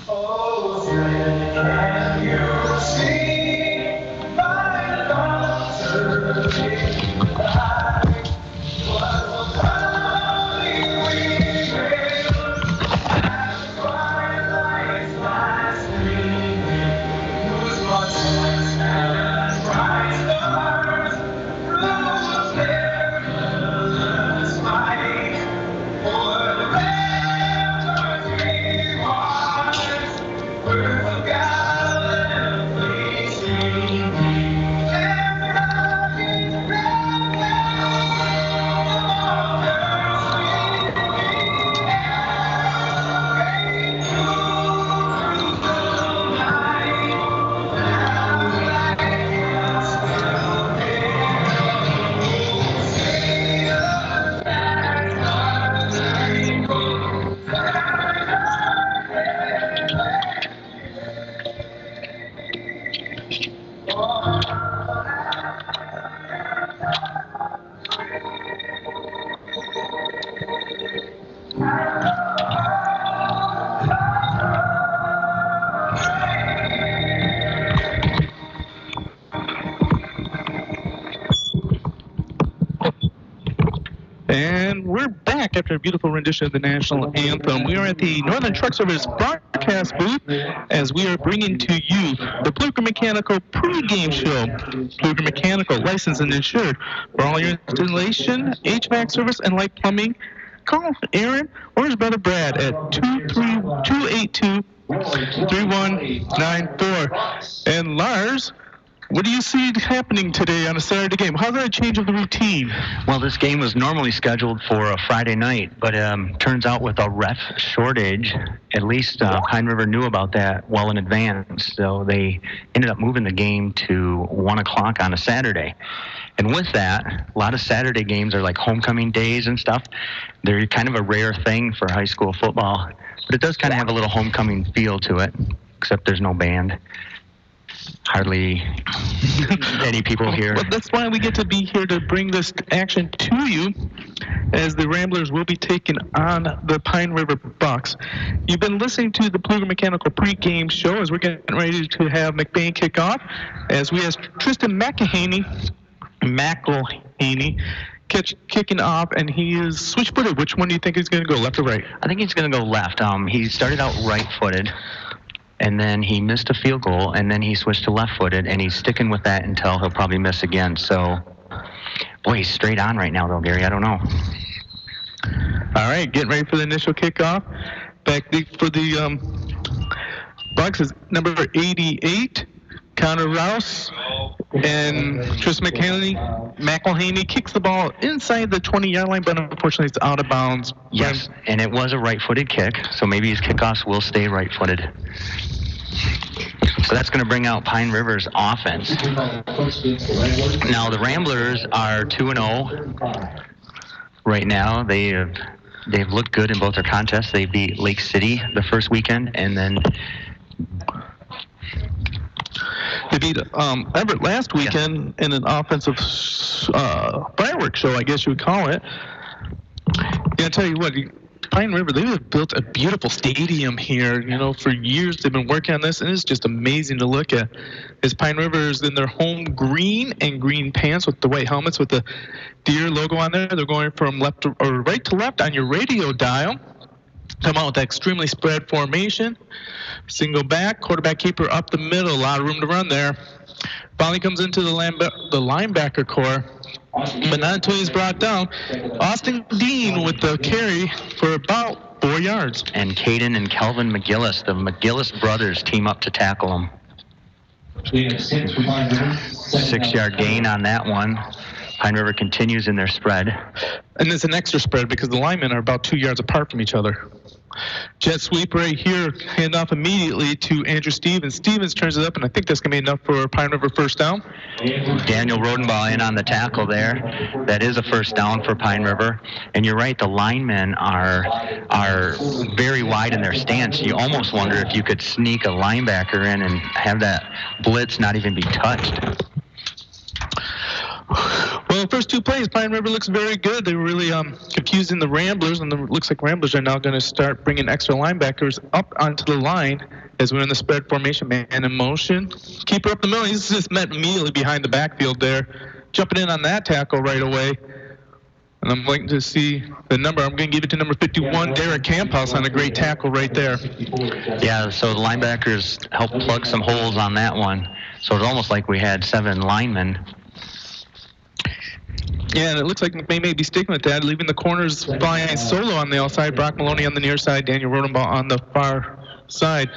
Oh, friend, can you see my love turning light? What will coming we will as twilight's last gleaming, whose watches and bright stars through perilous fight for the ramparts we watched were so gallantly streaming, and rugged And we're back after a beautiful rendition of the national anthem. We are at the Northern Truck Service broadcast booth as we are bringing to you the Pluker Mechanical pregame show. Pluker Mechanical, licensed and insured for all your installation, HVAC service, and light plumbing. Call Aaron or his brother Brad at 282-3194. And Lars, what do you see happening today on a Saturday game? How's that a change of the routine? Well, this game was normally scheduled for a Friday night, but turns out with a ref shortage, at least Pine River knew about that well in advance. So they ended up moving the game to 1 o'clock on a Saturday. And with that, a lot of Saturday games are like homecoming days and stuff. They're kind of a rare thing for high school football, but it does kind of have a little homecoming feel to it, except there's no band. Hardly any people here. Well, that's why we get to be here to bring this action to you, as the Ramblers will be taking on the Pine River Bucks. You've been listening to the Pluger Mechanical pregame show as we're getting ready to have McBain kick off, as we have Tristan McElhaney kicking off, and he is switch-footed. Which one do you think he's going to go, left or right? I think he's going to go left. He started out right-footed, and then he missed a field goal, and then he switched to left-footed, and he's sticking with that until he'll probably miss again. So, boy, he's straight on right now, though, Gary. I don't know. All right, getting ready for the initial kickoff. For the Bucks is number 88, Connor Rouse, and Tristan McElhaney kicks the ball inside the 20-yard line, but unfortunately it's out of bounds. Yes, and it was a right-footed kick, so maybe his kickoffs will stay right-footed. So that's going to bring out Pine River's offense. Now the Ramblers are 2-0 right now. They've looked good in both their contests. They beat Lake City the first weekend, and then they beat Everett last weekend in an offensive fireworks show, I guess you would call it. Yeah, I'll tell you what, Pine River, they have built a beautiful stadium here. You know, for years they've been working on this, and it's just amazing to look at. As Pine River is in their home green and green pants with the white helmets with the deer logo on there. They're going from left or right to left on your radio dial. Come out with that extremely spread formation. Single back, quarterback keeper up the middle. A lot of room to run there. Finally comes into the linebacker core. But not until he's brought down. Austin Dean with the carry for about 4 yards. And Caden and Kelvin McGillis, the McGillis brothers, team up to tackle him. 6-yard gain on that one. Pine River continues in their spread. And it's an extra spread because the linemen are about 2 yards apart from each other. Jet sweep right here, hand off immediately to Andrew Stevens. Stevens turns it up, and I think that's going to be enough for Pine River first down. Daniel Rodenbaugh in on the tackle there. That is a first down for Pine River. And you're right, the linemen are very wide in their stance. You almost wonder if you could sneak a linebacker in and have that blitz not even be touched. Well, the first two plays, Pine River looks very good. They were really confusing the Ramblers, and it looks like Ramblers are now going to start bringing extra linebackers up onto the line as we're in the spread formation. Man in motion. Keeper up the middle. He's just met immediately behind the backfield there. Jumping in on that tackle right away. And I'm waiting to see the number. I'm going to give it to number 51, Derek Camphouse, on a great tackle right there. Yeah, so the linebackers helped plug some holes on that one. So it's almost like we had 7 linemen. Yeah, and it looks like McBain may be sticking with that, leaving the corners flying solo on the outside, Brock Maloney on the near side, Daniel Rodenbaugh on the far side.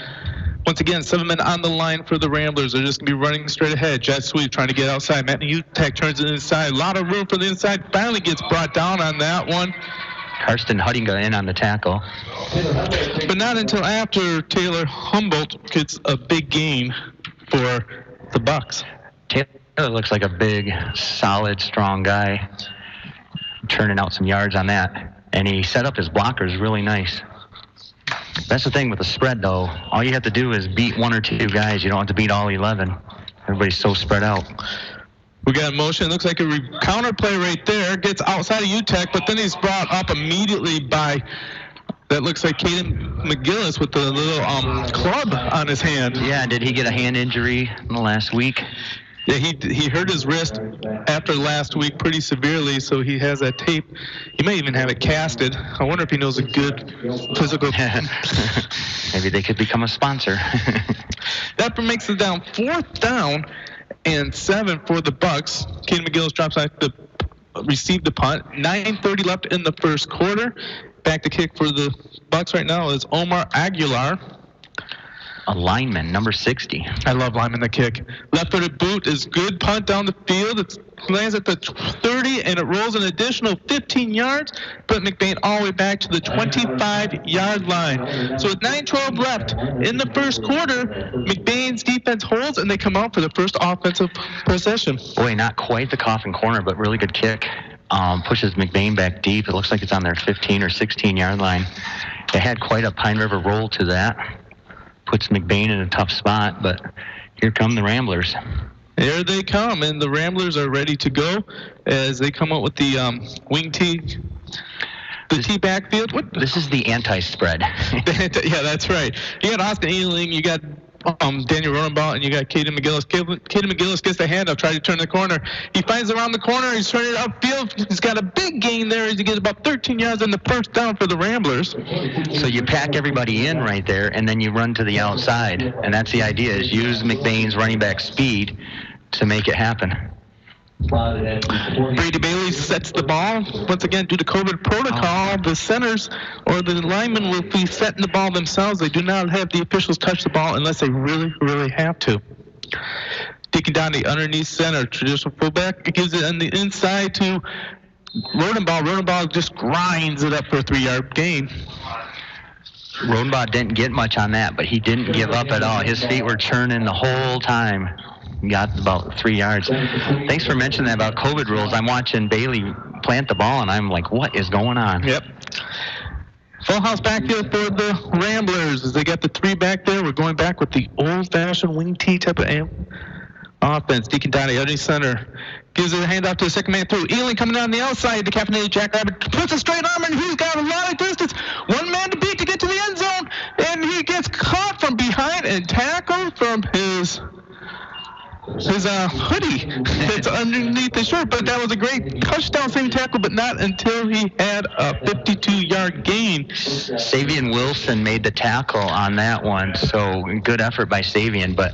Once again, 7 men on the line for the Ramblers. They're just going to be running straight ahead. Jet Sweet trying to get outside. Matt Utek turns it inside. A lot of room for the inside. Finally gets brought down on that one. Karsten Huttinga in on the tackle. But not until after Taylor Humboldt gets a big gain for the Bucks. Taylor looks like a big, solid, strong guy, turning out some yards on that. And he set up his blockers really nice. That's the thing with the spread, though. All you have to do is beat 1 or 2 guys. You don't have to beat all 11. Everybody's so spread out. We got motion. Looks like a counter play right there. Gets outside of UTEC, but then he's brought up immediately by, that looks like Caden McGillis with the little club on his hand. Yeah, did he get a hand injury in the last week? Yeah, he hurt his wrist after last week pretty severely, so he has that tape. He may even have it casted. I wonder if he knows a good physical. Maybe they could become a sponsor. That makes it down 4th down and 7 for the Bucks. Caden McGillis drops back to receive the punt. 9:30 left in the first quarter. Back to kick for the Bucks right now is Omar Aguilar. A lineman, number 60. I love lineman the kick. Left-footed boot is good. Punt down the field. It lands at the 30, and it rolls an additional 15 yards. Put McBain all the way back to the 25-yard line. So with 9:12 left in the first quarter, McBain's defense holds, and they come out for the first offensive possession. Boy, not quite the coffin corner, but really good kick. Pushes McBain back deep. It looks like it's on their 15 or 16-yard line. They had quite a Pine River roll to that. Puts McBain in a tough spot, but here come the Ramblers. There they come, and the Ramblers are ready to go as they come out with the wing tee, the tee backfield. What? This is the anti-spread. Yeah, that's right. You got Oscar Ealing, you got Daniel Rodenbaugh, and you got Caden McGillis. Caden McGillis gets the handoff, tries to turn the corner. He finds around the corner. He's turning it upfield. He's got a big gain there. He gets about 13 yards on the first down for the Ramblers. So you pack everybody in right there, and then you run to the outside. And that's the idea, is use McBain's running back speed to make it happen. Brady Bailey sets the ball. Once again, due to COVID protocol, the centers or the linemen will be setting the ball themselves. They do not have the officials touch the ball unless they really, really have to. Dicky Donnie underneath center, traditional fullback, gives it on the inside to Rodenbaugh. Rodenbaugh just grinds it up for a 3-yard gain. Rodenbaugh didn't get much on that, but he didn't give up at all. His feet were churning the whole time. Got about 3 yards. Thanks for mentioning that about COVID rules. I'm watching Bailey plant the ball, and I'm like, what is going on? Yep. Full house backfield for the Ramblers as they got the 3 back there. We're going back with the old-fashioned wing tee type of offense. Deacon Donnie, underneath center, gives it a handoff to the second man through. Ealing coming down the outside. The caffeinated Jackrabbit puts a straight arm, and he's got a lot of distance. One man to beat to get to the end zone, and he gets caught from behind and tackled from his hoodie that's underneath the shirt. But that was a great touchdown same tackle, but not until he had a 52-yard gain. Savian Wilson made the tackle on that one, so good effort by Savian. But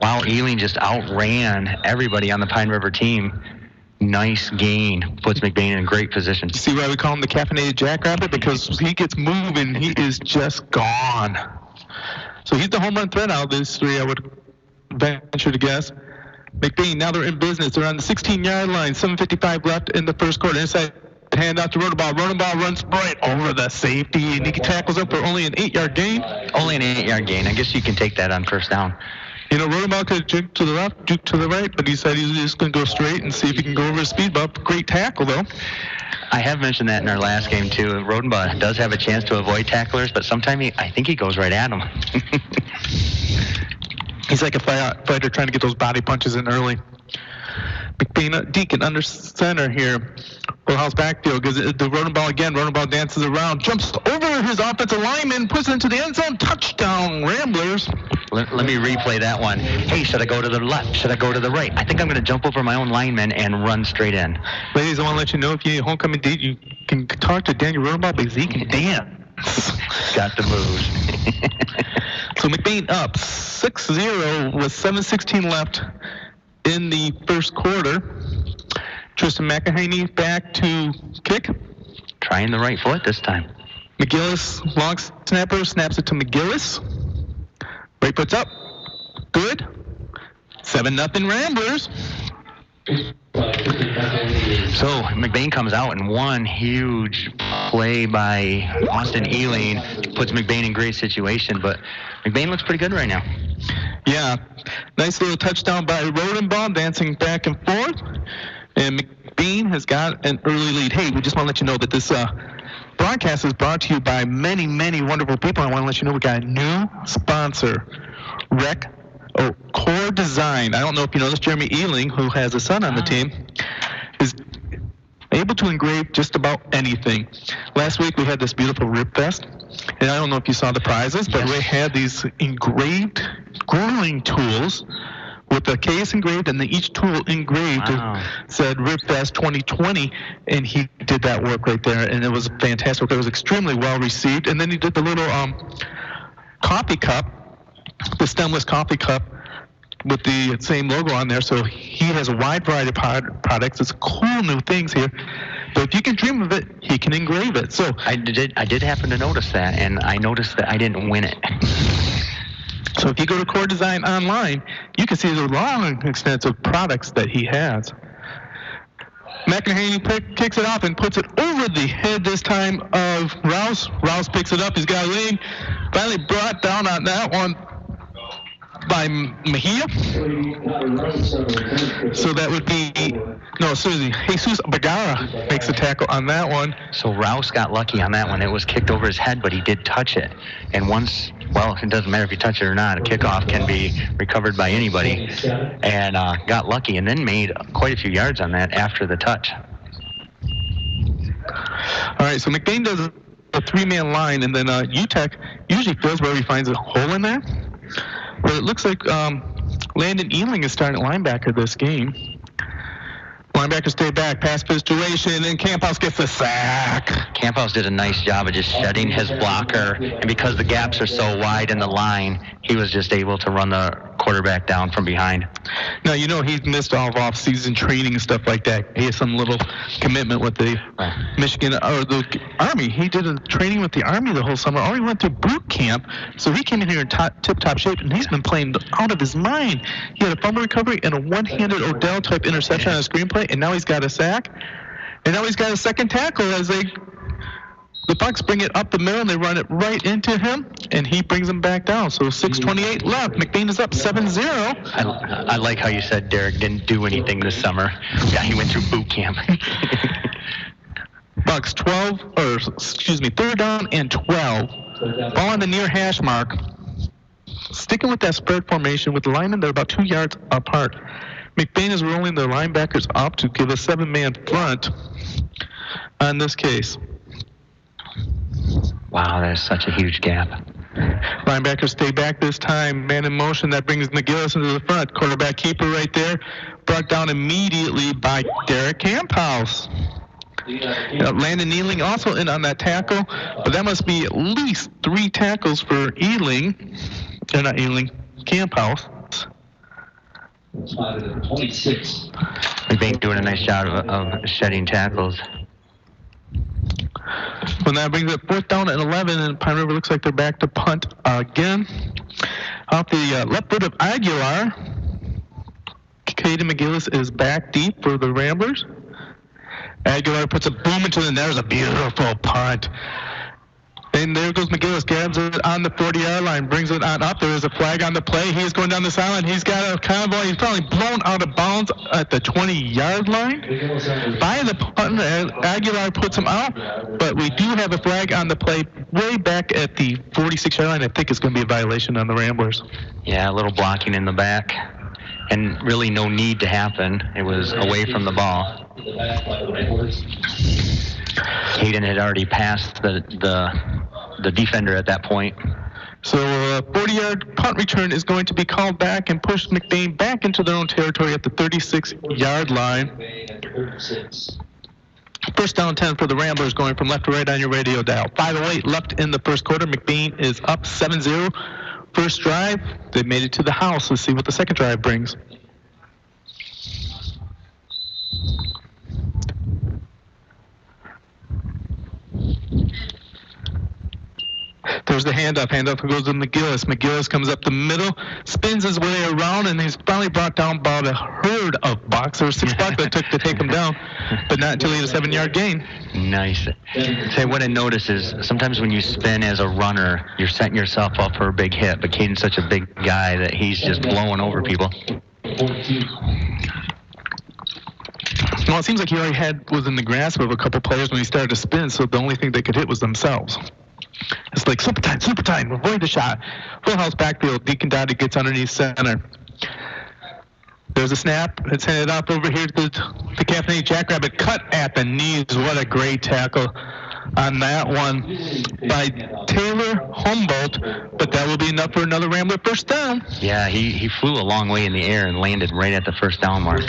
wow, Ealing just outran everybody on the Pine River team. Nice gain. Puts McBain in a great position. See why we call him the caffeinated Jackrabbit? Because he gets moving, he is just gone. So he's the home run threat out of these 3, I would venture to guess. McBain, now they're in business. They're on the 16-yard line. 7:55 left in the first quarter. Inside handoff to Rodenbaugh. Rodenbaugh runs right over the safety, and he tackles up for only an 8-yard gain. Only an 8-yard gain. I guess you can take that on first down. You know, Rodenbaugh could juke to the left, juke to the right, but he said he's just going to go straight and see if he can go over his speed bump. Great tackle, though. I have mentioned that in our last game, too. Rodenbaugh does have a chance to avoid tacklers, but sometimes I think he goes right at them. He's like a fighter trying to get those body punches in early. McBain Deacon under center here. Full house backfield gives it the rolling ball again. Rolling ball dances around, jumps over his offensive lineman, puts it into the end zone. Touchdown, Ramblers. Let me replay that one. Hey, should I go to the left? Should I go to the right? I think I'm going to jump over my own lineman and run straight in. Ladies, I want to let you know if you're homecoming date, you can talk to Daniel Rodenbaugh because he can dance. Got the moves. So McBain up 6-0 with 7:16 left in the first quarter. Tristan McElhaney back to kick. Trying the right foot this time. McGillis, long snapper, snaps it to McGillis. Right foot's up. Good. 7-0 Ramblers. So McBain comes out, and one huge play by Austin Ealing puts McBain in great situation, but McBain looks pretty good right now. Yeah. Nice little touchdown by Rodenbaugh, dancing back and forth. And McBain has got an early lead. Hey, we just want to let you know that this broadcast is brought to you by many, many wonderful people. I want to let you know we got a new sponsor, Core Design. I don't know if you know this. Jeremy Ealing, who has a son on the team, is able to engrave just about anything. Last week we had this beautiful Rib Fest, and I don't know if you saw the prizes, but we had these engraved grueling tools with the case engraved, and each tool engraved said Rib Fest 2020, and he did that work right there, and it was fantastic. It was extremely well received. And then he did the little coffee cup, the stemless coffee cup with the same logo on there. So he has a wide variety of products. It's cool new things here. But if you can dream of it, he can engrave it. So I did happen to notice that, and I noticed that I didn't win it. So if you go to Core Design online, you can see the long, extensive products that he has. McElhaney kicks it off and puts it over the head this time of Rouse. Rouse picks it up. He's got a lead. Finally brought down on that one by Mejia. So that would be, Jesus Bagara makes the tackle on that one. So Rouse got lucky on that one. It was kicked over his head, but he did touch it. And it doesn't matter if you touch it or not. A kickoff can be recovered by anybody. And got lucky and then made quite a few yards on that after the touch. All right, so McBain does a three-man line, and then UTEC usually fills where he finds a hole in there. But it looks like Landon Ealing is starting at linebacker this game. Linebackers stay back, pass situation, and Camphouse gets the sack. Camphouse did a nice job of just shedding his blocker, and because the gaps are so wide in the line, he was just able to run the quarterback down from behind. Now, he's missed all of off-season training and stuff like that. He has some little commitment with the Michigan or the Army. He did a training with the Army the whole summer. Already went to boot camp, so he came in here in tip-top shape, and he's been playing out of his mind. He had a fumble recovery and a one-handed Odell-type interception on a screenplay, and now he's got a sack. And now he's got a second tackle as the Bucks bring it up the middle, and they run it right into him, and he brings them back down. So 6:28 left. McBain is up 7-0. I like how you said Derek didn't do anything this summer. Yeah, he went through boot camp. Bucks 3rd down and 12. Ball on the near hash mark. Sticking with that spread formation with the linemen, they're about 2 yards apart. McBain is rolling the linebackers up to give a 7-man front on this case. Wow, that is such a huge gap. Linebackers stay back this time. Man in motion. That brings McGillis into the front. Quarterback keeper right there. Brought down immediately by Derek Camphouse. Landon Ealing also in on that tackle, but that must be at least 3 tackles for Ealing. Not Ealing, Camphouse. 26. McBain doing a nice job of shedding tackles. When that brings it 4th down and 11, and Pine River looks like they're back to punt again. Off the left foot of Aguilar, Caden McGillis is back deep for the Ramblers. Aguilar puts a boom into the net. There's a beautiful punt. And there goes McGillis, grabs it on the 40-yard line, brings it on up. There is a flag on the play. He is going down the sideline. He's got a convoy. He's probably blown out of bounds at the 20-yard line. By the punt, Aguilar puts him out, but we do have a flag on the play way back at the 46-yard line. I think it's going to be a violation on the Ramblers. Yeah, a little blocking in the back. and really no need to happen. It was away from the ball. Caden had already passed the defender at that point. So a 40-yard punt return is going to be called back and push McBain back into their own territory at the 36-yard line. First down 10 for the Ramblers, going from left to right on your radio dial. 5:08 left in the first quarter. McBain is up 7-0. First drive, they made it to the house. Let's see what the second drive brings. There's the handoff. Handoff goes to McGillis. McGillis comes up the middle, spins his way around, and he's finally brought down about a herd of bucks. There were 6 bucks that took to take him down, but not until he had a 7-yard gain. Nice. Say, what I notice is sometimes when you spin as a runner, you're setting yourself up for a big hit, but Caden's such a big guy that he's just blowing over people. Well, it seems like he already was in the grasp of a couple players when he started to spin, so the only thing they could hit was themselves. It's like super time, avoid the shot. Full house backfield. Deacon Dottie gets underneath center. There's a snap. It's handed off over here to the Captain A. Jackrabbit. Cut at the knees. What a great tackle on that one by Taylor Humboldt. But that will be enough for another Rambler first down. Yeah, he flew a long way in the air and landed right at the first down mark.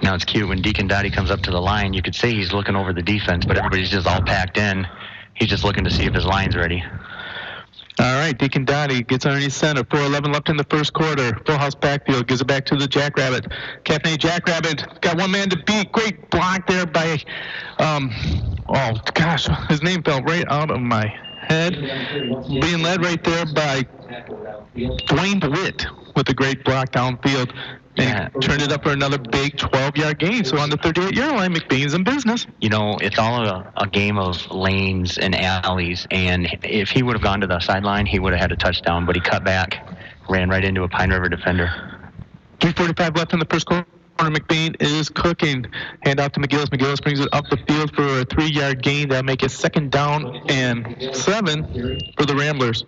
Now it's cute when Deacon Dottie comes up to the line. You could say he's looking over the defense, but everybody's just all packed in. He's just looking to see if his line's ready. All right, Deacon Dottie gets underneath center. 4:11 left in the first quarter. Full house backfield. Gives it back to the Jackrabbit. Captain A. Jackrabbit got one man to beat. Great block there by, oh gosh, his name fell right out of my head. Being led right there by Dwayne DeWitt with a great block downfield. And turned it up for another big 12-yard gain. So on the 38-yard line, McBain's in business. You know, it's all a game of lanes and alleys. And if he would have gone to the sideline, he would have had a touchdown. But he cut back, ran right into a Pine River defender. 3:45 left in the first quarter. McBain is cooking. Hand off to McGillis. McGillis brings it up the field for a 3-yard gain. That'll make it 2nd down and 7 for the Ramblers.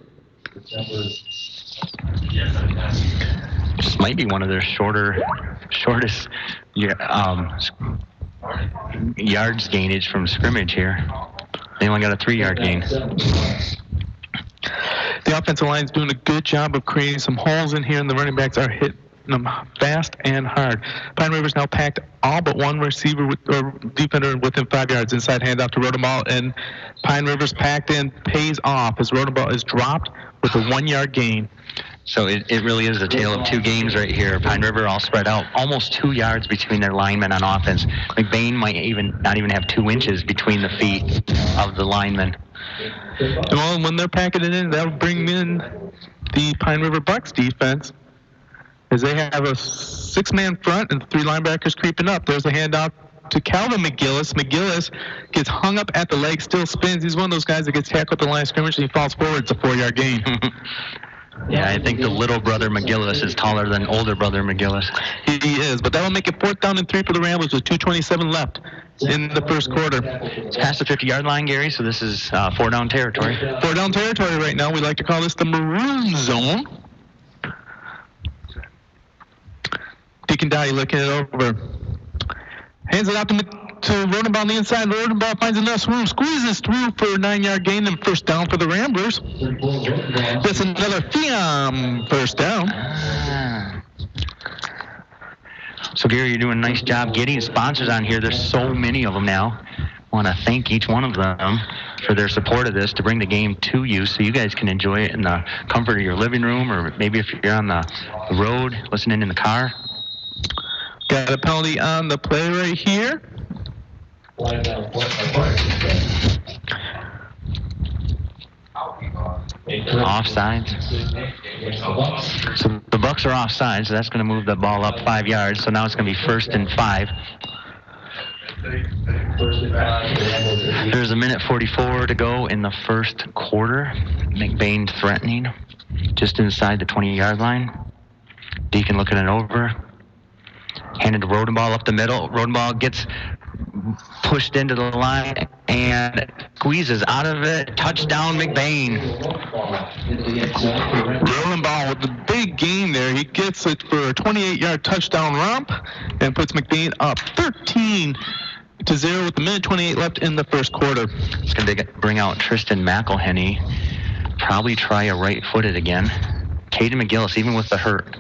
This might be one of their shortest yards gainage from scrimmage here. They only got a 3-yard gain. The offensive line's doing a good job of creating some holes in here, and the running backs are hitting them fast and hard. Pine River's now packed all but one receiver or defender within 5 yards. Inside handoff to Rodenball, and Pine River's packed in, pays off as Rodenball is dropped with a 1-yard gain. So it really is a tale of 2 games right here. Pine River all spread out, almost 2 yards between their linemen on offense. McBain might not even have 2 inches between the feet of the linemen. Well, when they're packing it in, that'll bring in the Pine River Bucks defense, as they have a 6-man front and 3 linebackers creeping up. There's a handoff to Calvin McGillis. McGillis gets hung up at the leg, still spins. He's one of those guys that gets tackled at the line of scrimmage and he falls forward. It's a 4-yard gain. Yeah, I think the little brother McGillis is taller than older brother McGillis. He is, but that will make it 4th down and 3 for the Ramblers with 2:27 left in the first quarter. It's past the 50-yard line, Gary, so this is 4-down territory. 4-down territory right now. We like to call this the maroon zone. Deacon Dottie looking it over. Hands it out to Rodenball on the inside. Rodenball finds enough room, squeezes through for a 9-yard gain and first down for the Ramblers. That's another first down. So, Gary, you're doing a nice job getting sponsors on here. There's so many of them now. I want to thank each one of them for their support of this to bring the game to you so you guys can enjoy it in the comfort of your living room, or maybe if you're on the road listening in the car. Got a penalty on the play right here. Offsides. So the Bucks are offsides, so that's going to move the ball up 5 yards. So now it's going to be 1st and 5. There's a minute 44 to go in the first quarter. McBain threatening just inside the 20-yard line. Deacon looking it over. Handed to Rodenball up the middle. Rodenball gets pushed into the line and squeezes out of it. Touchdown, McBain. Rolling ball with the big gain there. He gets it for a 28-yard touchdown romp and puts McBain up 13-0 with a minute 28 left in the first quarter. It's going to bring out Tristan McElhenney. Probably try a right-footed again. Caden McGillis, even with the hurt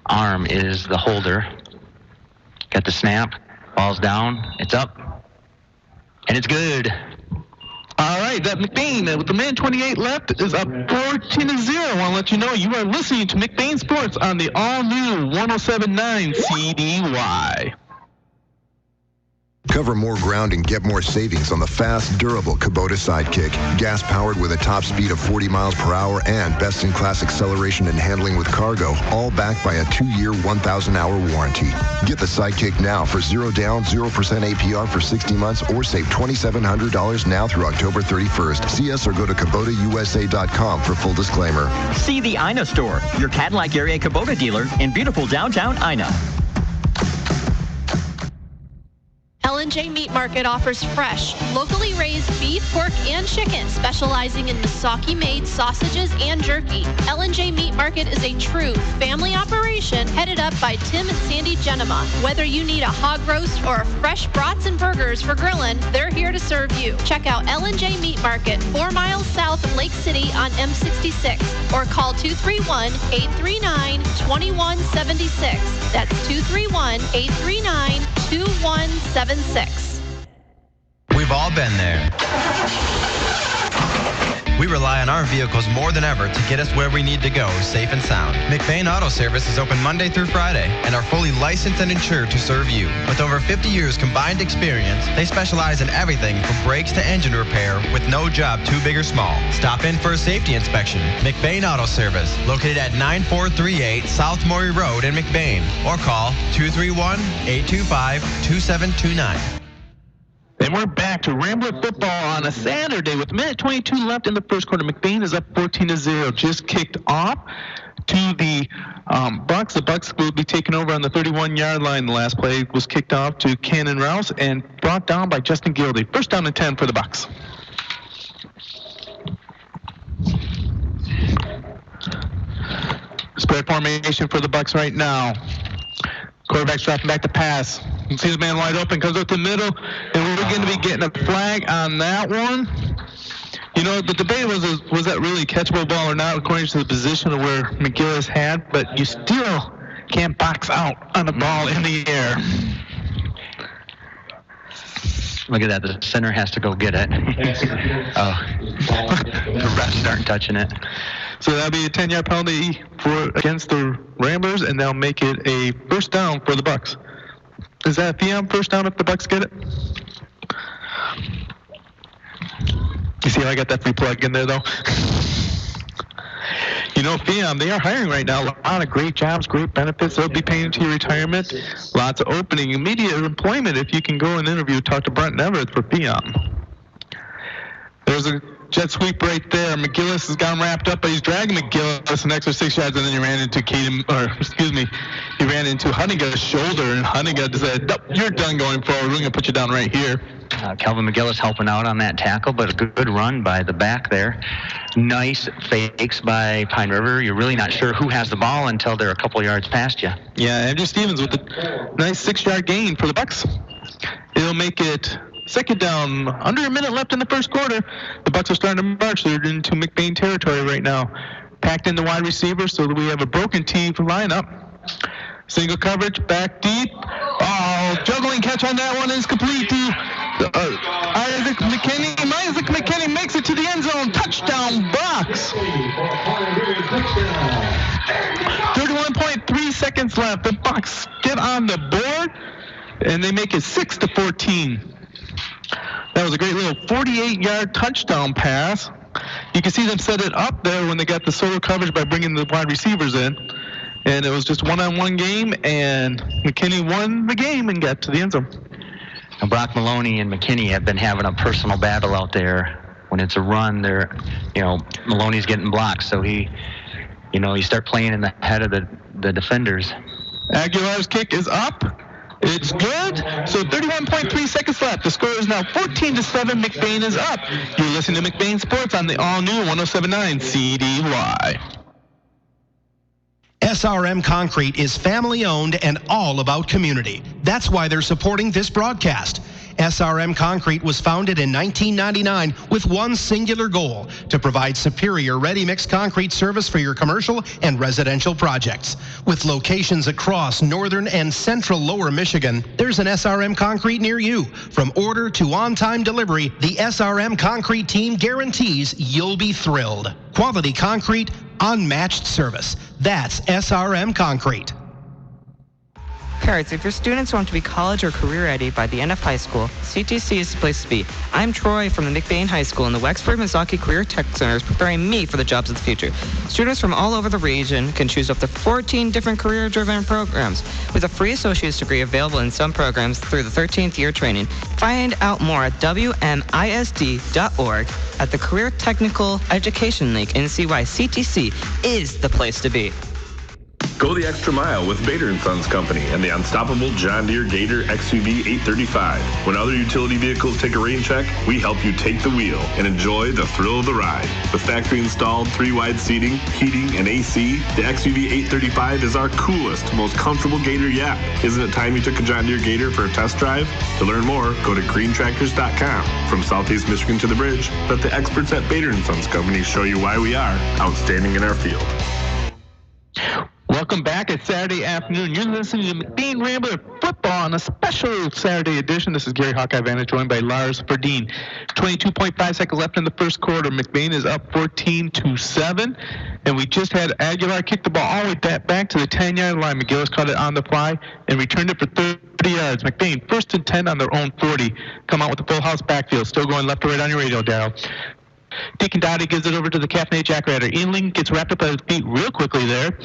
arm, is the holder. Got the snap. Ball's down. It's up. And it's good. All right, that McBain with the minute 28 left is up 14-0. I want to let you know you are listening to McBain Sports on the all-new 107.9 CDY. Cover more ground and get more savings on the fast, durable Kubota Sidekick. Gas-powered with a top speed of 40 miles per hour and best-in-class acceleration and handling with cargo, all backed by a 2-year, 1,000-hour warranty. Get the Sidekick now for 0 down, 0% APR for 60 months or save $2,700 now through October 31st. See us or go to KubotaUSA.com for full disclaimer. See the Ina store, your Cadillac area Kubota dealer in beautiful downtown Ina. L&J Meat Market offers fresh, locally raised beef, pork, and chicken, specializing in Misaki-made sausages and jerky. L&J Meat Market is a true family operation headed up by Tim and Sandy Genema. Whether you need a hog roast or fresh brats and burgers for grilling, they're here to serve you. Check out L&J Meat Market, 4 miles south of Lake City on M66, or call 231-839-2176. That's 231-839-2176. We've all been there. We rely on our vehicles more than ever to get us where we need to go, safe and sound. McBain Auto Service is open Monday through Friday and are fully licensed and insured to serve you. With over 50 years combined experience, they specialize in everything from brakes to engine repair with no job too big or small. Stop in for a safety inspection. McBain Auto Service, located at 9438 South Maury Road in McBain, or call 231-825-2729. And we're back to Rambler football on a Saturday with a minute 22 left in the first quarter. McBain is up 14-0. Just kicked off to the Bucks. The Bucks will be taking over on the 31-yard line. The last play was kicked off to Cannon Rouse and brought down by Justin Gildy. First down and 10 for the Bucks. Spread formation for the Bucks right now. Quarterback's dropping back to pass. You see his man wide open, comes up the middle, and we're going to be getting a flag on that one. You know, the debate was that really a catchable ball or not, according to the position of where McGillis had, but you still can't box out on a ball in the air. Look at that. The center has to go get it. The refs aren't touching it. So that'll be a 10-yard penalty against the Ramblers, and they'll make it a first down for the Bucks. Is that a Theon first down if the Bucks get it? You see how I got that free plug in there, though? You know, Theon, they are hiring right now. A lot of great jobs, great benefits. They'll be paying into your retirement. Lots of opening, immediate employment if you can go and interview, talk to Brent Everett for Theon. There's a jet sweep right there. McGillis has got him wrapped up, but he's dragging McGillis an extra 6 yards, and then he ran into he ran into Hunniga's shoulder, and Hunniga said, nope, you're done going forward. We're going to put you down right here. Calvin McGillis helping out on that tackle, but a good run by the back there. Nice fakes by Pine River. You're really not sure who has the ball until they're a couple yards past you. Yeah, Andrew Stevens with a nice 6-yard gain for the Bucks. It'll make it second down, under a minute left in the first quarter. The Bucks are starting to march. They're into McBain territory right now. Packed in the wide receiver so that we have a broken team lineup. Single coverage, back deep. Oh, juggling catch on that one is complete to Isaac McKinney. Isaac McKinney makes it to the end zone. Touchdown, Bucks. 31.3 seconds left. The Bucks get on the board, and they make it 6-14. That was a great little 48-yard touchdown pass. You can see them set it up there when they got the solo coverage by bringing the wide receivers in. And it was just one-on-one game, and McKinney won the game and got to the end zone. Now, Brock Maloney and McKinney have been having a personal battle out there. When it's a run, Maloney's getting blocked, so you start playing in the head of the defenders. Aguilar's kick is up. It's good. So 31.3 seconds left. The score is now 14-7. McBain is up. You're listening to McBain Sports on the all-new 107.9 CDY. SRM Concrete is family-owned and all about community. That's why they're supporting this broadcast. SRM Concrete was founded in 1999 with one singular goal: to provide superior ready-mix concrete service for your commercial and residential projects. With locations across northern and central lower Michigan, there's an SRM Concrete near you. From order to on-time delivery, the SRM Concrete team guarantees you'll be thrilled. Quality concrete, unmatched service. That's SRM Concrete. Parents, if your students want to be college or career ready by the end of high school, CTC is the place to be. I'm Troy from the McBain High School, and the Wexford Misaki Career Tech Center is preparing me for the jobs of the future. Students from all over the region can choose up to 14 different career-driven programs, with a free associate's degree available in some programs through the 13th year training. Find out more at WMISD.org at the Career Technical Education link and see why CTC is the place to be. Go the extra mile with Bader & Sons Company and the unstoppable John Deere Gator XUV 835. When other utility vehicles take a rain check, we help you take the wheel and enjoy the thrill of the ride. With factory-installed 3-wide seating, heating, and AC, the XUV 835 is our coolest, most comfortable Gator yet. Isn't it time you took a John Deere Gator for a test drive? To learn more, go to greentractors.com. From Southeast Michigan to the bridge, let the experts at Bader & Sons Company show you why we are outstanding in our field. Welcome back. It's Saturday afternoon. You're listening to McBain Rambler Football on a special Saturday edition. This is Gary Hawkeye Vanna, joined by Lars Verdeen. 22.5 seconds left in the first quarter. McBain is up 14-7. And we just had Aguilar kick the ball all the way back to the 10-yard line. McGillis caught it on the fly and returned it for 30 yards. McBain, 1st and 10 on their own 40. Come out with the full house backfield. Still going left to right on your radio, Darryl. Deacon Dottie gives it over to the caffeinated Jackratter. Ealing gets wrapped up at his feet real quickly there.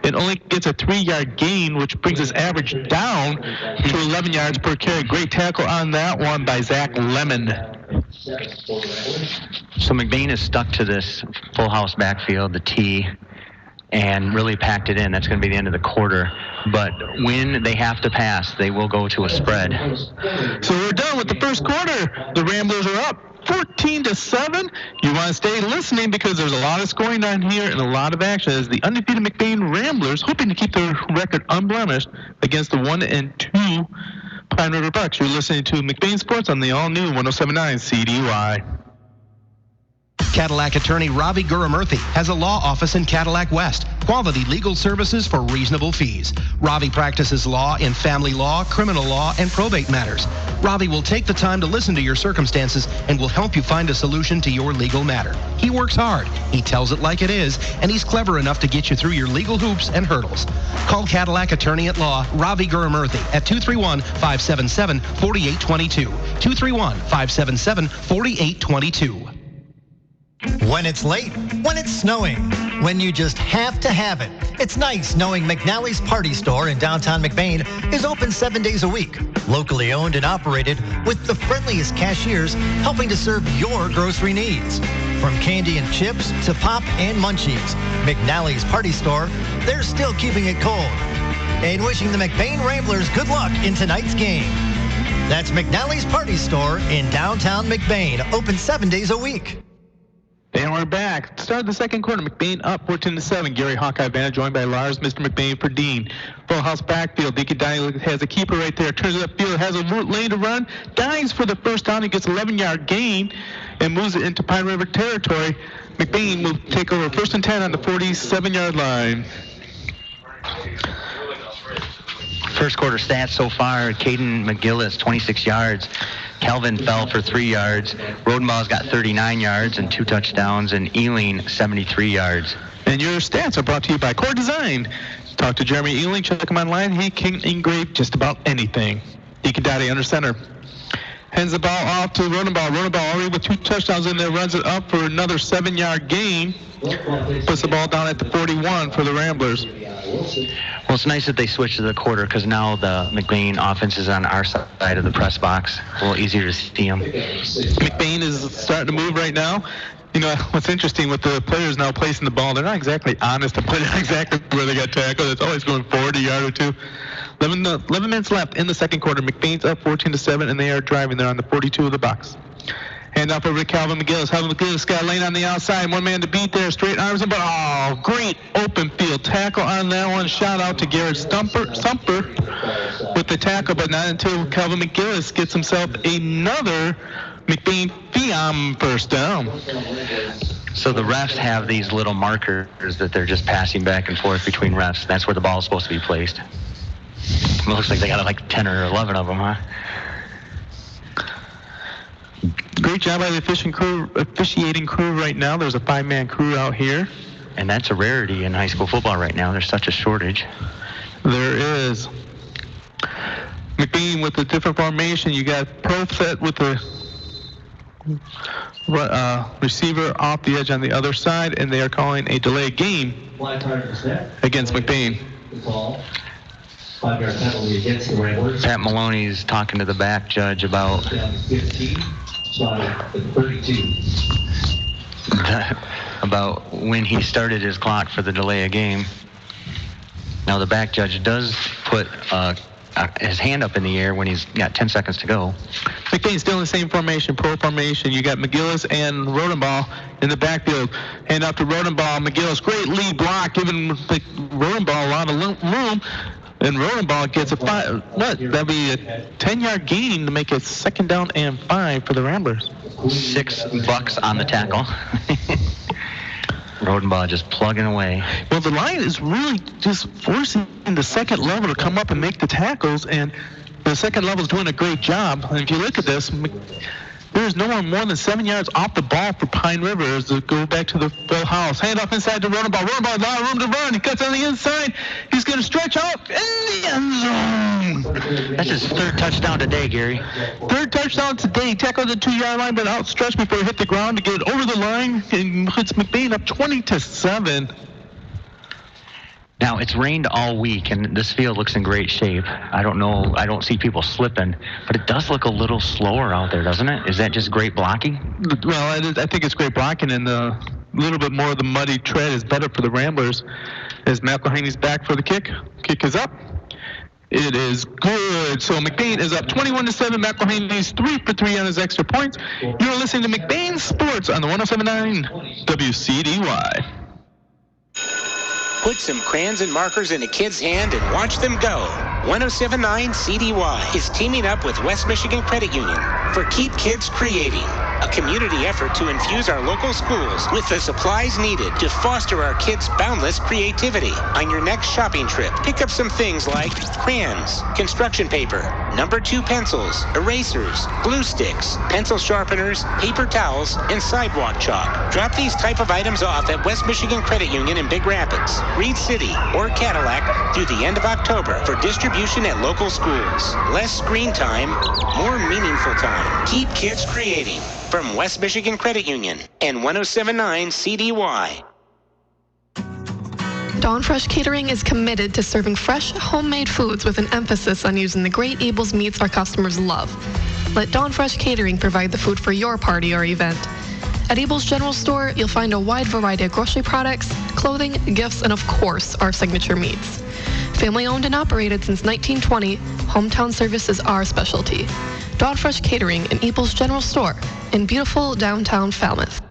It only gets a 3-yard gain, which brings his average down to 11 yards per carry. Great tackle on that one by Zach Lemon. So McBain is stuck to this full house backfield, the T, and really packed it in. That's going to be the end of the quarter. But when they have to pass, they will go to a spread. So we're done with the first quarter. The Ramblers are up 14-7. You want to stay listening because there's a lot of scoring on here and a lot of action as the undefeated McBain Ramblers hoping to keep their record unblemished against the 1-2 Pine River Bucks. You're listening to McBain Sports on the all-new 107.9 CDY. Cadillac attorney Ravi Gurumurthy has a law office in Cadillac West. Quality legal services for reasonable fees. Ravi practices law in family law, criminal law, and probate matters. Ravi will take the time to listen to your circumstances and will help you find a solution to your legal matter. He works hard, he tells it like it is, and he's clever enough to get you through your legal hoops and hurdles. Call Cadillac Attorney at Law Ravi Gurumurthy at 231-577-4822. 231-577-4822. When it's late, when it's snowing, when you just have to have it. It's nice knowing McNally's Party Store in downtown McBain is open 7 days a week. Locally owned and operated with the friendliest cashiers helping to serve your grocery needs. From candy and chips to pop and munchies, McNally's Party Store, they're still keeping it cold. And wishing the McBain Ramblers good luck in tonight's game. That's McNally's Party Store in downtown McBain, open 7 days a week. And we're back. Start the second quarter. McBain up 14-7. Gary Hawkeye Vanna joined by Lars, Mr. McBain for Dean. Full house backfield. Deacon Dine has a keeper right there. Turns it upfield. Has a lane to run. Dives for the first down. He gets 11-yard gain and moves it into Pine River territory. McBain will take over 1st and 10 on the 47-yard line. First quarter stats so far: Caden McGillis, 26 yards. Calvin fell for 3 yards. Rodenbaugh's got 39 yards and 2 touchdowns, and Ealing 73 yards. And your stats are brought to you by Core Design. Talk to Jeremy Ealing. Check him online. He can engrave just about anything. Deacon Dottie under center. Hands the ball off to Rodenbaugh. Rodenbaugh already with 2 touchdowns in there. Runs it up for another 7-yard gain. Puts the ball down at the 41 for the Ramblers. Well, it's nice that they switched to the quarter because now the McBain offense is on our side of the press box. A little easier to see them. McBain is starting to move right now. You know, what's interesting with the players now placing the ball, they're not exactly honest to put it exactly where they got tackled. It's always going forward a yard or two. 11 minutes left in the second quarter. McBain's up 14-7, and they are driving. They're on the 42 of the box. Hand off over to Calvin McGillis. Calvin McGillis got a lane on the outside. One man to beat there. Straight arms him, but great open field tackle on that one. Shout out to Garrett Stumper with the tackle, but not until Calvin McGillis gets himself another McBain Fiam first down. So the refs have these little markers that they're just passing back and forth between refs. That's where the ball is supposed to be placed. It looks like they got like 10 or 11 of them, huh? Great job by the officiating crew right now. There's a 5-man crew out here. And that's a rarity in high school football right now. There's such a shortage. There is. McBain with a different formation. You got pro set with the receiver off the edge on the other side, and they are calling a delay game against McBain. Pat Maloney's talking to the back judge about when he started his clock for the delay of game. Now the back judge does put his hand up in the air when he's got 10 seconds to go. McBain's still in the same formation, pro formation. You got McGillis and Rodenbaugh in the backfield. Hand up to Rodenbaugh. McGillis, great lead block, giving Rodenbaugh a lot of room. And Rodenbaugh gets that'll be a 10-yard gain to make it 2nd down and 5 for the Ramblers. $6 on the tackle. Rodenbaugh just plugging away. Well, the line is really just forcing the second level to come up and make the tackles, and the second level is doing a great job. And if you look at this, there's no one more than 7 yards off the ball for Pine River as they go back to the full house. Hand off inside to Rodenbaugh. Rodenbaugh, a lot of room to run. He cuts on the inside. He's going to stretch out in the end zone. That's his 3rd touchdown today, Gary. 3rd touchdown today. He tackled the 2-yard line, but outstretched before he hit the ground to get it over the line. And puts McBain up 20-7. Now, it's rained all week, and this field looks in great shape. I don't know. I don't see people slipping, but it does look a little slower out there, doesn't it? Is that just great blocking? Well, I think it's great blocking, and a little bit more of the muddy tread is better for the Ramblers. As McElhaney's back for the kick. Kick is up. It is good. So McBain is up 21-7. McElhaney's 3 for 3 on his extra points. You're listening to McBain Sports on the 107.9 Wcdy. Put some crayons and markers in a kid's hand and watch them go. 107.9 CDY is teaming up with West Michigan Credit Union for Keep Kids Creating, a community effort to infuse our local schools with the supplies needed to foster our kids' boundless creativity. On your next shopping trip, pick up some things like crayons, construction paper, number 2 pencils, erasers, glue sticks, pencil sharpeners, paper towels, and sidewalk chalk. Drop these type of items off at West Michigan Credit Union in Big Rapids, Reed City, or Cadillac through the end of October for distribution at local schools. Less screen time, more meaningful time. Keep kids creating. From West Michigan Credit Union and 107.9 CDY. Dawn Fresh Catering is committed to serving fresh, homemade foods with an emphasis on using the great Abel's meats our customers love. Let Dawn Fresh Catering provide the food for your party or event. At Abel's General Store, you'll find a wide variety of grocery products, clothing, gifts, and of course, our signature meats. Family owned and operated since 1920, hometown service is our specialty. Dawn Fresh Catering in Abel's General Store in beautiful downtown Falmouth.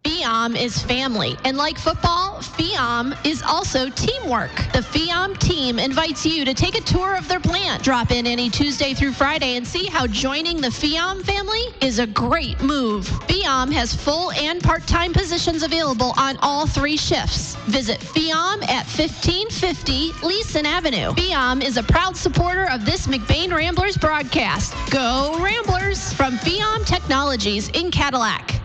FIAM is family, and like football, FIAM is also teamwork. The FIAM team invites you to take a tour of their plant. Drop in any Tuesday through Friday and see how joining the FIAM family is a great move. FIAM has full and part-time positions available on all 3 shifts. Visit FIAM at 1550 Leeson Avenue. FIAM is a proud supporter of this McBain Ramblers broadcast. Go Ramblers! From FIAM Technologies in Cadillac.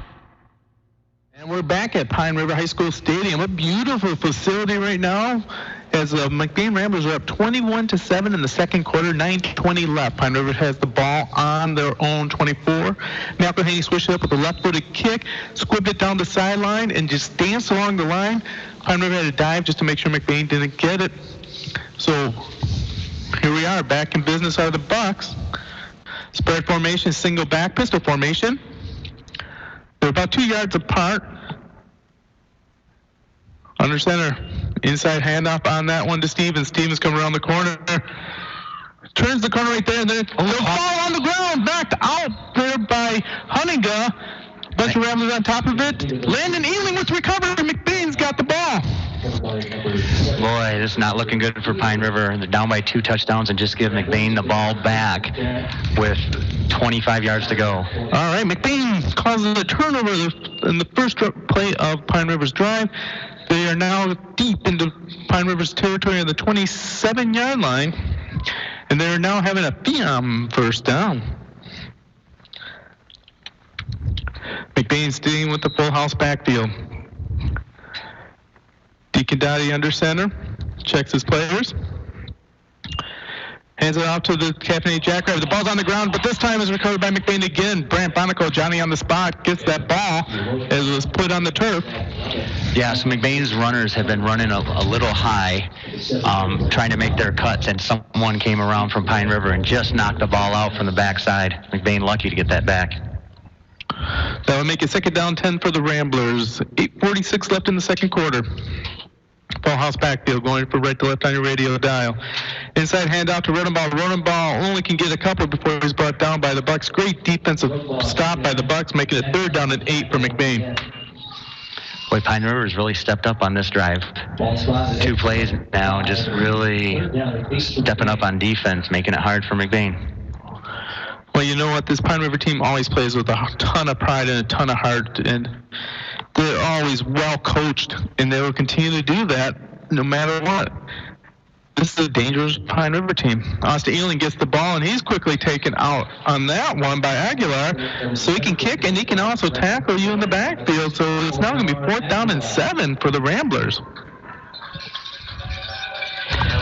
And we're back at Pine River High School Stadium, a beautiful facility right now, as the McBain Ramblers are up 21-7 in the second quarter, 9:20 left. Pine River has the ball on their own 24. McElhaney switched it up with a left-footed kick, squibbed it down the sideline, and just danced along the line. Pine River had to dive just to make sure McBain didn't get it. So here we are, back in business out of the box. Spread formation, single back, pistol formation. They're about 2 yards apart. Under center. Inside handoff on that one to Stevens. Stevens coming around the corner. turns the corner right there, and then the ball on the ground, knocked out there by Hunninga. Bunch of Ramblers on top of it. Landon Ealing with recovery. McBain's got the ball. Boy, this is not looking good for Pine River. They're down by 2 touchdowns and just give McBain the ball back with 25 yards to go. All right, McBain causes a turnover in the first play of Pine River's drive. They are now deep into Pine River's territory on the 27-yard line, and they're now having a first down. McBain staying with the full house backfield. Deacon Dottie under center, checks his players. Hands it off to the Caffeinated Jackrabbit. The ball's on the ground, but this time is recovered by McBain again. Brant Bonico, Johnny on the spot, gets that ball as it was put on the turf. Yeah, so McBain's runners have been running a little high, trying to make their cuts, and someone came around from Pine River and just knocked the ball out from the backside. McBain lucky to get that back. That would make it second down 10 for the Ramblers. 8:46 left in the second quarter. Full house backfield going for right to left on your radio dial. Inside handoff to Rodenbaugh. Rodenbaugh only can get a couple before he's brought down by the Bucks. Great defensive stop by the Bucks, making it third down and 8 for McBain. Boy, Pine River has really stepped up on this drive. 2 plays now, just really stepping up on defense, making it hard for McBain. Well, you know what? This Pine River team always plays with a ton of pride and a ton of heart, and they're always well coached, and they will continue to do that no matter what. This is a dangerous Pine River team. Austin Ealing gets the ball, and he's quickly taken out on that one by Aguilar, so he can kick, and he can also tackle you in the backfield, so it's now going to be 4th down and 7 for the Ramblers.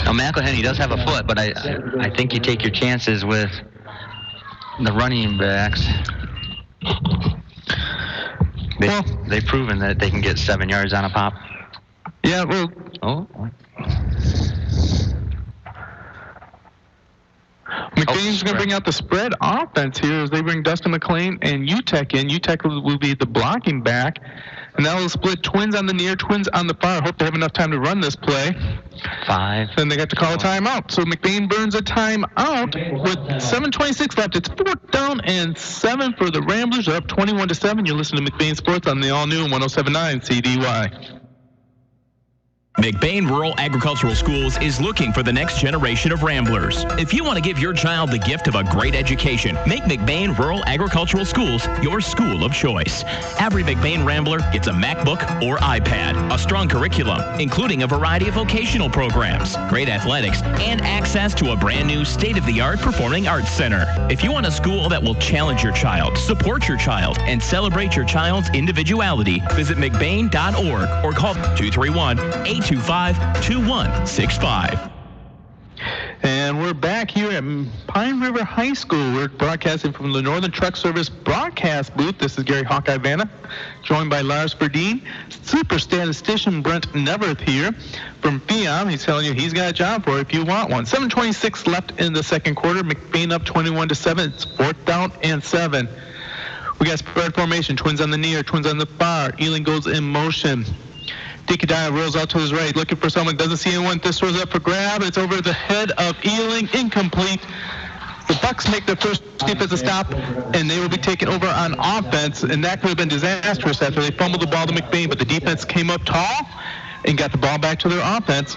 Now, McElhenney does have a foot, but I think you take your chances with the running backs. They've proven that they can get 7 yards on a pop. Yeah, well. McBain's going to bring out the spread offense here as they bring Dustin McLean and UTEC in. UTEC will be the blocking back. And that will split twins on the near, twins on the far. Hope they have enough time to run this play. 5. Then they got to call a timeout. So McBain burns a timeout with 7:26 left. It's 4th down and 7 for the Ramblers. They're up 21-7. You're listening to McBain Sports on the all-new 107.9 CDY. McBain Rural Agricultural Schools is looking for the next generation of Ramblers. If you want to give your child the gift of a great education, make McBain Rural Agricultural Schools your school of choice. Every McBain Rambler gets a MacBook or iPad, a strong curriculum, including a variety of vocational programs, great athletics, and access to a brand new state-of-the-art performing arts center. If you want a school that will challenge your child, support your child, and celebrate your child's individuality, visit McBain.org or call 231-825-2165. And we're back here at Pine River High School. We're broadcasting from the Northern Truck Service broadcast booth. This is Gary Hawkeye Vanna, joined by Lars Verdeen, super statistician Brent Neverth here from FIAM. He's telling you he's got a job for you if you want one. 7:26 left in the second quarter. McBain up 21-7. It's 4th down and 7. We got spread formation. Twins on the near, twins on the far. Ealing goes in motion. Deacon rolls out to his right, looking for someone, doesn't see anyone. This throws up for grab. It's over the head of Ealing, incomplete. The Bucks make their first defensive stop, and they will be taken over on offense, and that could have been disastrous after they fumbled the ball to McBain, but the defense came up tall and got the ball back to their offense.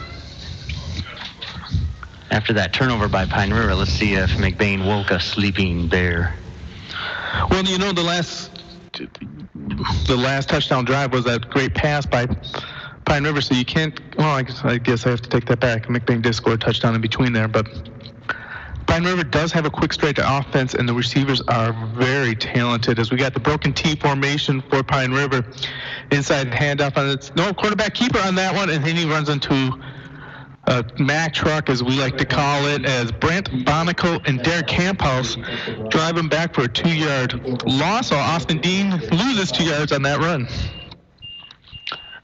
After that turnover by Pine River, let's see if McBain woke a sleeping bear. Well, you know, the last touchdown drive was that great pass by Pine River, so you can't, well, I guess I have to take that back. McBain did score a touchdown in between there, but Pine River does have a quick straight to offense, and the receivers are very talented as we got the broken T formation for Pine River. Inside handoff on its, no quarterback keeper on that one, and then he runs into a Mack truck, as we like to call it, as Brant Bonico and Derek Camphouse drive him back for a 2-yard loss, while Austin Dean loses 2 yards on that run.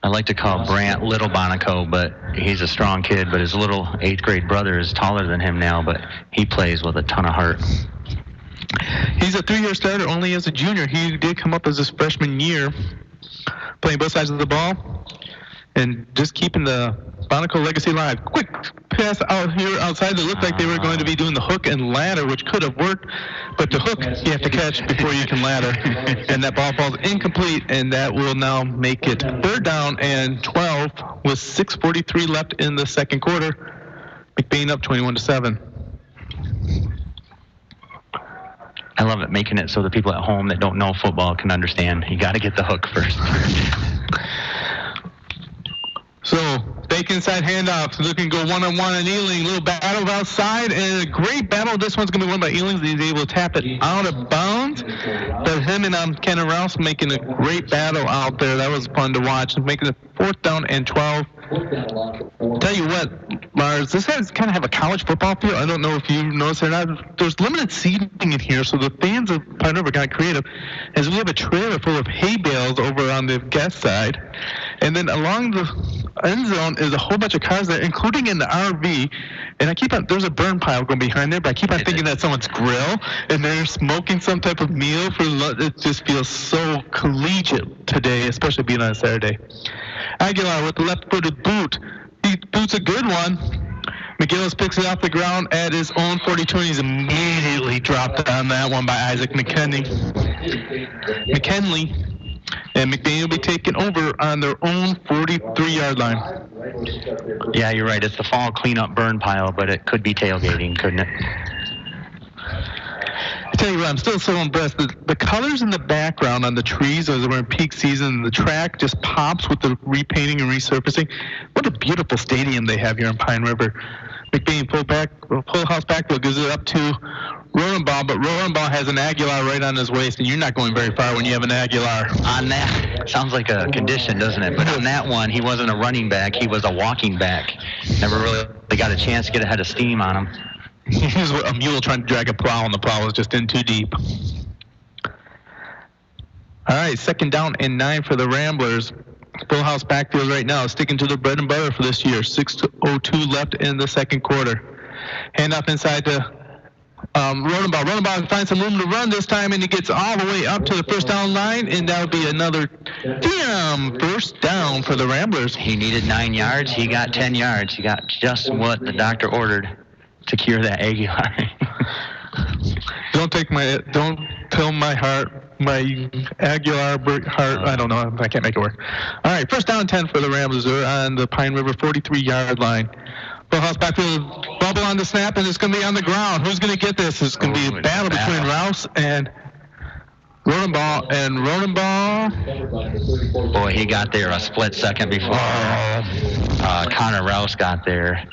I like to call Brant Little Bonico, but he's a strong kid, but his little 8th grade brother is taller than him now, but he plays with a ton of heart. He's a 3-year starter only as a junior. He did come up as his freshman year, playing both sides of the ball and just keeping the Bonico legacy alive. Quick pass out here outside that looked like they were going to be doing the hook and ladder, which could have worked, but the hook you have to catch before you can ladder, and that ball falls incomplete, and that will now make it 3rd down and 12 with 6:43 left in the second quarter. McBain up 21-7. I love it, making it so the people at home that don't know football can understand. You got to get the hook first. So, fake inside handoff. Looking to go one-on-one and Ealing. Little battle outside, and a great battle. This one's going to be won by Ealing. He's able to tap it out of bounds. But him and Kenner Rouse making a great battle out there. That was fun to watch. Making it 4th down and 12. Tell you what, Lars, this has kind of have a college football feel. I don't know if you noticed or not. There's limited seating in here, so the fans of Pine River got creative, as we have a trailer full of hay bales over on the guest side. And then along the end zone is a whole bunch of cars there, including in the RV. And I keep on, there's a burn pile going behind there, but I keep on thinking that's someone's grill, and they're smoking some type of meal for lunch. It just feels so collegiate today, especially being on a Saturday. Aguilar with the left-footed boot. He boots a good one. McGillis picks it off the ground at his own 42, and he's immediately dropped on that one by Isaac McKinley. And McBain will be taken over on their own 43-yard line. Yeah, you're right. It's the fall cleanup burn pile, but it could be tailgating, couldn't it? I tell you what, I'm still so impressed. The colors in the background on the trees as we're in peak season, the track just pops with the repainting and resurfacing. What a beautiful stadium they have here in Pine River. McBain full house backfield gives it up to Rodenbaugh, but Rodenbaugh has an Aguilar right on his waist, and you're not going very far when you have an Aguilar. On that, sounds like a condition, doesn't it? But on that one, he wasn't a running back. He was a walking back. Never really got a chance to get ahead of steam on him. He was a mule trying to drag a plow, and the plow was just in too deep. All right, 2nd down and 9 for the Ramblers. Full house backfield right now, sticking to the bread and butter for this year. 6:02 left in the second quarter. Handoff inside to Rodenbaugh. Rodenbaugh finds some room to run this time, and he gets all the way up to the 1st down line, and that'll be another first down for the Ramblers. He needed 9 yards. He got 10 yards. He got just what the doctor ordered to cure that Aguilar. Don't tell my Aguilar heart. I don't know. I can't make it work. All right, 1st down 10 for the Ramblers. They're on the Pine River 43-yard line. Full house backfield, bubble on the snap, and it's going to be on the ground. Who's going to get this? It's going to be a battle between Rouse and Rodenbaugh. And Rodenbaugh. Boy, he got there a split second before Connor Rouse got there.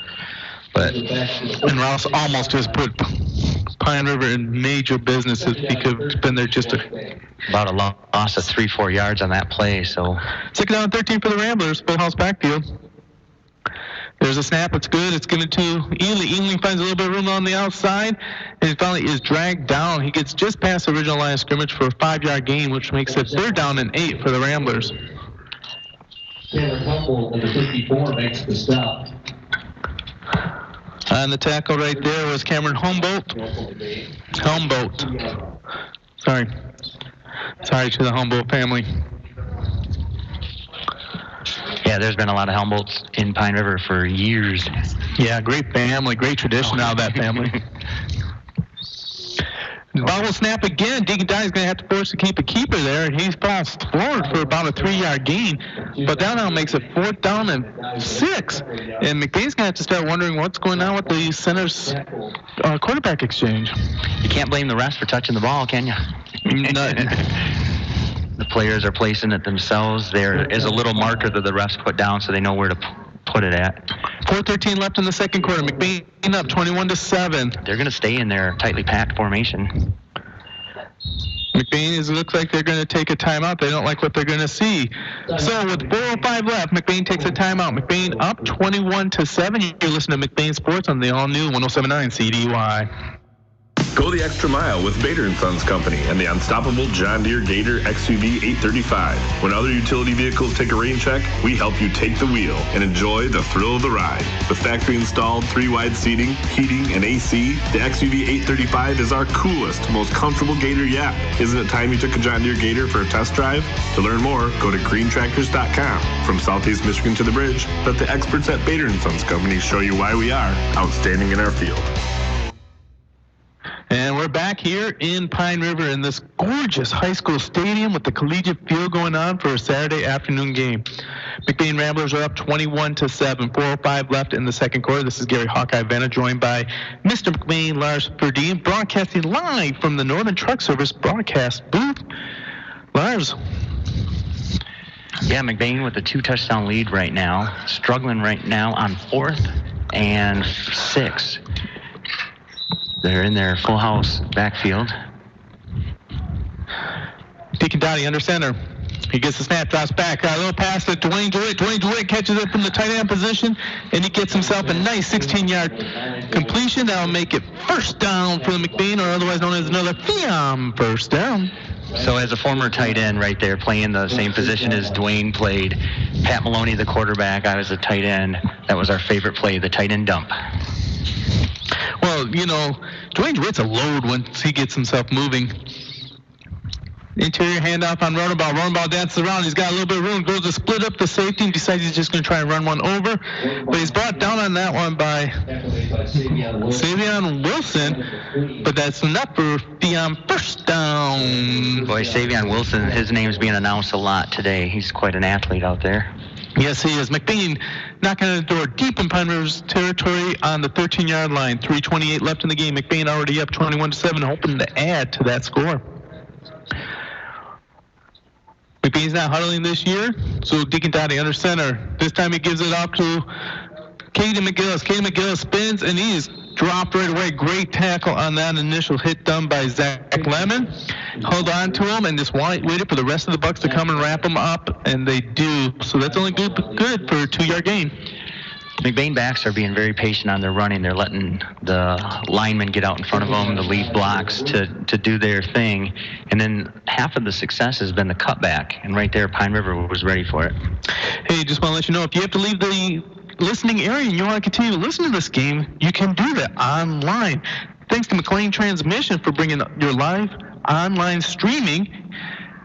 And Rouse almost just put Pine River in major business if he could have been there just about a loss of 3-4 yards on that play. So 2nd down 13 for the Ramblers. Full house backfield. There's a snap. It's good. It's given to Ely. Ely finds a little bit of room on the outside, and finally is dragged down. He gets just past the original line of scrimmage for a 5-yard gain, which makes it 3rd down and 8 for the Ramblers. Cameron Humboldt, number 54, makes the stop. And the tackle right there was Cameron Humboldt. Sorry to the Humboldt family. Yeah, there's been a lot of Humboldts in Pine River for years. Yeah, great family, great tradition out of that family. Ball will snap again. Deacon Dye's going to have to force to keep a keeper there. He falls forward for about a 3-yard gain. But that now makes it 4th down and 6. And McBain's going to have to start wondering what's going on with the center's quarterback exchange. You can't blame the refs for touching the ball, can you? The players are placing it themselves. There is a little marker that the refs put down so they know where to put it at. 4:13 left in the second quarter. McBain up 21-7. They're going to stay in their tightly packed formation. McBain looks like they're going to take a timeout. They don't like what they're going to see. So with 4:05 left, McBain takes a timeout. McBain up 21-7. You're listening to McBain Sports on the all-new 107.9 CDY. Go the extra mile with Bader & Sons Company and the unstoppable John Deere Gator XUV 835. When other utility vehicles take a rain check, we help you take the wheel and enjoy the thrill of the ride. With factory-installed 3-wide seating, heating, and AC, the XUV 835 is our coolest, most comfortable Gator yet. Isn't it time you took a John Deere Gator for a test drive? To learn more, go to greentractors.com. From Southeast Michigan to the bridge, let the experts at Bader & Sons Company show you why we are outstanding in our field. And we're back here in Pine River in this gorgeous high school stadium with the collegiate field going on for a Saturday afternoon game. McBain Ramblers are up 21-7, 4:05 left in the second quarter. This is Gary Hawkeye Vanna, joined by Mr. McBain, Lars Perdine, broadcasting live from the Northern Truck Service broadcast booth. Lars. Yeah, McBain with a 2-touchdown lead right now, struggling right now on 4th and 6. They're in their full house backfield. Deacon Dowdy under center. He gets the snap, drops back. A little pass to Dwayne DeWitt. Dwayne DeWitt catches it from the tight end position, and he gets himself a nice 16-yard completion. That'll make it first down for the McBain, or otherwise known as another FIAM first down. So as a former tight end right there, playing the same position as Dwayne played, Pat Maloney, the quarterback, I was a tight end. That was our favorite play, the tight end dump. Well, you know, Dwayne DeWitt's a load once he gets himself moving. Interior handoff on Runaball. Runaball dances around. He's got a little bit of room. Goes to split up the safety and decides he's just going to try and run one over. But he's brought down on that one by Savion Wilson. But that's enough for FIAM first down. Boy, Savion Wilson, his name's being announced a lot today. He's quite an athlete out there. Yes, he is. McBain knocking on the door deep in Pine River's territory on the 13-yard line. 3:28 left in the game. McBain already up 21-7, hoping to add to that score. McBain's not huddling this year, so Deacon Dowdy under center. This time he gives it off to Caden McGillis. Caden McGillis spins, and he is dropped right away. Great tackle on that initial hit done by Zach Lemon. Held on to him and just waited for the rest of the Bucks to come and wrap him up, and they do. So that's only good for a 2-yard gain. McBain backs are being very patient on their running. They're letting the linemen get out in front of them, the lead blocks to do their thing. And then half of the success has been the cutback. And right there, Pine River was ready for it. Hey, just want to let you know, if you have to leave the listening area and you want to continue to listen to this game, you can do that online. Thanks to McLean Transmission for bringing your live online streaming.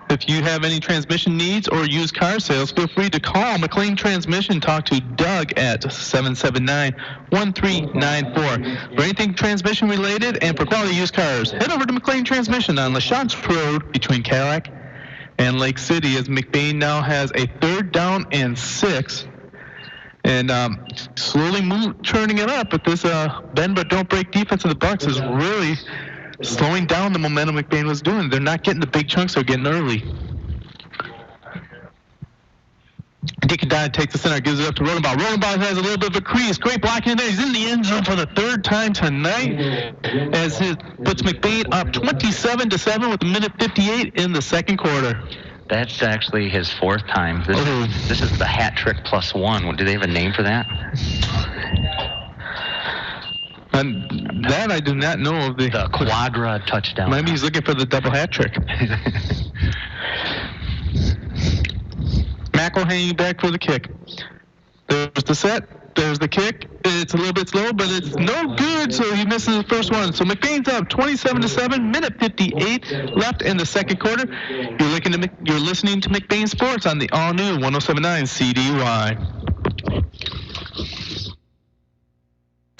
If you have any transmission needs or used car sales, feel free to call McLean Transmission. Talk to Doug at 779-1394. For anything transmission related and for quality used cars, head over to McLean Transmission on LaChanze Road between Cadillac and Lake City, as McBain now has a 3rd down and 6. And slowly turning it up, but this bend but don't break defense of the Bucks is really slowing down the momentum McBain was doing. They're not getting the big chunks, they're getting early. Deacon Dowdy takes the center, gives it up to Rodenbaugh. Rodenbaugh has a little bit of a crease. Great blocking there. He's in the end zone for the 3rd time tonight, as it puts McBain up 27-7 with a minute 58 in the second quarter. That's actually his 4th time. This is the hat trick plus 1. Do they have a name for that? And that I do not know of. The quadra touchdown. Maybe he's looking for the double hat trick. Mackel hanging back for the kick. There's the set. There's the kick. It's a little bit slow, but it's no good, so he misses the first one. So McBain's up 27-7, minute 58 left in the second quarter. You're listening to McBain Sports on the all-new 107.9 CDY.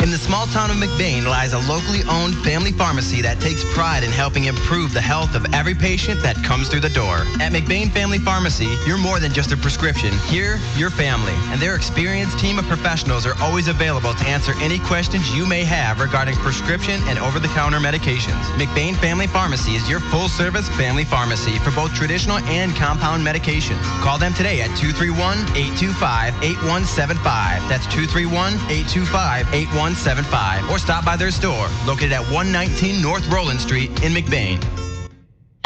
In the small town of McBain lies a locally owned family pharmacy that takes pride in helping improve the health of every patient that comes through the door. At McBain Family Pharmacy, you're more than just a prescription. Here, you're family, and their experienced team of professionals are always available to answer any questions you may have regarding prescription and over-the-counter medications. McBain Family Pharmacy is your full-service family pharmacy for both traditional and compound medications. Call them today at 231-825-8175. That's 231-825-8175. Or stop by their store, located at 119 North Roland Street in McBain.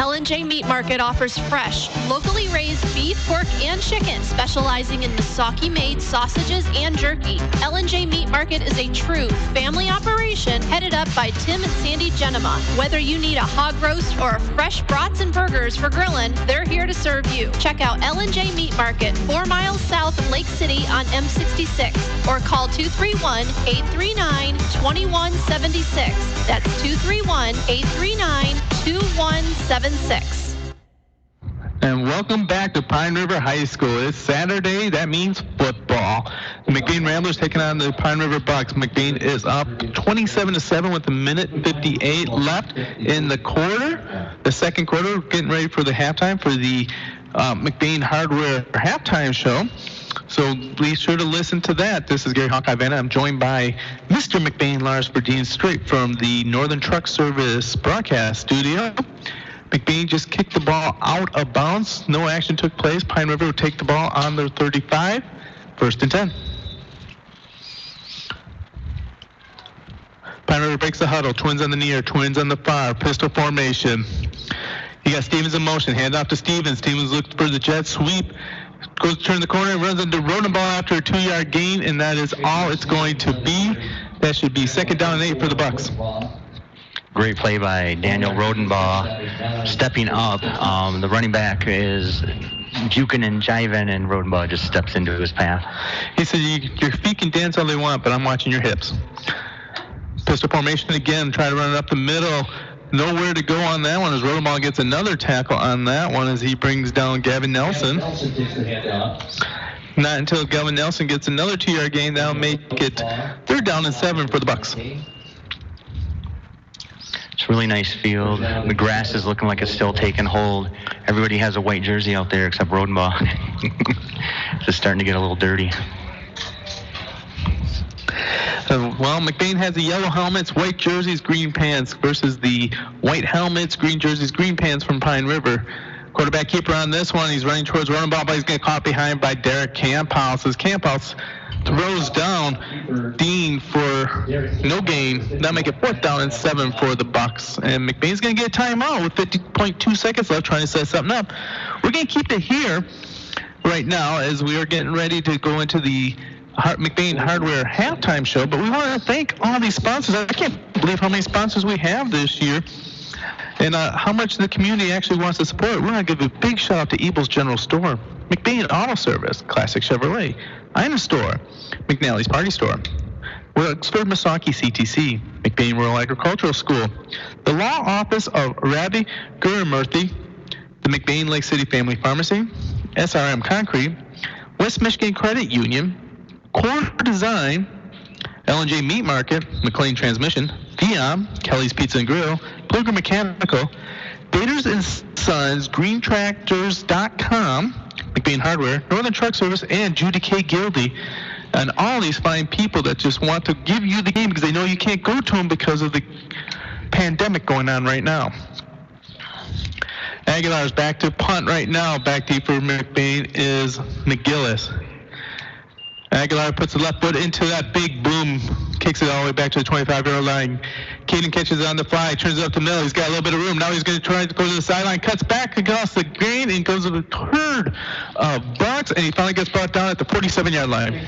L&J Meat Market offers fresh, locally raised beef, pork, and chicken, specializing in Misaki-made sausages and jerky. L&J Meat Market is a true family operation headed up by Tim and Sandy Genema. Whether you need a hog roast or fresh brats and burgers for grilling, they're here to serve you. Check out L&J Meat Market, 4 miles south of Lake City on M66, or call 231-839-2176. That's 231-839-2176. And welcome back to Pine River High School. It's Saturday. That means football. The McBain Ramblers taking on the Pine River Bucks. McBain is up 27-7 with a minute 58 left in the quarter. The second quarter, getting ready for the halftime for the McBain Hardware halftime show. So be sure to listen to that. This is Gary Hawkeye Vanna. I'm joined by Mr. McBain, Lars Verdeen, straight from the Northern Truck Service broadcast studio. McBain just kicked the ball out of bounds. No action took place. Pine River would take the ball on their 35. First and 10. Pine River breaks the huddle. Twins on the near, twins on the far. Pistol formation. You got Stevens in motion. Hand off to Stevens. Stevens looks for the jet sweep. Goes to turn the corner and runs into Rodenbaugh after a 2-yard gain, and that is all it's going to be. That should be second down and 8 for the Bucks. Great play by Daniel Rodenbaugh, stepping up. The running back is juking and jiving, and Rodenbaugh just steps into his path. He said, your feet can dance all they want, but I'm watching your hips. Pistol formation again, try to run it up the middle. Nowhere to go on that one as Rodenbaugh gets another tackle on that one as he brings down Gavin Nelson. Not until Gavin Nelson gets another 2-yard gain, that'll make it third down and 7 for the Bucks. It's a really nice field. The grass is looking like it's still taking hold. Everybody has a white jersey out there except Rodenbaugh. Just starting to get a little dirty. Well, McBain has the yellow helmets, white jerseys, green pants versus the white helmets, green jerseys, green pants from Pine River. Quarterback keeper on this one. He's running towards Rodenbaugh, but he's getting caught behind by Derek Camphouse. As Camphouse throws down Dean for no gain. That'll make it fourth down and 7 for the Bucks. And McBain's going to get a timeout with 50.2 seconds left, trying to set something up. We're going to keep it here right now as we are getting ready to go into the McBain Hardware halftime show. But we want to thank all these sponsors. I can't believe how many sponsors we have this year. And how much the community actually wants to support. We want to give a big shout out to Ebel's General Store, McBain Auto Service, Classic Chevrolet, Ina Store, McNally's Party Store, Wexford Misaki CTC, McBain Rural Agricultural School, the Law Office of Ravi Gurumurthy, the McBain Lake City Family Pharmacy, SRM Concrete, West Michigan Credit Union, Core Design, L&J Meat Market, McLean Transmission, Viam, Kelly's Pizza and Grill, Pluger Mechanical, Baders and Sons, GreenTractors.com, McBain Hardware, Northern Truck Service, and Judy K. Gildy, and all these fine people that just want to give you the game because they know you can't go to them because of the pandemic going on right now. Aguilar's back to punt right now. Back deep for McBain is McGillis. Aguilar puts the left foot into that big boom, kicks it all the way back to the 25-yard line. Caden catches it on the fly, turns it up the middle. He's got a little bit of room. Now he's going to try to go to the sideline, cuts back across the grain, and goes to the third box, and he finally gets brought down at the 47-yard line.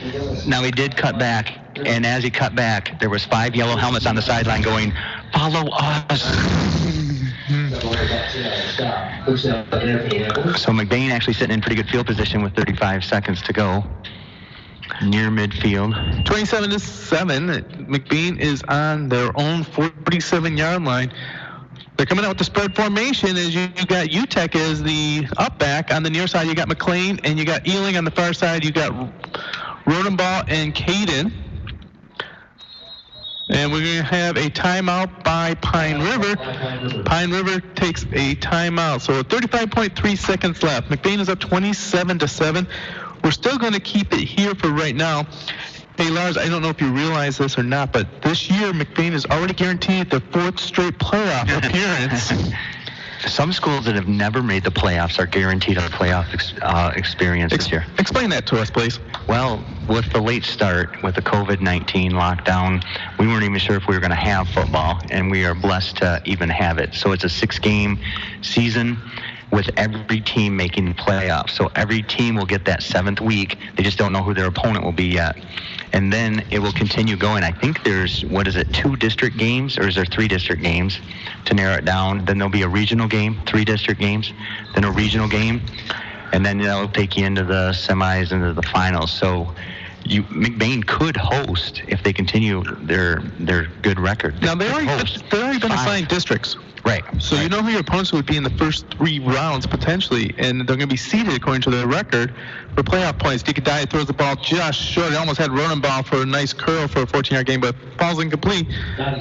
Now he did cut back, and as he cut back, there was 5 yellow helmets on the sideline going, "Follow us." So McBain actually sitting in pretty good field position with 35 seconds to go. Near midfield. 27-7. McBain is on their own 47-yard line. They're coming out with the spread formation as you got UTEC as the up back. On the near side, you got McLean, and you got Ealing. On the far side, you got Rodenbaugh and Caden. And we're going to have a timeout by Pine River. Pine River takes a timeout. So 35.3 seconds left. McBain is up 27-7. We're still going to keep it here for right now. Hey, Lars, I don't know if you realize this or not, but this year McBain is already guaranteed the 4th straight playoff appearance. Some schools that have never made the playoffs are guaranteed a playoff experience this year. Explain that to us, please. Well, with the late start, with the COVID-19 lockdown, we weren't even sure if we were going to have football, and we are blessed to even have it. So it's a 6-game season with every team making the playoffs. So every team will get that 7th week. They just don't know who their opponent will be yet. And then it will continue going. I think there's, 2 district games, or is there 3 district games to narrow it down? Then there'll be a regional game, 3 district games, then a regional game, and then that'll take you into the semis, into the finals. So McBain could host if they continue their good record. Now, they're already been assigned districts. Right. So you know who your opponents would be in the first 3 rounds, potentially, and they're going to be seeded according to their record for playoff points. Deacon Dye throws the ball just short. He almost had Ronenbaugh for a nice curl for a 14-yard game, but falls incomplete,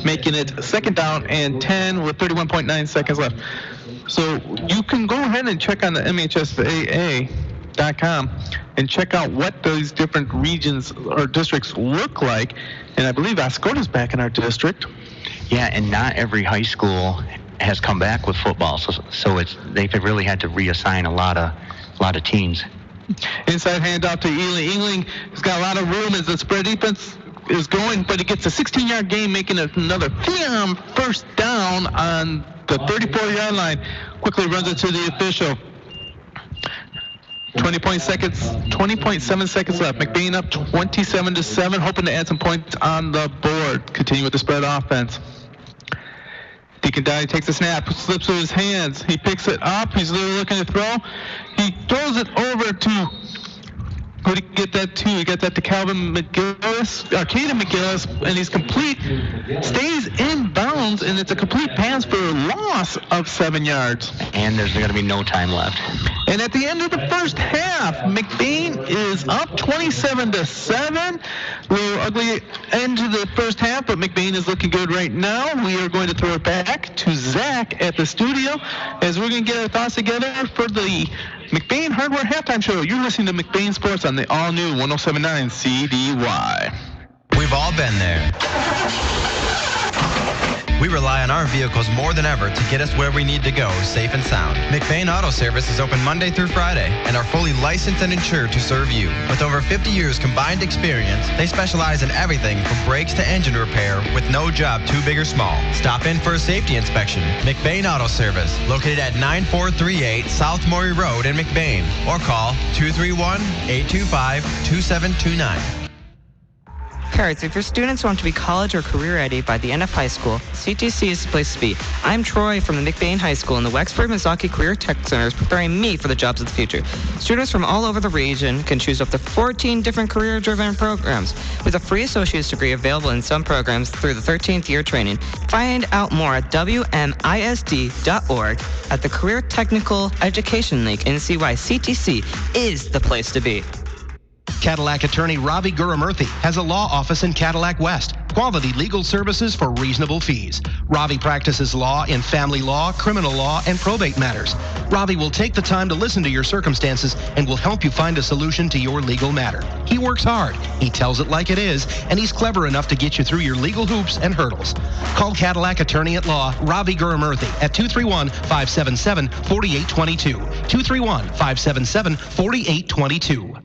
making it 2nd down and 10 with 31.9 seconds left. So you can go ahead and check on the MHSAA.com and check out what those different regions or districts look like. And I believe Oscoda's back in our district. Yeah, and not every high school has come back with football, so they've really had to reassign a lot of teams. Inside handoff to Ealing. Ealing has got a lot of room as the spread defense is going, but he gets a 16-yard gain, making it another first down on the 34-yard line. Quickly runs it to the official. 20.7 seconds left. McBain up 27-7, hoping to add some points on the board. Continue with the spread offense. Deacon Dye takes a snap, slips through his hands. He picks it up. He's looking to throw. He throws it over to, who did he get that to? He got that to Caden McGillis, and he's complete. Stays in bounds, and it's a complete pass for a loss of 7 yards. And there's going to be no time left. And at the end of the first half, McBain is up 27-7. A little ugly end to the first half, but McBain is looking good right now. We are going to throw it back to Zach at the studio as we're going to get our thoughts together for the McBain Hardware Halftime Show. You're listening to McBain Sports on the all-new 107.9 CDY. We've all been there. We rely on our vehicles more than ever to get us where we need to go, safe and sound. McBain Auto Service is open Monday through Friday and are fully licensed and insured to serve you. With over 50 years combined experience, they specialize in everything from brakes to engine repair with no job too big or small. Stop in for a safety inspection. McBain Auto Service, located at 9438 South Maury Road in McBain, or call 231-825-2729. Parents, if your students want to be college or career ready by the end of high school, CTC is the place to be. I'm Troy from the McBain High School, and the Wexford-Misaki Career Tech Center is preparing me for the jobs of the future. Students from all over the region can choose up to 14 different career-driven programs, with a free associate's degree available in some programs through the 13th year training. Find out more at WMISD.org at the Career Technical Education link and see why CTC is the place to be. Cadillac attorney Ravi Gurumurthy has a law office in Cadillac West. Quality legal services for reasonable fees. Ravi practices law in family law, criminal law, and probate matters. Ravi will take the time to listen to your circumstances and will help you find a solution to your legal matter. He works hard, he tells it like it is, and he's clever enough to get you through your legal hoops and hurdles. Call Cadillac attorney at law Ravi Gurumurthy at 231-577-4822. 231-577-4822.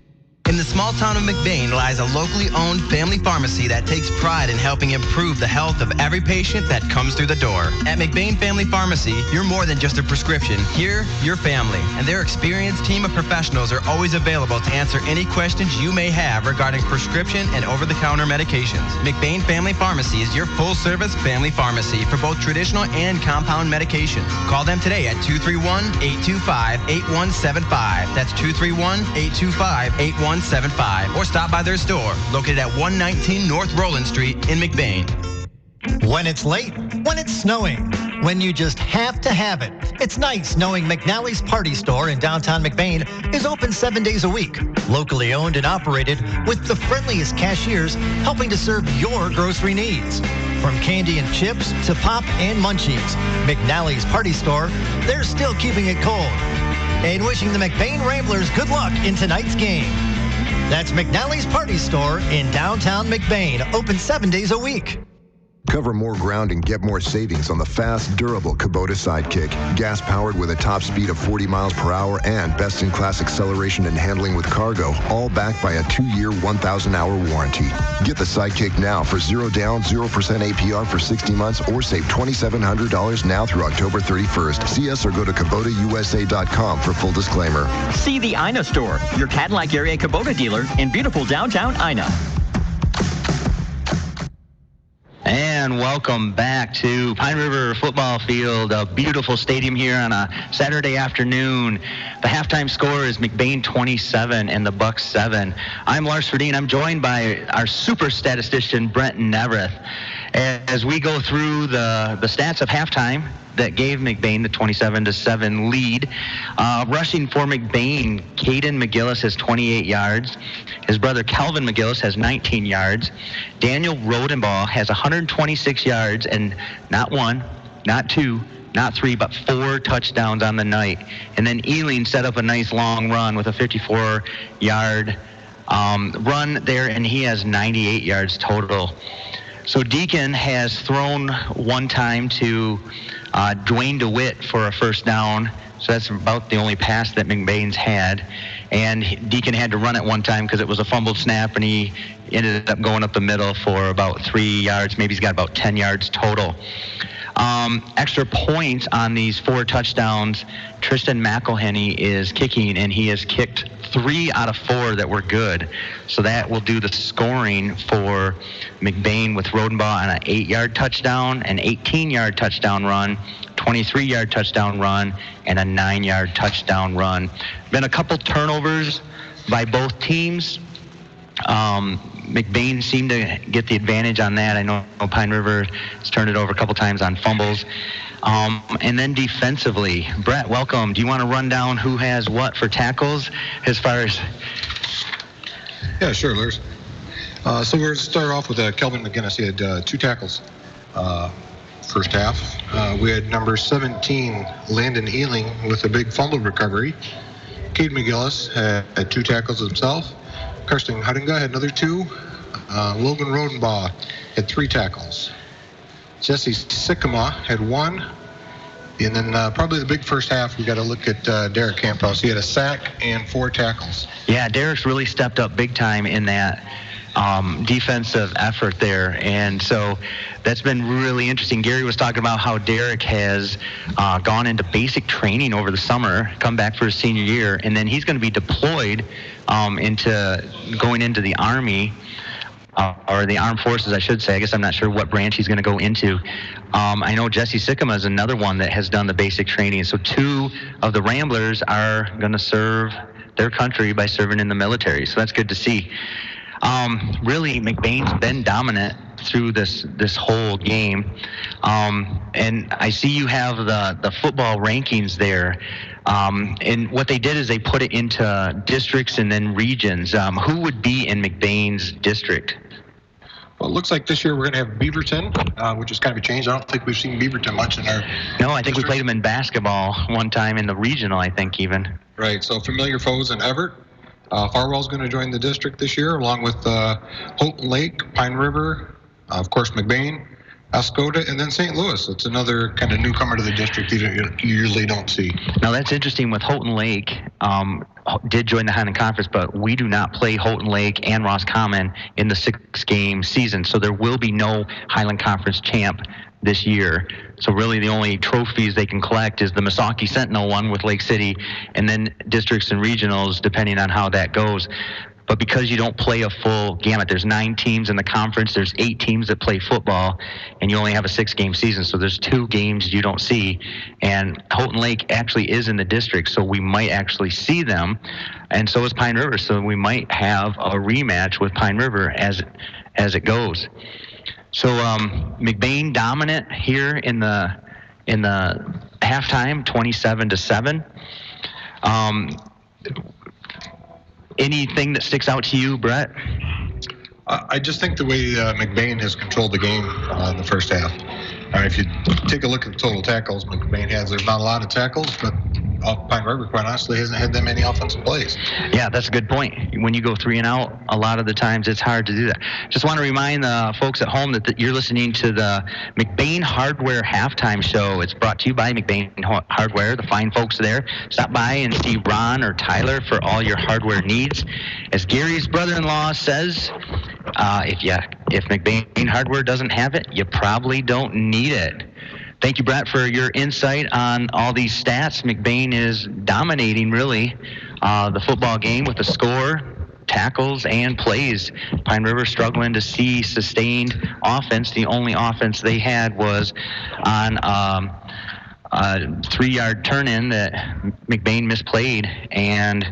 In the small town of McBain lies a locally owned family pharmacy that takes pride in helping improve the health of every patient that comes through the door. At McBain Family Pharmacy, you're more than just a prescription. Here, you're family, and their experienced team of professionals are always available to answer any questions you may have regarding prescription and over-the-counter medications. McBain Family Pharmacy is your full-service family pharmacy for both traditional and compound medications. Call them today at 231-825-8175. That's 231-825-8175. Or stop by their store, located at 119 North Roland Street in McBain. When it's late, when it's snowing, when you just have to have it, it's nice knowing McNally's Party Store in downtown McBain is open 7 days a week, locally owned and operated with the friendliest cashiers helping to serve your grocery needs. From candy and chips to pop and munchies, McNally's Party Store, they're still keeping it cold. And wishing the McBain Ramblers good luck in tonight's game. That's McNally's Party Store in downtown McBain, open 7 days a week. Cover more ground and get more savings on the fast, durable Kubota Sidekick. Gas-powered with a top speed of 40 miles per hour and best-in-class acceleration and handling with cargo, all backed by a 2-year, 1,000-hour warranty. Get the Sidekick now for 0 down, 0% APR for 60 months or save $2,700 now through October 31st. See us or go to KubotaUSA.com for full disclaimer. See the Ina store, your Cadillac area Kubota dealer in beautiful downtown Ina. And welcome back to Pine River Football Field, a beautiful stadium here on a Saturday afternoon. The halftime score is McBain 27 and the Bucks 7. I'm Lars Ferdine. I'm joined by our super statistician, Brent Nevereth, as we go through the stats of halftime that gave McBain the 27-7 lead. Rushing for McBain, Caden McGillis has 28 yards. His brother Calvin McGillis has 19 yards. Daniel Rodenbaugh has 126 yards and not one, not two, not three, but 4 touchdowns on the night. And then Ealing set up a nice long run with a 54-yard run there, and he has 98 yards total. So Deacon has thrown one time to Dwayne DeWitt for a first down. So that's about the only pass that McBain's had. And Deacon had to run it one time because it was a fumbled snap, and he ended up going up the middle for about 3 yards. Maybe he's got about 10 yards total. Extra points on these 4 touchdowns. Tristan McElhenney is kicking, and he has kicked 3 out of 4 that were good. So that will do the scoring for McBain with Rodenbaugh on an 8-yard touchdown, an 18-yard touchdown run, 23-yard touchdown run, and a 9-yard touchdown run. Been a couple turnovers by both teams. McBain seemed to get the advantage on that. I know Pine River has turned it over a couple times on fumbles. And then defensively, Brett, welcome. Do you want to run down who has what for tackles as far as? Yeah, sure, Lars. So we're going to start off with Kelvin McGinnis. He had 2 tackles first half. We had number 17, Landon Ealing, with a big fumble recovery. Cade McGillis had 2 tackles himself. Karsten Hudinga had another 2. Logan Rodenbaugh had 3 tackles. Jesse Sycamore had 1. And then probably the big first half, we got to look at Derek Camphouse. He had a sack and 4 tackles. Yeah, Derek's really stepped up big time in that defensive effort there. And so that's been really interesting. Gary was talking about how Derek has gone into basic training over the summer, come back for his senior year, and then he's going to be deployed into going into the Army, or the Armed Forces, I should say. I guess I'm not sure what branch he's going to go into. I know Jesse Sycamore is another one that has done the basic training. So 2 of the Ramblers are going to serve their country by serving in the military. So that's good to see. Really, McBain's been dominant through this whole game. And I see you have the football rankings there. And what they did is they put it into districts and then regions. Who would be in McBain's district? Well, it looks like this year we're going to have Beaverton, which is kind of a change. I don't think we've seen Beaverton much in our No, I think we played them in basketball one time in the regional, I think, even. Right, so familiar foes in Everett. Farwell's going to join the district this year, along with Houghton Lake, Pine River, of course, McBain, Escota, and then St. Louis. It's another kind of newcomer to the district that you usually don't see. Now, that's interesting with Houghton Lake. Did join the Highland Conference, but we do not play Houghton Lake and Roscommon in the 6-game season, so there will be no Highland Conference champ this year. So really the only trophies they can collect is the Misaki Sentinel one with Lake City, and then districts and regionals, depending on how that goes. But because you don't play a full gamut, there's 9 teams in the conference, there's 8 teams that play football, and you only have a 6-game season, so there's 2 games you don't see. And Houghton Lake actually is in the district, so we might actually see them, and so is Pine River, so we might have a rematch with Pine River as it goes. So McBain dominant here in the halftime, 27-7. Anything that sticks out to you, Brett? I just think the way McBain has controlled the game in the first half. If you take a look at the total tackles McBain has, there's not a lot of tackles, but Pine River, quite honestly, hasn't had that many offensive plays. Yeah, that's a good point. When you go 3 and out, a lot of the times it's hard to do that. Just want to remind the folks at home that you're listening to the McBain Hardware Halftime Show. It's brought to you by McBain Hardware, the fine folks there. Stop by and see Ron or Tyler for all your hardware needs. As Gary's brother-in-law says, if McBain Hardware doesn't have it, you probably don't need it. Thank you, Brett, for your insight on all these stats. McBain is dominating, really, the football game with the score, tackles, and plays. Pine River struggling to see sustained offense. The only offense they had was on a 3-yard turn-in that McBain misplayed, and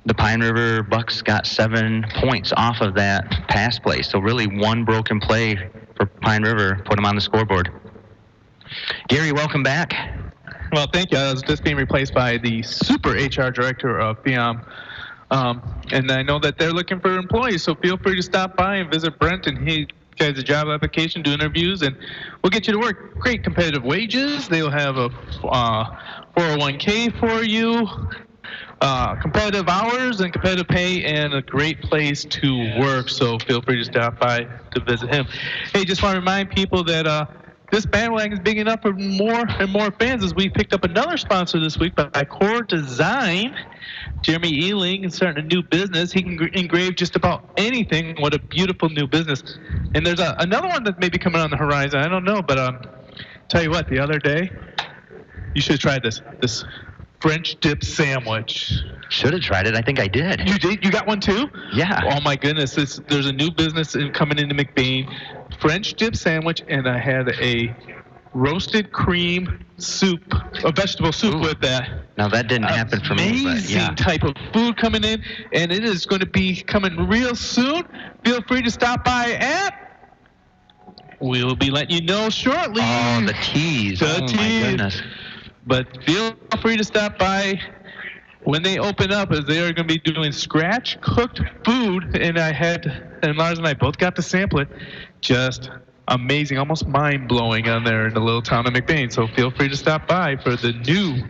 the Pine River Bucks got 7 points off of that pass play. So really one broken play for Pine River put them on the scoreboard. Gary, welcome back. Well, thank you. I was just being replaced by the super HR director of FIAM. And I know that they're looking for employees, so feel free to stop by and visit Brent, and he guys a job application, do interviews, and we'll get you to work. Great competitive wages. They'll have a 401k for you. Competitive hours and competitive pay, and a great place to work, so feel free to stop by to visit him. Hey, just want to remind people that this bandwagon is big enough for more and more fans, as we picked up another sponsor this week by Core Design. Jeremy Ealing is starting a new business. He can engrave just about anything. What a beautiful new business. And there's another one that may be coming on the horizon. I don't know, but tell you what, the other day, you should try this French dip sandwich. Should have tried it. I think I did. You did? You got one too? Yeah. Oh my goodness! There's a new business coming into McBain, French dip sandwich, and I had a roasted cream soup, a vegetable soup with that. Now that didn't happen for me. Amazing type of food coming in, and it is going to be coming real soon. Feel free to stop by at. We'll be letting you know shortly. Oh, the tease. My goodness. But feel free to stop by when they open up, as they are going to be doing scratch cooked food. And Lars and I both got to sample it. Just amazing, almost mind blowing on there in the little town of McBain. So feel free to stop by for the new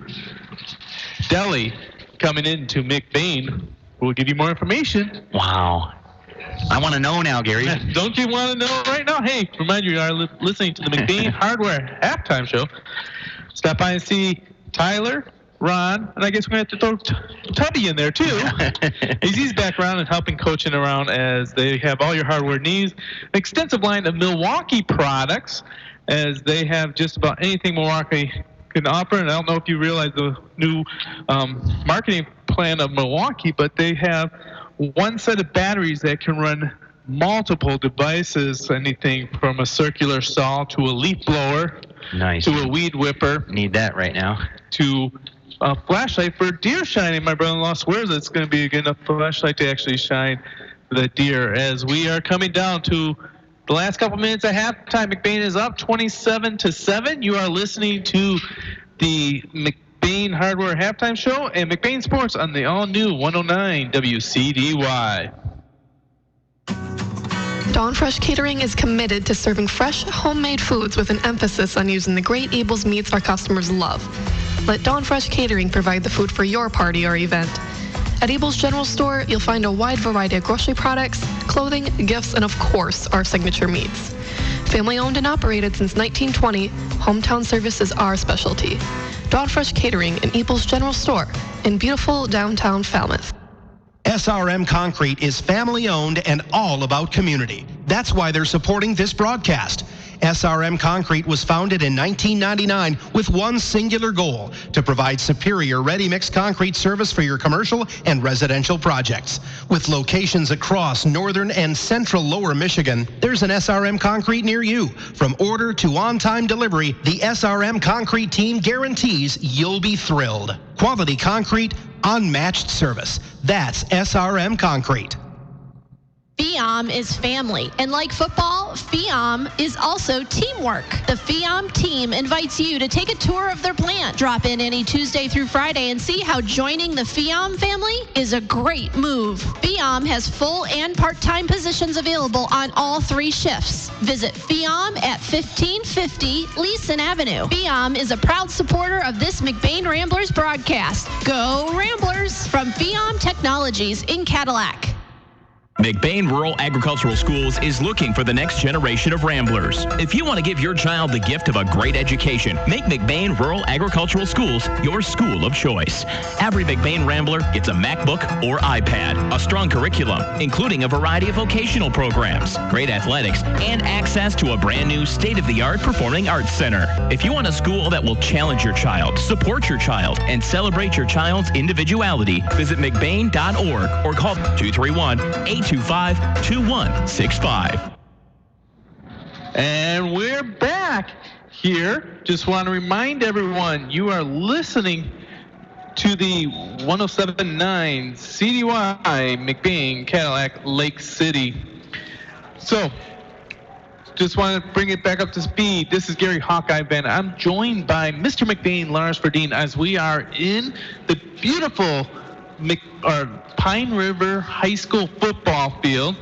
deli coming into McBain. We'll give you more information. Wow. I want to know now, Gary. Don't you want to know right now? Hey, remind you are listening to the McBain Hardware Halftime Show. Stop by and see Tyler, Ron, and I guess we're going to have to throw Tubby in there too. He's background and helping coaching around, as they have all your hardware needs. An extensive line of Milwaukee products, as they have just about anything Milwaukee can offer. And I don't know if you realize the new marketing plan of Milwaukee, but they have one set of batteries that can run multiple devices, anything from a circular saw to a leaf blower. Nice. To a weed whipper. Need that right now. To a flashlight for deer shining. My brother-in-law swears it's going to be a good enough flashlight to actually shine the deer. As we are coming down to the last couple minutes at halftime, McBain is up 27-7. You are listening to the McBain Hardware Halftime Show and McBain Sports on the all-new 109 WCDY. Dawn Fresh Catering is committed to serving fresh, homemade foods with an emphasis on using the great Abel's meats our customers love. Let Dawn Fresh Catering provide the food for your party or event. At Abel's General Store, you'll find a wide variety of grocery products, clothing, gifts, and of course, our signature meats. Family owned and operated since 1920, hometown service is our specialty. Dawn Fresh Catering in Abel's General Store in beautiful downtown Falmouth. SRM Concrete is family-owned and all about community. That's why they're supporting this broadcast. SRM Concrete was founded in 1999 with one singular goal: to provide superior ready-mix concrete service for your commercial and residential projects. With locations across northern and central lower Michigan, there's an SRM Concrete near you. From order to on-time delivery, the SRM Concrete team guarantees you'll be thrilled. Quality concrete, unmatched service. That's SRM Concrete. FIOM is family, and like football, FIOM is also teamwork. The FIOM team invites you to take a tour of their plant. Drop in any Tuesday through Friday and see how joining the FIOM family is a great move. FIOM has full and part-time positions available on all 3 shifts. Visit FIOM at 1550 Leeson Avenue. FIOM is a proud supporter of this McBain Ramblers broadcast. Go Ramblers! From FIOM Technologies in Cadillac. McBain Rural Agricultural Schools is looking for the next generation of Ramblers. If you want to give your child the gift of a great education, make McBain Rural Agricultural Schools your school of choice. Every McBain Rambler gets a MacBook or iPad, a strong curriculum, including a variety of vocational programs, great athletics, and access to a brand new state-of-the-art performing arts center. If you want a school that will challenge your child, support your child, and celebrate your child's individuality, visit McBain.org or call 231-825-2165. And we're back here. Just want to remind everyone, you are listening to the 107.9 CDY McBain Cadillac Lake City. So, just want to bring it back up to speed. This is Gary Hawkeye Ben. I'm joined by Mr. McBain, Lars Verdeen, as we are in the beautiful Pine River High School football field.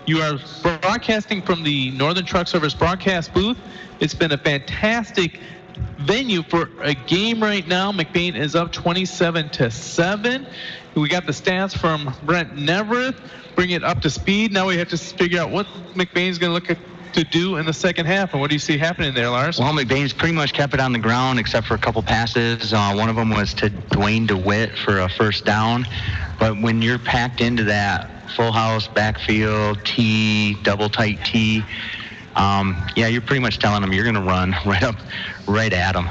You are broadcasting from the Northern Truck Service broadcast booth. It's been a fantastic venue for a game right now. McBain is up 27-7. We got the stats from Brent Nevereth. Bring it up to speed. Now we have to figure out what McBain's going to look to do in the second half. And what do you see happening there, Lars? Well, McBain's pretty much kept it on the ground except for a couple passes. One of them was to Dwayne DeWitt for a first down. But when you're packed into that full house backfield T, double tight T, you're pretty much telling them you're going to run right at them.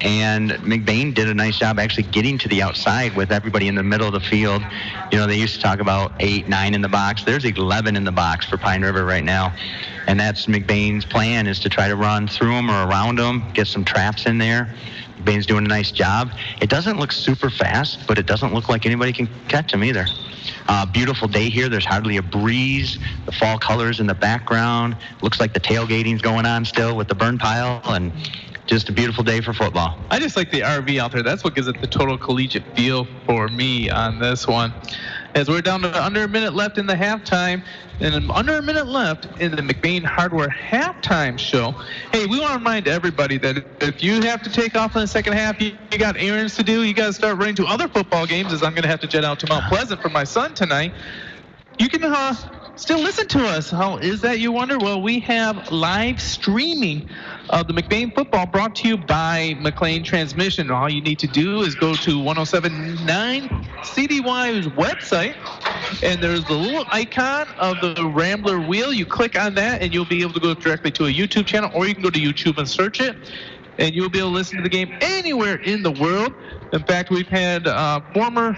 And McBain did a nice job actually getting to the outside with everybody in the middle of the field. You know, they used to talk about 8, 9 in the box. There's 11 in the box for Pine River right now. And that's McBain's plan, is to try to run through them or around them, get some traps in there. McBain's doing a nice job. It doesn't look super fast, but it doesn't look like anybody can catch him either. Beautiful day here. There's hardly a breeze. The fall colors in the background. Looks like the tailgating's going on still with the burn pile, and just a beautiful day for football. I just like the RV out there. That's what gives it the total collegiate feel for me on this one. As we're down to under a minute left in the halftime, and under a minute left in the McBain Hardware halftime show. Hey, we want to remind everybody that if you have to take off in the second half, you got errands to do, you got to start running to other football games, as I'm going to have to jet out to Mount Pleasant for my son tonight. You can still listen to us. How is that, you wonder? Well, we have live streaming of the McBain football brought to you by McLean Transmission. All you need to do is go to 107.9 CDY's website, and there's the little icon of the Rambler wheel. You click on that, and you'll be able to go directly to a YouTube channel, or you can go to YouTube and search it, and you'll be able to listen to the game anywhere in the world. In fact, we've had former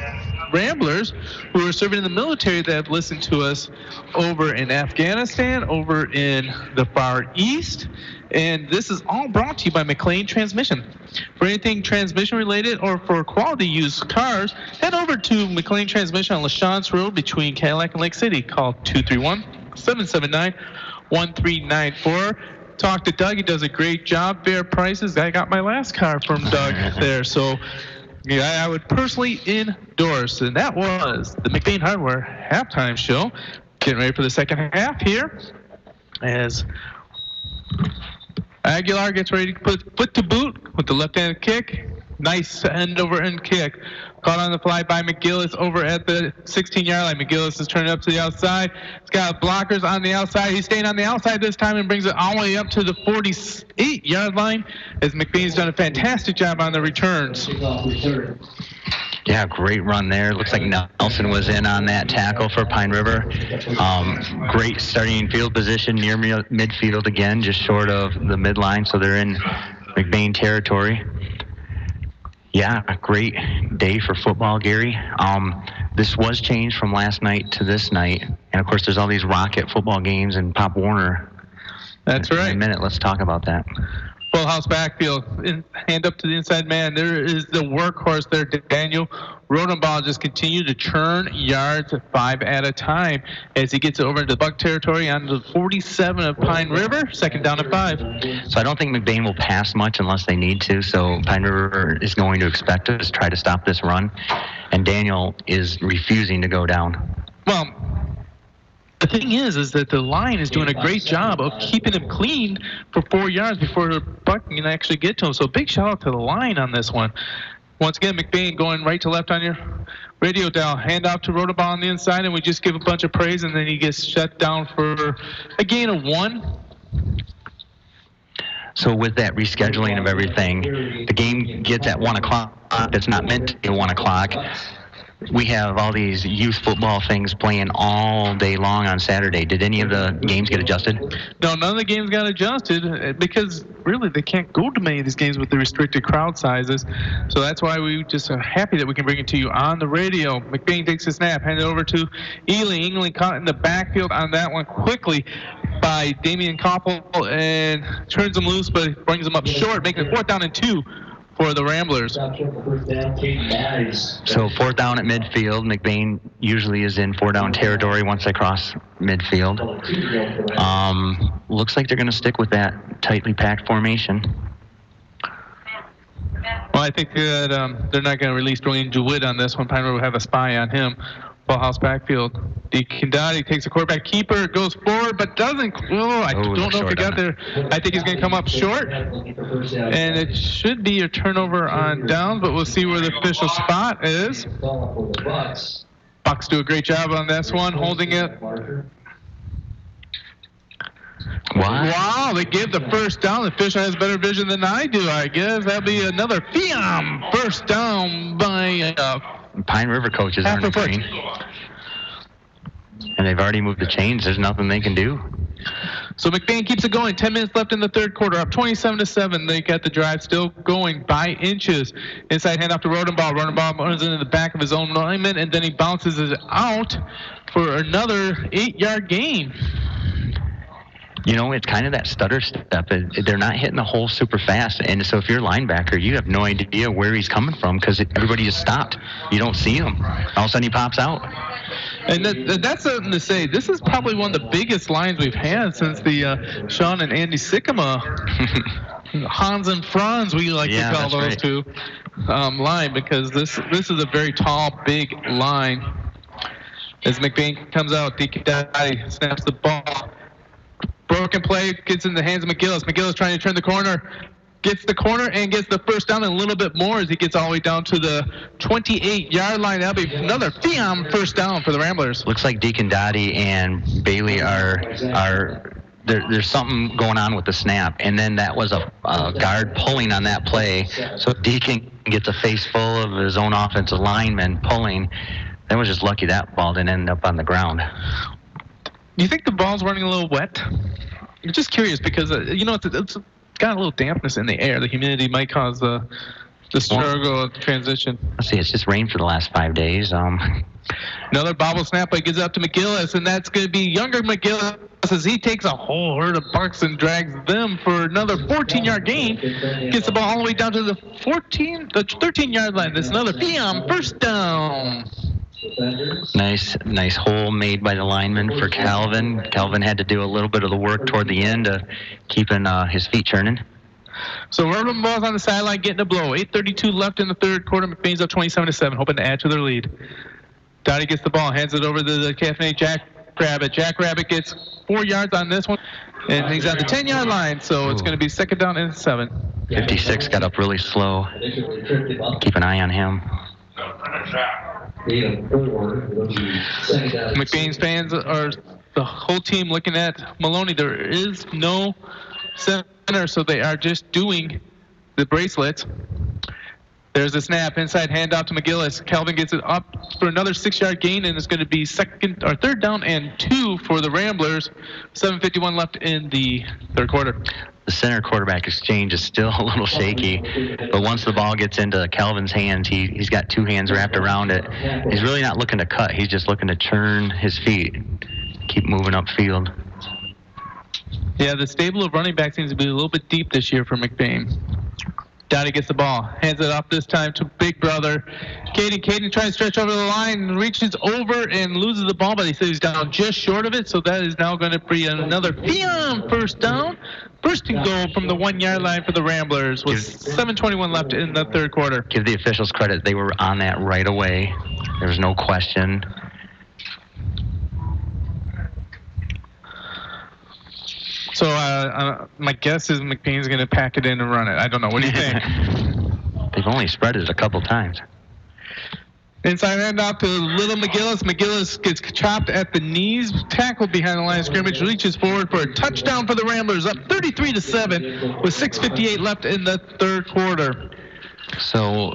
Ramblers who are serving in the military that have listened to us over in Afghanistan, over in the Far East. And this is all brought to you by McLean Transmission. For anything transmission related or for quality used cars, head over to McLean Transmission on LaChance Road between Cadillac and Lake City. Call 231-779-1394. Talk to Doug. He does a great job. Fair prices. I got my last car from Doug there. So I would personally endorse. And that was the McBain Hardware halftime show. Getting ready for the second half here as Aguilar gets ready to put foot to boot with the left-handed kick. Nice end-over-end kick. Caught on the fly by McGillis over at the 16-yard line. McGillis is turning up to the outside. He's got blockers on the outside. He's staying on the outside this time and brings it all the way up to the 48-yard line as McBain's done a fantastic job on the returns. Yeah, great run there. Looks like Nelson was in on that tackle for Pine River. Great starting field position near midfield again, just short of the midline, so they're in McBain territory. Yeah, a great day for football, Gary. This was changed from last night to this night. And, of course, there's all these Rocket football games in Pop Warner. That's right. In a minute, let's talk about that. Full house backfield, hand up to the inside man. There is the workhorse there, Daniel Rodenbaugh just continued to churn yards 5 at a time as he gets over into Buck territory on the 47 of Pine River, 2nd down and 5. So I don't think McBain will pass much unless they need to, so Pine River is going to expect us to try to stop this run, and Daniel is refusing to go down. Well, the thing is that the line is doing a great job of keeping him clean for 4 yards before Buck can actually get to him. So big shout out to the line on this one. Once again, McBain going right to left on your radio dial. Hand off to Rodenbaugh on the inside, and we just give a bunch of praise, and then he gets shut down for a gain of 1. So with that rescheduling of everything, the game gets at 1 o'clock. That's not meant to be 1 o'clock. We have all these youth football things playing all day long on Saturday. Did any of the games get adjusted? No, none of the games got adjusted because really they can't go to many of these games with the restricted crowd sizes. So that's why we just are happy that we can bring it to you on the radio. McBain takes a snap, handed over to Ely. England caught in the backfield on that one quickly by Damian Koppel and turns him loose, but brings him up short, making it 4th down and 2. For the Ramblers. So 4th down at midfield. McBain usually is in 4-down territory once they cross midfield. Looks like they're going to stick with that tightly packed formation. Well, I think that they're not going to release Dwayne DeWitt on this one. Pine River will have a spy on him. Ballhouse backfield. Deacon takes a quarterback keeper, goes forward, but doesn't. I don't know if he got there. I think he's going to come up short. And it should be a turnover on downs, but we'll see where the official spot is. Bucks do a great job on this one, holding it. Wow, they gave the 1st down. The official has better vision than I do, I guess. That'll be another Fiam 1st down by Pine River coaches are in the green. And they've already moved the chains. There's nothing they can do. So McBain keeps it going. 10 minutes left in the 3rd quarter. Up 27-7. They got the drive still going by inches. Inside handoff to Rodenbaugh. Rodenbaugh runs into the back of his own lineman, and then he bounces it out for another 8-yard gain. You know, it's kind of that stutter step. They're not hitting the hole super fast. And so if you're a linebacker, you have no idea where he's coming from because everybody just stopped. You don't see him. All of a sudden he pops out. And that's something to say. This is probably one of the biggest lines we've had since the Sean and Andy Sycamore. Hans and Franz, we like to call those two line because this is a very tall, big line. As McBain comes out, Deacon snaps the ball. Broken play, gets in the hands of McGillis. McGillis trying to turn the corner. Gets the corner and gets the 1st down and a little bit more as he gets all the way down to the 28-yard line. That'll be another Fiam 1st down for the Ramblers. Looks like Deacon Dottie and Bailey are there's something going on with the snap. And then that was a guard pulling on that play. So Deacon gets a face full of his own offensive lineman pulling. That was just lucky that ball didn't end up on the ground. Do you think the ball's running a little wet? I'm just curious because, it's got a little dampness in the air. The humidity might cause the struggle of transition. Let's see, it's just rained for the last 5 days. Another bobble snap play gets up to McGillis, and that's going to be younger McGillis as he takes a whole herd of Bucks and drags them for another 14-yard gain. Gets the ball all the way down to the 13-yard line. That's another Fiam 1st down. Nice hole made by the lineman for Calvin. Calvin had to do a little bit of the work toward the end of keeping his feet churning. So Rodenbaugh's on the sideline getting a blow. 8:32 left in the 3rd quarter. McBain's up 27-7, hoping to add to their lead. Dottie gets the ball, hands it over to the caffeinated Jackrabbit. Jackrabbit gets 4 yards on this one, and he's on the 10-yard line, so it's going to be 2nd down and 7. 56 got up really slow. Keep an eye on him. McBain's fans are the whole team looking at Maloney. There is no center, so they are just doing the bracelets. There's a snap, inside handoff to McGillis. Calvin gets it up for another 6-yard gain, and it's going to be 3rd down and 2 for the Ramblers. 7:51 left in the 3rd quarter. The center quarterback exchange is still a little shaky, but once the ball gets into Calvin's hands, he's got 2 hands wrapped around it. He's really not looking to cut. He's just looking to churn his feet, keep moving upfield. Yeah, the stable of running back seems to be a little bit deep this year for McBain. Dottie gets the ball, hands it off this time to Big Brother. Caden tries to stretch over the line and reaches over and loses the ball, but he says he's down just short of it, so that is now going to be another first down. First and goal from the 1 yard line for the Ramblers with 7:21 left in the third quarter. Give the officials credit. They were on that right away. There was no question. So my guess is McBain's going to pack it in and run it. I don't know. What do you think? They've only spread it a couple times. Inside handoff to Little McGillis. McGillis gets chopped at the knees, tackled behind the line of scrimmage, reaches forward for a touchdown for the Ramblers, up 33-7 with 6:58 left in the third quarter. So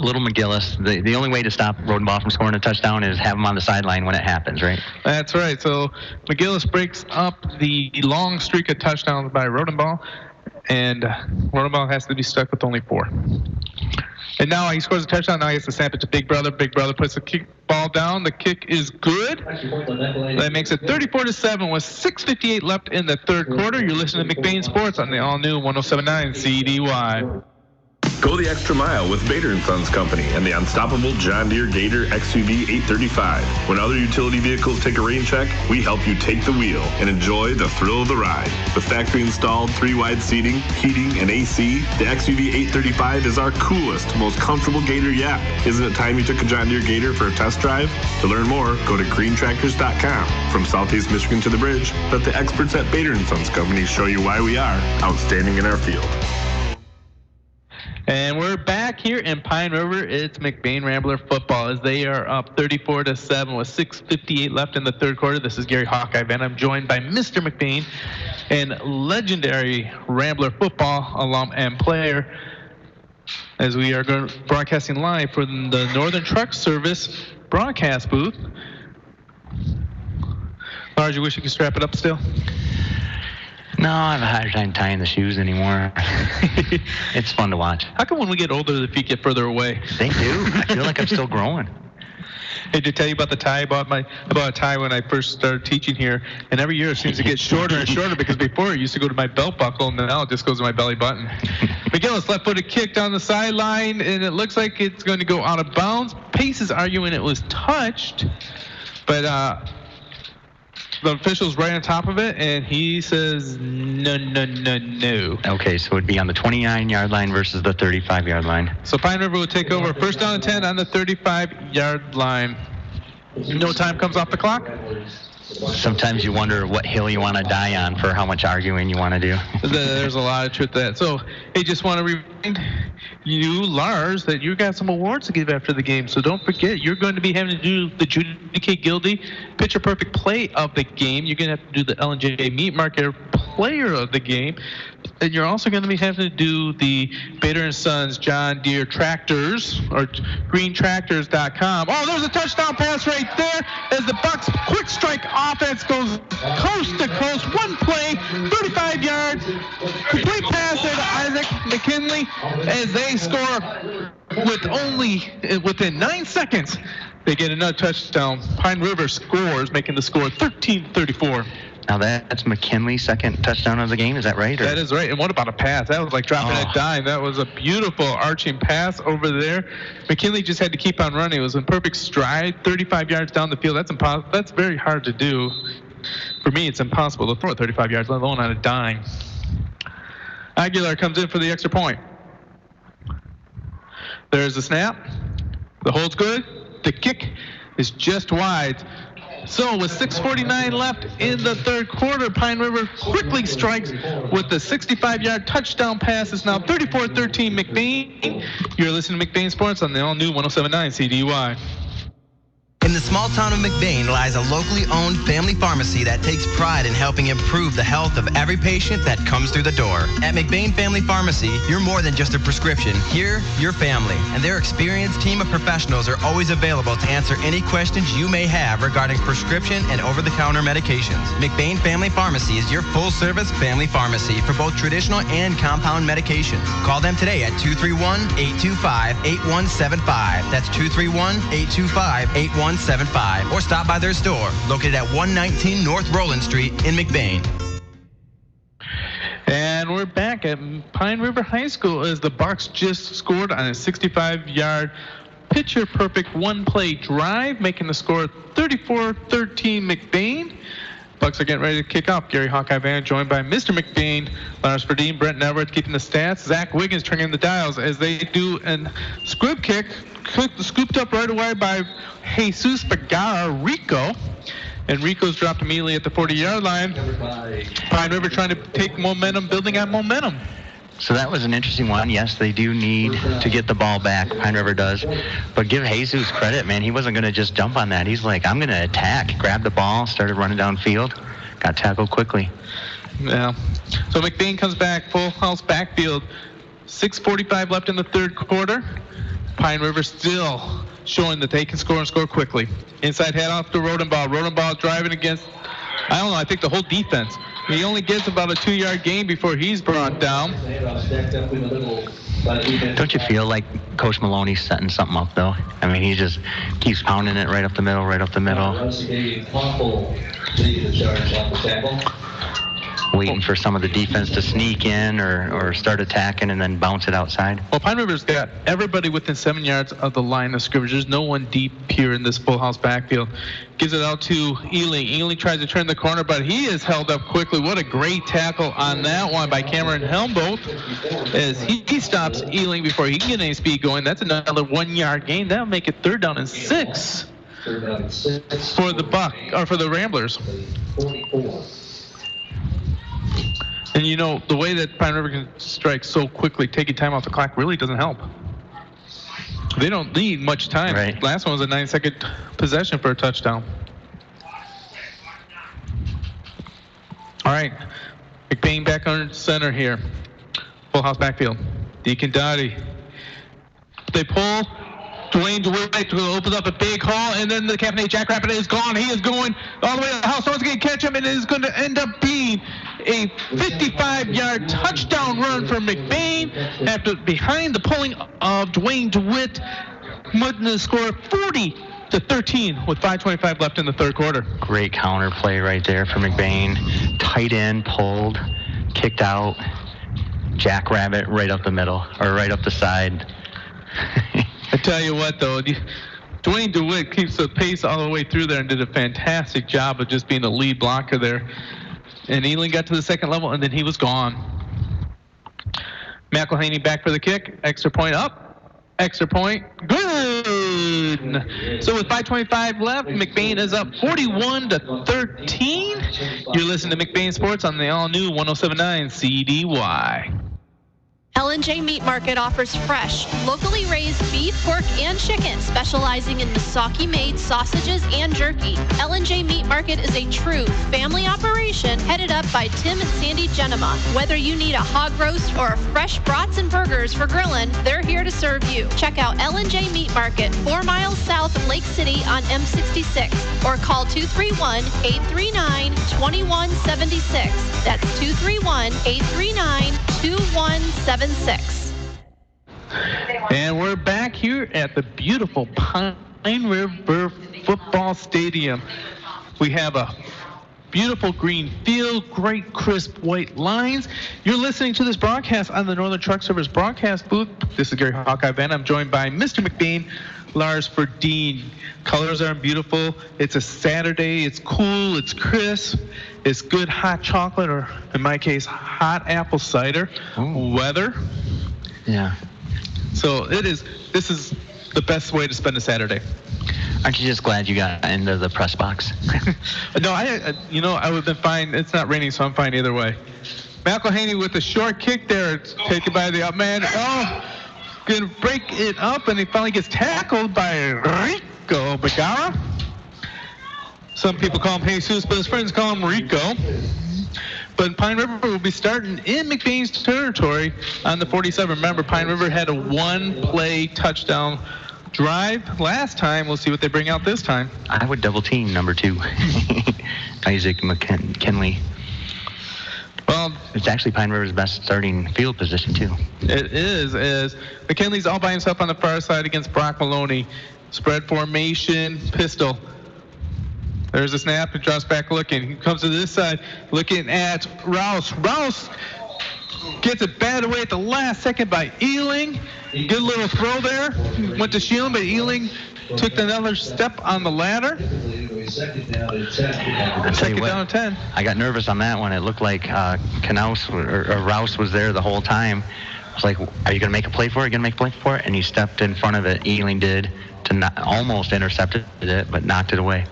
Little McGillis, the only way to stop Rodenbaugh from scoring a touchdown is have him on the sideline when it happens, right? That's right. So McGillis breaks up the long streak of touchdowns by Rodenbaugh, and Rodenbaugh has to be stuck with only 4. And now he scores a touchdown. Now he has to snap it to Big Brother. Big Brother puts the kick ball down. The kick is good. That makes it 34-7 with 6:58 left in the third quarter. You're listening to McBain Sports on the all-new 107.9 CDY. Go the extra mile with Bader & Sons Company and the unstoppable John Deere Gator XUV 835. When other utility vehicles take a rain check, we help you take the wheel and enjoy the thrill of the ride. With factory-installed 3-wide seating, heating, and AC, the XUV 835 is our coolest, most comfortable Gator yet. Isn't it time you took a John Deere Gator for a test drive? To learn more, go to greentractors.com. From Southeast Michigan to the bridge, let the experts at Bader & Sons Company show you why we are outstanding in our field. And we're back here in Pine River. It's McBain Rambler football as they are up 34-7 with 6:58 left in the third quarter. This is Gary Hawkeye Van. I'm joined by Mr. McBain and legendary Rambler football alum and player as we are broadcasting live from the Northern Truck Service broadcast booth. Lars, you wish you could strap it up still? No, I have a hard time tying the shoes anymore. It's fun to watch. How come when we get older, the feet get further away? They do. I feel like I'm still growing. Hey, to tell you about the tie, I bought a tie when I first started teaching here, and every year it seems to get shorter and shorter because before it used to go to my belt buckle, and now it just goes to my belly button. McGillis left-footed kick down the sideline, and it looks like it's going to go out of bounds. Pace is arguing it was touched, but the official's right on top of it, and he says no. Okay, so it would be on the 29-yard line versus the 35-yard line. So Pine River will take over first down and 10 on the 35-yard line. No time comes off the clock. Sometimes you wonder what hill you want to die on for how much arguing you want to do. There's a lot of truth to that. So, hey, just want to remind you, Lars, that you got some awards to give after the game. So don't forget, you're going to be having to do the Judy K. Gildy Picture Perfect Play of the game. You're going to have to do the L&J Meat Market Player of the game. And you're also going to be having to do the Bader & Sons John Deere Tractors, or greentractors.com. Oh, there's a touchdown pass right there as the Bucks quick strike offense goes coast to coast. One play, 35 yards, complete pass to Isaac McKinley as they score within 9 seconds. They get another touchdown. Pine River scores, making the score 13-34. Now that's McKinley's second touchdown of the game, is that right? That is right. And what about a pass? That was like dropping a dime. That was a beautiful arching pass over there. McKinley just had to keep on running. It was in perfect stride, 35 yards down the field. That's impossible. That's very hard to do. For me, it's impossible to throw it 35 yards, let alone on a dime. Aguilar comes in for the extra point. There's the snap. The hold's good. The kick is just wide. So with 6:49 left in the third quarter, Pine River quickly strikes with the 65-yard touchdown pass. It's now 34-13 McBain. You're listening to McBain Sports on the all-new 107.9 CDY. In the small town of McBain lies a locally owned family pharmacy that takes pride in helping improve the health of every patient that comes through the door. At McBain Family Pharmacy, you're more than just a prescription. Here, you're family, and their experienced team of professionals are always available to answer any questions you may have regarding prescription and over-the-counter medications. McBain Family Pharmacy is your full-service family pharmacy for both traditional and compound medications. Call them today at 231-825-8175. That's 231-825-8175. Or stop by their store located at 119 North Roland Street in McBain. And we're back at Pine River High School as the Bucks just scored on a 65-yard picture-perfect one-play drive, making the score 34-13 McBain. Bucks are getting ready to kick off. Gary Hawkeye Van joined by Mr. McBain, Lars Verdeen, Brent Everett keeping the stats. Zach Wiggins turning the dials as they do a squib kick, scooped up right away by Jesus Bagara Rico. And Rico's dropped immediately at the 40-yard line. Pine River trying to take momentum, building on momentum. So that was an interesting one. Yes, they do need to get the ball back. Pine River does. But give Jesus credit, man. He wasn't going to just jump on that. He's like, I'm going to attack. Grabbed the ball, started running downfield, got tackled quickly. Yeah. So McBain comes back, full house backfield. 6:45 left in the third quarter. Pine River still showing that they can score and score quickly. Inside head off to Rodenbaugh. Rodenbaugh driving against, I think the whole defense. He only gets about a 2-yard gain before he's brought down. Don't you feel like Coach Maloney's setting something up, though? I mean, he just keeps pounding it right up the middle, right up the middle. Waiting for some of the defense to sneak in or start attacking and then bounce it outside. Well, Pine River's got everybody within 7 yards of the line of scrimmage. There's no one deep here in this full house backfield. Gives it out to Ealing. Ealing tries to turn the corner, but he is held up quickly. What a great tackle on that one by Cameron Helmbolt as he stops Ealing before he can get any speed going. That's another 1-yard gain. That'll make it 3rd down and 6 for the Ramblers. And you know, the way that Pine River can strike so quickly, taking time off the clock really doesn't help. They don't need much time. Right. Last one was a 9-second possession for a touchdown. All right, McBain back on center here. Full house backfield. Deacon Dottie. They pull. Dwayne DeWitt opens up a big hole, and then the Caffeinated Jackrabbit is gone. He is going all the way to the house. Someone's going to catch him, and it is going to end up being a 55-yard touchdown run for McBain after behind the pulling of Dwayne DeWitt, putting the score 40-13 with 5:25 left in the third quarter. Great counter play right there for McBain. Tight end pulled, kicked out, Jackrabbit right up the middle, or right up the side. I tell you what, though, Dwayne DeWitt keeps the pace all the way through there and did a fantastic job of just being the lead blocker there. And Ealing got to the second level, and then he was gone. McElhaney back for the kick. Extra point up. Extra point. Good. So with 5:25 left, McBain is up 41-13. You're listening to McBain Sports on the all-new 107.9 CDY. L&J Meat Market offers fresh, locally raised beef, pork, and chicken, specializing in Misaki-made sausages and jerky. L&J Meat Market is a true family operation headed up by Tim and Sandy Genema. Whether you need a hog roast or fresh brats and burgers for grilling, they're here to serve you. Check out L&J Meat Market, 4 miles south of Lake City on M66, or call 231-839-2176. That's 231-839-2176. And we're back here at the beautiful Pine River Football Stadium. We have a beautiful green field, great crisp white lines. You're listening to this broadcast on the Northern Truck Service broadcast booth. This is Gary Hawkeye Van. I'm joined by Mr. McBain, Lars Verdeen. Colors are beautiful. It's a Saturday. It's cool. It's crisp. It's good hot chocolate, or in my case, hot apple cider weather. Yeah. So this is the best way to spend a Saturday. Aren't you just glad you got into the press box? No, I would have been fine. It's not raining, so I'm fine either way. McElhaney with a short kick there. It's taken by the up man. Oh, going to break it up, and he finally gets tackled by Rico Bagara. Some people call him Jesus, but his friends call him Rico. But Pine River will be starting in McBain's territory on the 47. Remember, Pine River had a one-play touchdown drive last time. We'll see what they bring out this time. I would double team number 2, Isaac McKinley. Well, it's actually Pine River's best starting field position, too. It is, as McKinley's all by himself on the far side against Brock Maloney. Spread formation, pistol. There's a snap and drops back looking. He comes to this side looking at Rouse. Rouse Gets it batted away at the last second by Ealing. Good little throw there. Went to shield him, but Ealing took another step on the ladder. Second down and 10. I'll tell you what, down 10. I got nervous on that one. It looked like Knaus or Rouse was there the whole time. I was like, are you going to make a play for it? Are you going to make a play for it? And he stepped in front of it. Ealing did to almost intercepted it, but knocked it away.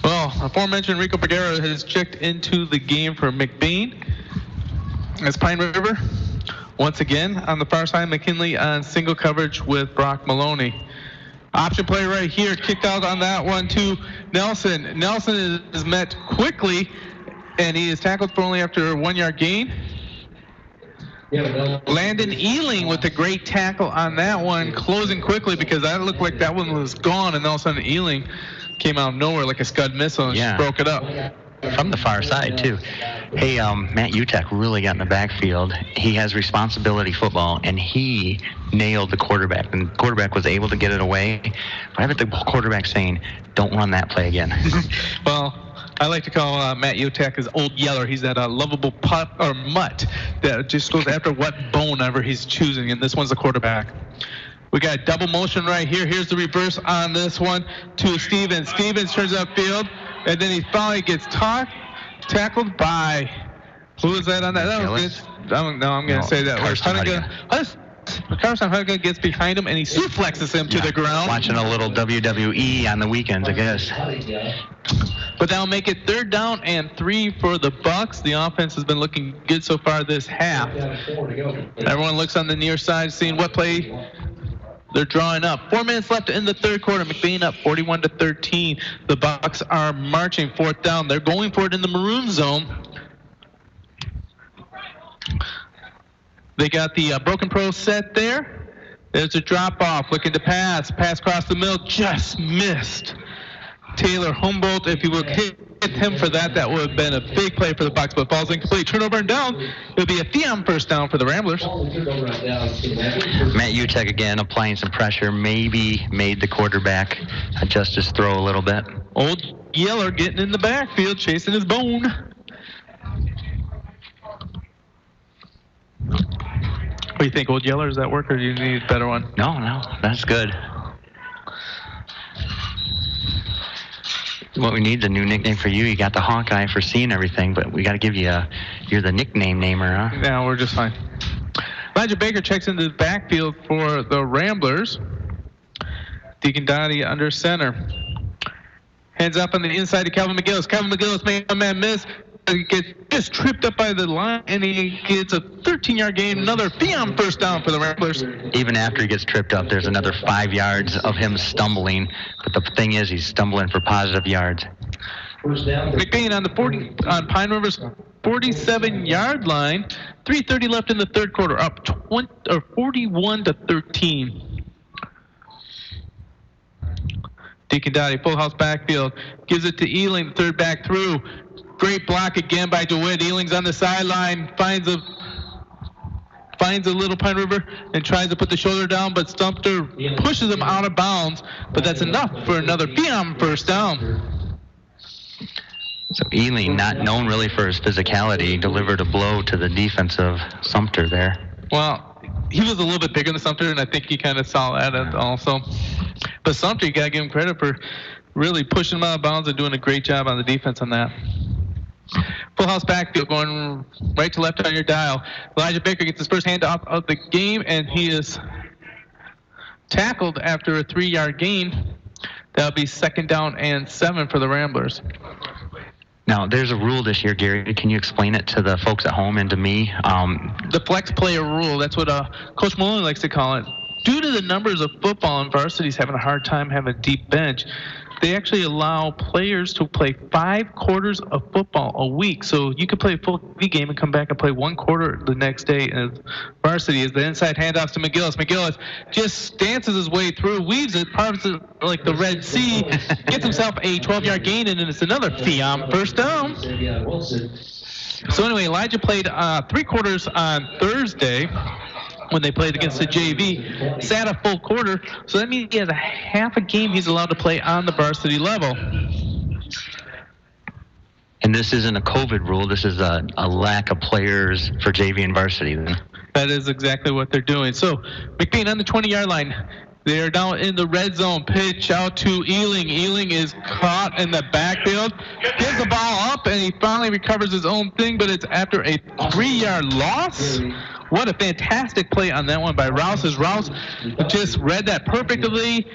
Well, aforementioned Rico Peguero has checked into the game for McBain. As Pine River, once again, on the far side, McKinley on single coverage with Brock Maloney. Option play right here, kicked out on that one to Nelson. Nelson is met quickly, and he is tackled for only after a 1 yard gain. Landon Ealing with a great tackle on that one, closing quickly because that looked like that one was gone, and all of a sudden Ealing came out of nowhere like a Scud missile and just broke it up. From the far side, too. Hey, Matt Utek really got in the backfield. He has responsibility football, and he nailed the quarterback. And the quarterback was able to get it away. But I bet the quarterback saying, don't run that play again. Well, I like to call Matt Utek his old yeller. He's that lovable putt or mutt that just goes after what bone ever he's choosing, and this one's the quarterback. We got double motion right here. Here's the reverse on this one to Stevens. Stevens turns upfield, and then he finally gets tackled by, who was that on that? That was good. I'm going to say that was Carson Hudgen gets behind him, and he suplexes him to the ground. Watching a little WWE on the weekends, I guess. But that'll make it 3rd down and 3 for the Bucks. The offense has been looking good so far this half. Everyone looks on the near side, seeing what play they're drawing up. 4 minutes left in the 3rd quarter. McBain up 41-13. The Bucks are marching 4th down. They're going for it in the maroon zone. They got the broken pro set there. There's a drop off, looking to pass. Pass across the middle, just missed. Taylor Humboldt, if you would hit him for that, that would have been a big play for the Bucks, but falls incomplete. Turnover and down. It'll be a Theon first down for the Ramblers. Matt Utek again applying some pressure, maybe made the quarterback adjust his throw a little bit. Old Yeller getting in the backfield, chasing his bone. What do you think, Old Yeller? Does that work, or do you need a better one? No, that's good. What we need is a new nickname for you. You got the Hawkeye for seeing everything, but we got to give you you're the nickname namer, huh? Yeah, we're just fine. Elijah Baker checks into the backfield for the Ramblers. Deacon Dottie under center. Hands up on the inside to Calvin McGillis. Calvin McGillis made a man miss. He gets just tripped up by the line, and he gets a 13-yard gain. Another Theon first down for the Ramblers. Even after he gets tripped up, there's another 5 yards of him stumbling. But the thing is, he's stumbling for positive yards. McBain on Pine River's 47-yard line. 3:30 left in the 3rd quarter, up 41-13. Deacon Dottie, full house backfield, gives it to Ealing, the 3rd back through. Great block again by DeWitt. Ealing's on the sideline, finds a little Pine River and tries to put the shoulder down, but Stumper pushes him out of bounds. But that's enough for another Theon first down. So Ealing, not known really for his physicality, delivered a blow to the defense of Sumter there. Well, he was a little bit bigger than Sumter, and I think he kind of saw that also. But Sumter, you got to give him credit for really pushing him out of bounds and doing a great job on the defense on that. Full house backfield going right to left on your dial. Elijah Baker gets his first handoff of the game, and he is tackled after a 3-yard gain. That'll be 2nd down and 7 for the Ramblers. Now, there's a rule this year, Gary. Can you explain it to the folks at home and to me? The flex player rule, that's what Coach Maloney likes to call it. Due to the numbers of football and varsities having a hard time having a deep bench, they actually allow players to play 5 quarters of football a week. So you can play a full game and come back and play 1 quarter the next day. And varsity is the inside handoffs to McGillis. McGillis just dances his way through, weaves it, parts it like the Red Sea, gets himself a 12-yard gain, and then it's another Theon first down. So anyway, Elijah played 3 quarters on Thursday when they played against the JV, sat a full quarter, so that means he has a half a game he's allowed to play on the varsity level. And And this isn't a COVID rule. This is a lack of players for JV and varsity. That is exactly what they're doing. So McBain on the 20-yard line. They're down in the red zone. Pitch out to Ealing. Ealing is caught in the backfield. Gives the ball up, and he finally recovers his own thing, but it's after a 3-yard loss. What a fantastic play on that one by Rouse. As Rouse just read that perfectly.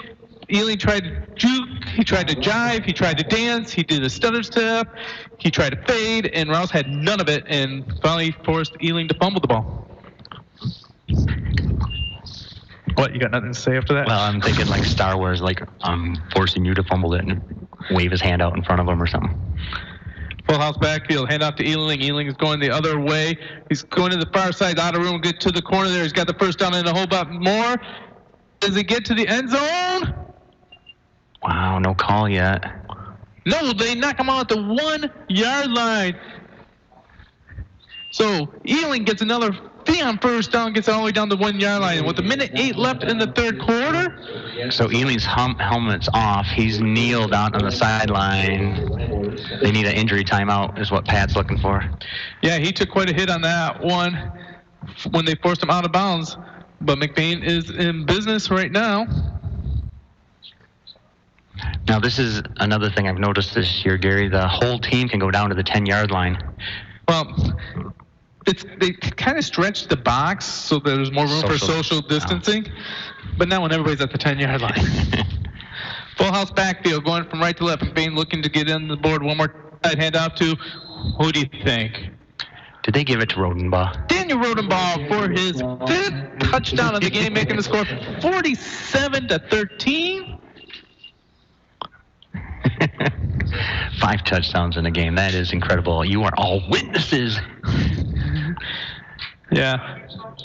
Ealing tried to juke, he tried to jive, he tried to dance, he did a stutter step, he tried to fade, and Rouse had none of it, and finally forced Ealing to fumble the ball. What, you got nothing to say after that? Well, I'm thinking like Star Wars, like I'm forcing you to fumble it and wave his hand out in front of him or something. Full house backfield, hand off to Ealing. Ealing is going the other way. He's going to the far side, out of room, get to the corner there. He's got the first down and a whole lot more. Does he get to the end zone? Wow, no call yet. No, they knock him out at the 1-yard line. So Ealing gets another on first down, gets all the way down the 1-yard line. With a minute 8 left in the third quarter. So Ealing's helmet's off. He's kneeled out on the sideline. They need an injury timeout is what Pat's looking for. Yeah, he took quite a hit on that one when they forced him out of bounds. But McBain is in business right now. Now, this is another thing I've noticed this year, Gary. The whole team can go down to the 10-yard line. Well, they kind of stretched the box so there's more room for social distancing. But now when everybody's at the 10-yard line. Full house backfield going from right to left. McBain looking to get in the board. One more side hand off to, who do you think? Did they give it to Rodenbaugh? Daniel Rodenbaugh for his 5th touchdown of the game, making the score 47-13. 5 touchdowns in a game. That is incredible. You are all witnesses. Yeah.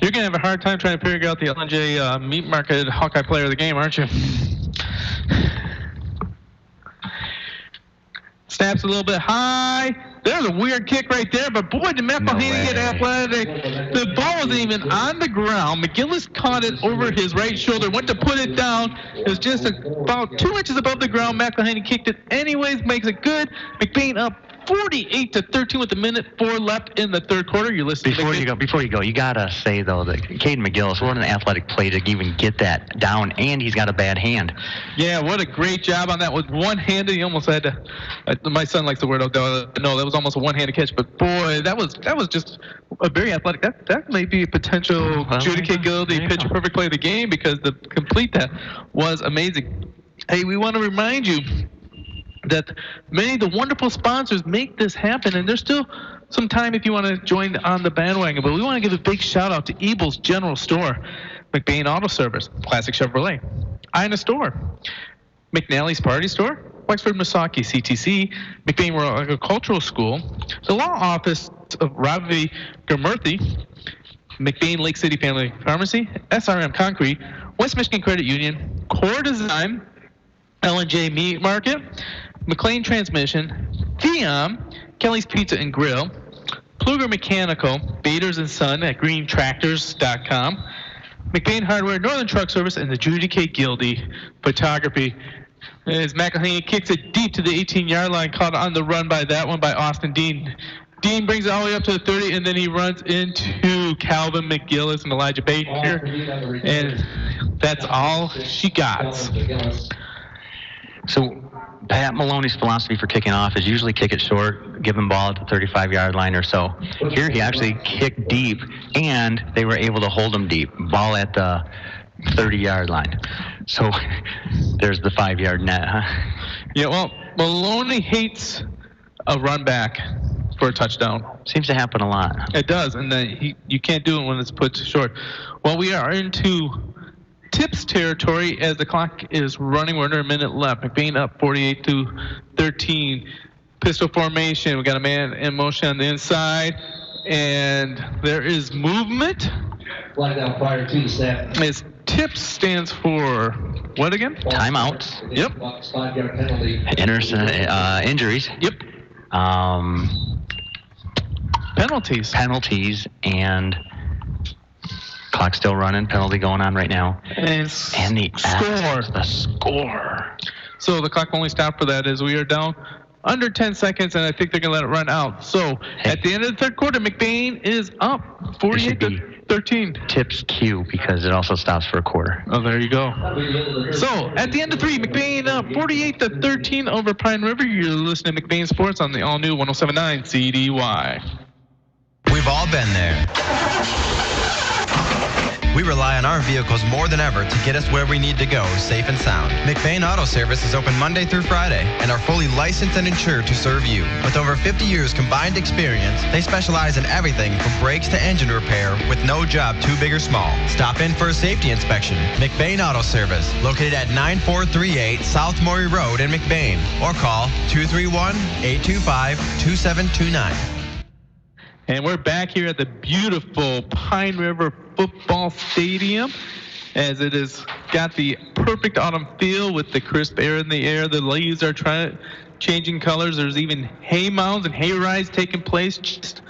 You're going to have a hard time trying to figure out the LNJ Meat Market Hawkeye player of the game, aren't you? Snaps a little bit high. There's a weird kick right there, but boy, did McElhaney get athletic. The ball wasn't even on the ground. McGillis caught it over his right shoulder, went to put it down. It was just about 2 inches above the ground. McElhaney kicked it anyways, makes it good. McBain up 48-13 with a minute 4 left in the third quarter. You're listening. Before you go, you gotta say though that Caden McGillis, what an athletic play to even get that down, and he's got a bad hand. Yeah, what a great job on that with one-handed. He almost had to. My son likes the word. No, that was almost a one-handed catch. But boy, that was just a very athletic. That may be a potential Judy K. Gildy pitch perfect play of the game because the complete that was amazing. Hey, we want to remind you that many of the wonderful sponsors make this happen, and there's still some time if you want to join on the bandwagon. But we want to give a big shout out to Ebel's General Store, McBain Auto Service, Classic Chevrolet, Ina Store, McNally's Party Store, Wexford Misaki CTC, McBain Rural Agricultural School, the law office of Ravi Gurmurthy, McBain Lake City Family Pharmacy, SRM Concrete, West Michigan Credit Union, Core Design, L&J Meat Market, McLean Transmission, Theom, Kelly's Pizza and Grill, Pluger Mechanical, Baders and Son at greentractors.com, McBain Hardware, Northern Truck Service, and the Judy K. Gildy Photography. As McElhaney kicks it deep to the 18-yard line, caught on the run by that one by Austin Dean. Dean brings it all the way up to the 30, and then he runs into Calvin McGillis and Elijah Baker, and that's all she got. So Pat Maloney's philosophy for kicking off is usually kick it short, give him ball at the 35-yard line or so. Here he actually kicked deep, and they were able to hold him deep, ball at the 30-yard line. So there's the 5-yard net, huh? Yeah, well, Maloney hates a run back for a touchdown. Seems to happen a lot. It does, and then you can't do it when it's put short. Well, we are into tips territory as the clock is running. We're under a minute left. McBain up 48-13. Pistol formation. We got a man in motion on the inside, and there is movement. Flag down prior to the snap. As tips stands for what again? Timeouts. Yep. 5-yard penalty. Injuries. Yep. Penalties and clock still running. Penalty going on right now. And the score. So the clock only stopped for that as we are down under 10 seconds, and I think they're going to let it run out. So at the end of the third quarter, McBain is up 48-13. Tips Q because it also stops for a quarter. Oh, there you go. So at the end of three, McBain up 48-13 over Pine River. You're listening to McBain Sports on the all-new 107.9 CDY. We've all been there. We rely on our vehicles more than ever to get us where we need to go, safe and sound. McBain Auto Service is open Monday through Friday and are fully licensed and insured to serve you. With over 50 years combined experience, they specialize in everything from brakes to engine repair with no job too big or small. Stop in for a safety inspection. McBain Auto Service, located at 9438 South Maury Road in McBain, or call 231-825-2729. And we're back here at the beautiful Pine River Football Stadium, as it has got the perfect autumn feel with the crisp air in the air. The leaves are changing colors. There's even hay mounds and hay rides taking place just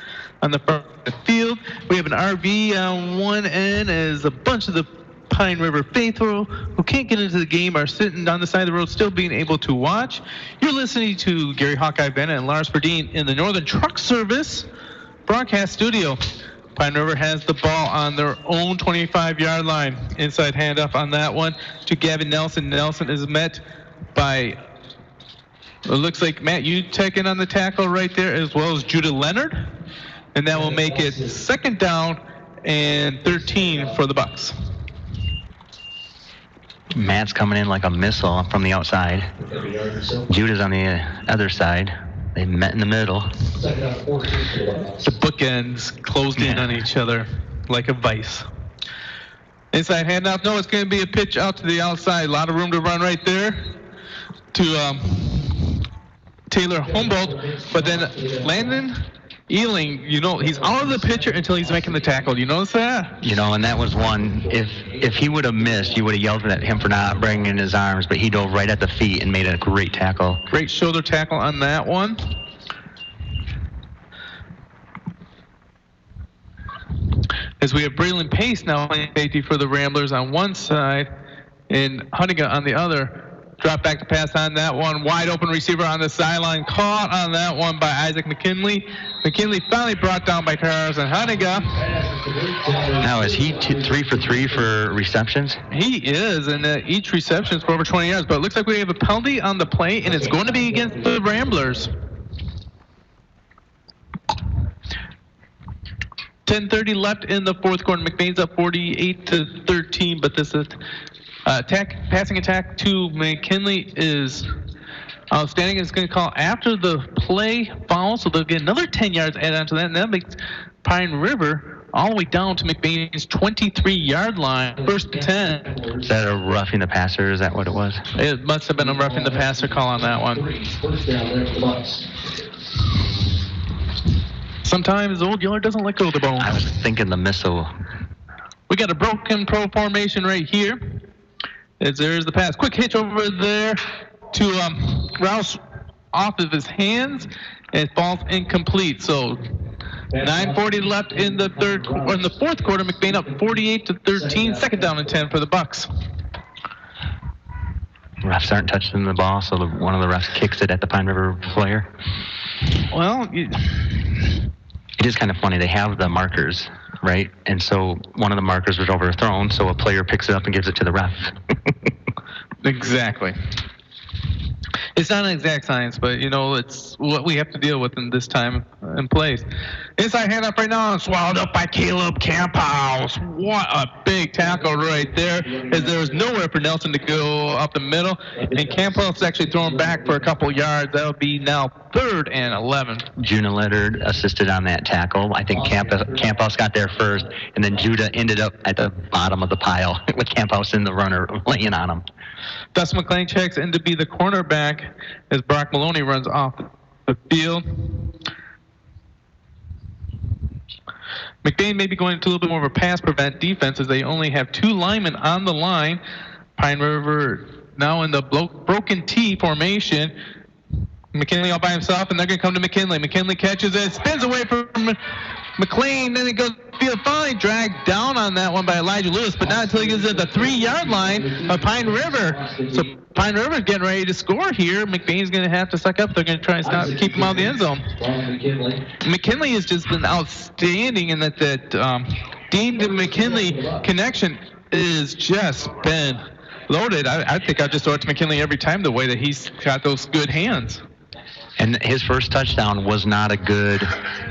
on the front of the field. We have an RV on one end as a bunch of the Pine River faithful who can't get into the game are sitting on the side of the road still being able to watch. You're listening to Gary Hawkeye Bennett and Lars Verdeen in the Northern Truck Service broadcast studio. Pine River has the ball on their own 25-yard line. Inside handoff on that one to Gavin Nelson. Nelson is met by, it looks like Matt Utek in on the tackle right there, as well as Judah Leonard. And that will make it second down and 13 for the Bucks. Matt's coming in like a missile from the outside. Judah's on the other side. They met in the middle. The bookends closed in on each other like a vice. Inside handoff. No, it's going to be a pitch out to the outside. A lot of room to run right there to Taylor Humboldt. But then Landon Ealing, he's out of the picture until he's making the tackle. You notice that? And that was one. If he would have missed, you would have yelled at him for not bringing in his arms, but he dove right at the feet and made a great tackle. Great shoulder tackle on that one. As we have Braylon Pace now playing safety for the Ramblers on one side and Hunnigan on the other. Drop back to pass on that one. Wide open receiver on the sideline. Caught on that one by Isaac McKinley. McKinley finally brought down by Carson Hunnigan. Now, is he 3 for 3 for receptions? He is, and each reception is for over 20 yards. But it looks like we have a penalty on the play, and it's going to be against the Ramblers. 10:30 left in the fourth quarter. McBain's up 48-13, but this is passing attack to McKinley is outstanding. It's going to call after the play foul, so they'll get another 10 yards added onto that, and that makes Pine River all the way down to McBain's 23-yard line, first and 10. Is that a roughing the passer? Is that what it was? It must have been a roughing the passer call on that one. Sometimes old Yeller doesn't let go of the bone. I was thinking the missile. We got a broken pro formation right here. As there's the pass. Quick hitch over there to Rouse off of his hands. And it falls incomplete. So 9:40 left in the fourth quarter. McBain up 48-13. Second down and 10 for the Bucks. Refs aren't touching the ball, so one of the refs kicks it at the Pine River player. Well, it is kind of funny. They have the markers, right? And so one of the markers was overthrown, so a player picks it up and gives it to the ref. Exactly. It's not an exact science, but, it's what we have to deal with in this time and place. Inside handoff right now, swallowed up by Caleb Camphouse. What a big tackle right there, as there was nowhere for Nelson to go up the middle. And Camphouse actually thrown back for a couple yards. That'll be now 3rd and 11. Judah Leonard assisted on that tackle. I think Camphouse got there first, and then Judah ended up at the bottom of the pile with Camphouse in the runner laying on him. Dustin McLean checks in to be the cornerback as Brock Maloney runs off the field. McBain may be going into a little bit more of a pass prevent defense as they only have 2 linemen on the line. Pine River now in the broken T formation. McKinley all by himself, and they're going to come to McKinley. McKinley catches it, spins away from McLean, then it goes field finally dragged down on that one by Elijah Lewis, but not until he gets at the 3-yard line of Pine River. So Pine River getting ready to score here. McBain's going to have to suck up. They're going to try and keep him out of the end zone. McKinley has just been outstanding in that Dean to McKinley connection is just been loaded. I think I'll just throw it to McKinley every time the way that he's got those good hands. And his first touchdown was not a good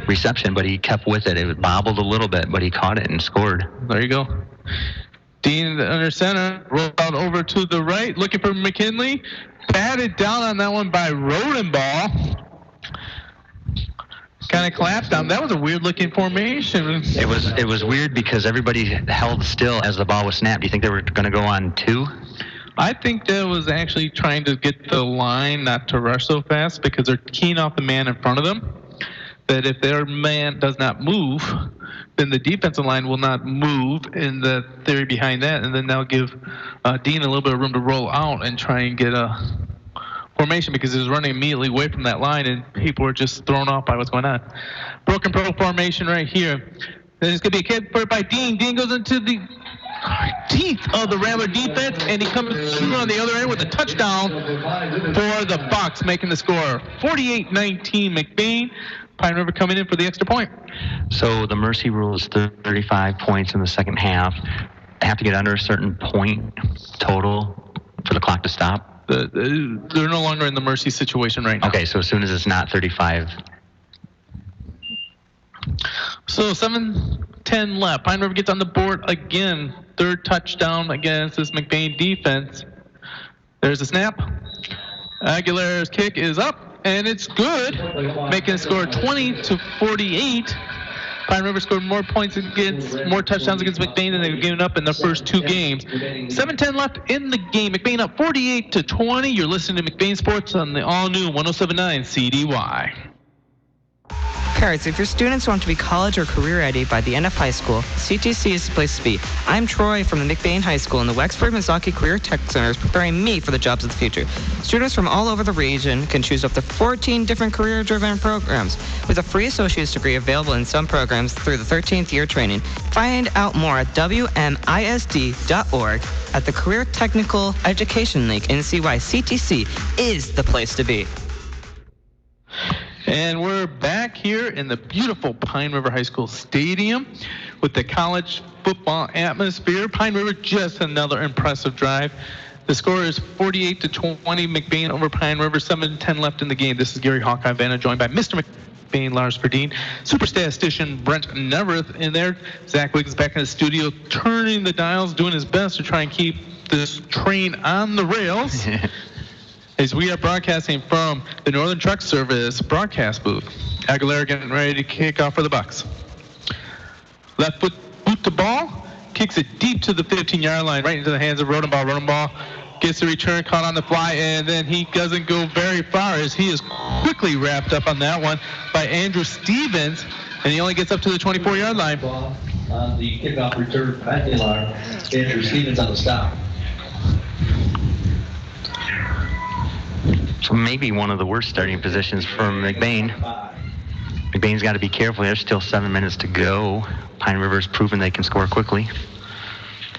reception, but he kept with it. It bobbled a little bit, but he caught it and scored. There you go. Dean under center, rolled out over to the right, looking for McKinley. Batted down on that one by Rodenball. Kind of collapsed down. That was a weird-looking formation. It was weird because everybody held still as the ball was snapped. Do you think they were going to go on 2? I think that was actually trying to get the line not to rush so fast because they're keying off the man in front of them. That if their man does not move, then the defensive line will not move in the theory behind that, and then that'll give Dean a little bit of room to roll out and try and get a formation because he was running immediately away from that line and people were just thrown off by what's going on. Broken pro formation right here. Then it's going to be a kick by Dean. Dean goes into the teeth of the Rambler defense, and he comes through on the other end with a touchdown for the Bucks, making the score 48-19 McBain. Pine River coming in for the extra point. So the mercy rule is 35 points in the second half. Have to get under a certain point total for the clock to stop. They're no longer in the mercy situation right now. Okay, so as soon as it's not 35. So 7:10 left. Pine River gets on the board again. Third touchdown against this McBain defense. There's a snap. Aguilera's kick is up, and it's good, making the score 20-48. Pine River scored more touchdowns against McBain than they've given up in their first 2 games. 7:10 left in the game. McBain up 48-20. You're listening to McBain Sports on the all-new 107.9 CDY. Parents, if your students want to be college or career ready by the end of high school, CTC is the place to be. I'm Troy from the McBain High School, and the Wexford-Mazaki Career Tech Center is preparing me for the jobs of the future. Students from all over the region can choose up to 14 different career-driven programs, with a free associate's degree available in some programs through the 13th year training. Find out more at WMISD.org at the Career Technical Education League and see why CTC is the place to be. And we're back here in the beautiful Pine River High School Stadium with the college football atmosphere. Pine River, just another impressive drive. The score is 48-20, McBain over Pine River, 7:10 left in the game. This is Gary Hawkeye Vanna, joined by Mr. McBain, Lars Verdeen, super statistician Brent Neverth in there. Zach Wiggs back in the studio, turning the dials, doing his best to try and keep this train on the rails. As we are broadcasting from the Northern Truck Service broadcast booth. Aguilera getting ready to kick off for the Bucks. Left foot boot the ball, kicks it deep to the 15-yard line, right into the hands of Rodenball. Rodenball gets the return, caught on the fly, and then he doesn't go very far as he is quickly wrapped up on that one by Andrew Stevens, and he only gets up to the 24-yard line. On the kickoff return, Andrew Stevens on the stop. So maybe one of the worst starting positions for McBain. McBain's got to be careful. There's still 7 minutes to go. Pine River's proven they can score quickly.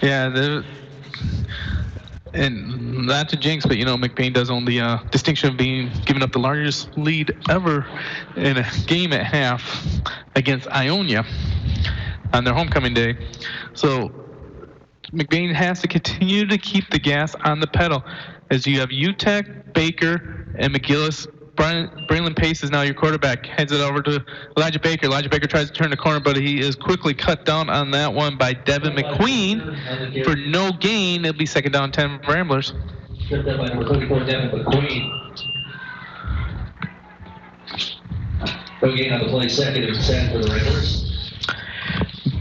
Yeah, and not to jinx, but McBain does own the distinction of being given up the largest lead ever in a game at half against Ionia on their homecoming day. So McBain has to continue to keep the gas on the pedal. As you have UTEC, Baker, and McGillis. Braylon Pace is now your quarterback. Heads it over to Elijah Baker. Elijah Baker tries to turn the corner, but he is quickly cut down on that one by Devin McQueen for no gain. It'll be 2nd down 10 for Ramblers. Stripped up by number 34, Devin McQueen. No gain on the play, 2nd and 10 for the Ramblers.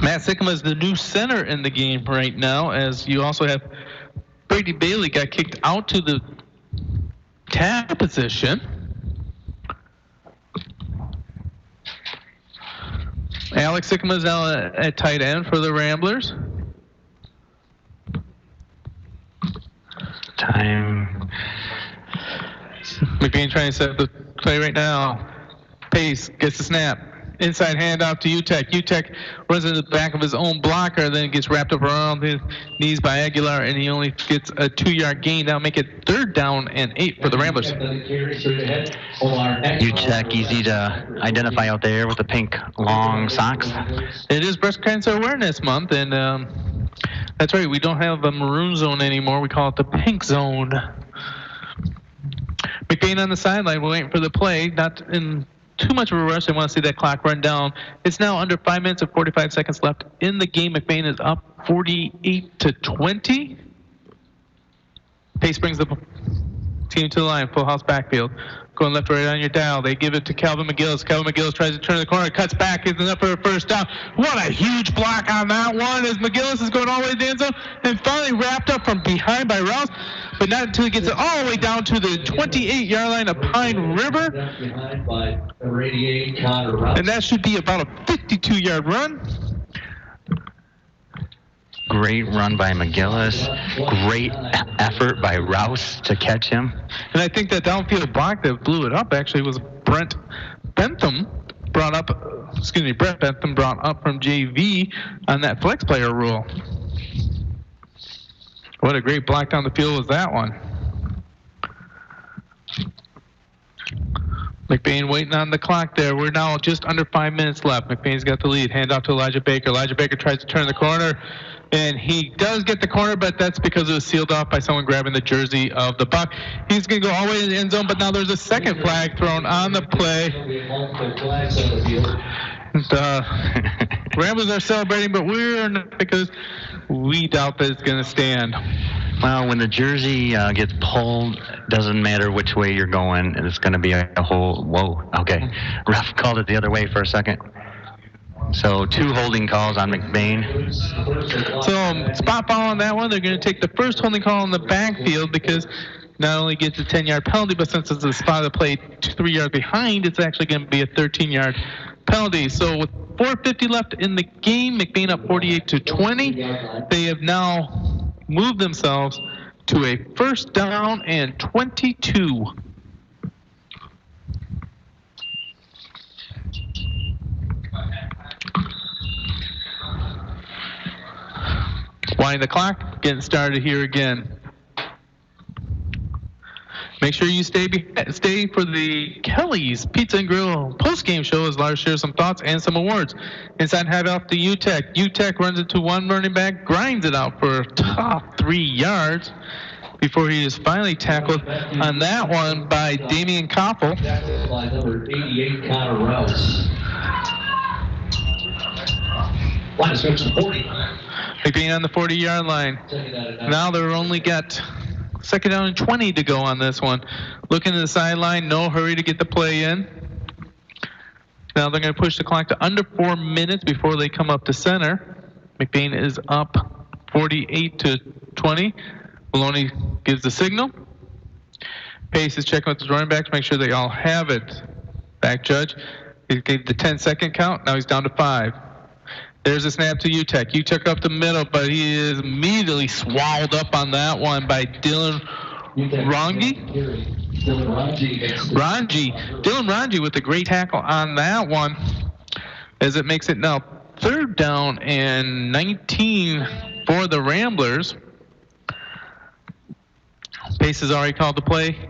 Matt Sickema is the new center in the game right now, as you also have Brady Bailey got kicked out to the tackle position. Alex Sickema is now at tight end for the Ramblers. Time. McBain trying to set up the play right now. Pace gets the snap. inside handoff to UTEC. UTEC runs into the back of his own blocker, then gets wrapped up around his knees by Aguilar, and he only gets a 2-yard gain. That'll make it 3rd down and 8 for the Ramblers. UTEC, easy to identify out there with the pink long socks. It is Breast Cancer Awareness Month, and that's right, we don't have a maroon zone anymore. We call it the pink zone. McBain on the sideline, we're waiting for the play. Not in too much of a rush. I want to see that clock run down. It's now under 5 minutes and 45 seconds left in the game. McBain is up 48-20. Pace brings the team to the line, full house backfield. Going left or right on your dial. They give it to Calvin McGillis. Calvin McGillis tries to turn the corner, cuts back, isn't up for a first down. What a huge block on that one as McGillis is going all the way to the end zone and finally wrapped up from behind by Rouse, but not until he gets it all the way down to the 28-yard line of Pine River. And that should be about a 52-yard run. Great run by McGillis. Great effort by Rouse to catch him. And I think that downfield block that blew it up actually was Brett Bentham brought up from JV on that flex player rule. What a great block down the field was that one. McBain waiting on the clock there. We're now just under 5 minutes left. McBain's got the lead. Hand off to Elijah Baker. Elijah Baker tries to turn the corner, and he does get the corner, but that's because it was sealed off by someone grabbing the jersey of the Buck. He's going to go all the way to the end zone, but now there's a second flag thrown on the play. Ramblers are celebrating, but we're not, because we doubt that it's going to stand. Well, when the jersey gets pulled, doesn't matter which way you're going, and it's going to be a whole, whoa, okay. Ref called it the other way for a second. So 2 holding calls on McBain. So spot foul on that one. They're going to take the first holding call in the backfield because not only gets a 10-yard penalty, but since it's a spot of the play 3 yards behind, it's actually going to be a 13-yard penalty. So with 4:50 left in the game, McBain up 48-20. They have now moved themselves to a 1st down and 22. Winding the clock, getting started here again. Make sure you stay for the Kelly's Pizza and Grill post-game show as Lars shares some thoughts and some awards. Inside handoff to UTEC. UTEC runs into one running back, grinds it out for a top 3 yards before he is finally tackled on that one by Damian Koppel. Tackled by number 88, Connor Rouse. Line of scrimmage 40. McBain on the 40-yard line. Now they're only got 2nd down and 20 to go on this one. Looking to the sideline, no hurry to get the play in. Now they're going to push the clock to under 4 minutes before they come up to center. McBain is up 48-20. Maloney gives the signal. Pace is checking with his running backs, make sure they all have it. Back judge, he gave the 10-second count. Now he's down to 5. There's a snap to UTEC. UTEC up the middle, but he is immediately swallowed up on that one by Dylan Rangi. Dylan Rangi with a great tackle on that one, as it makes it now 3rd down and 19 for the Ramblers. Pace has already called the play.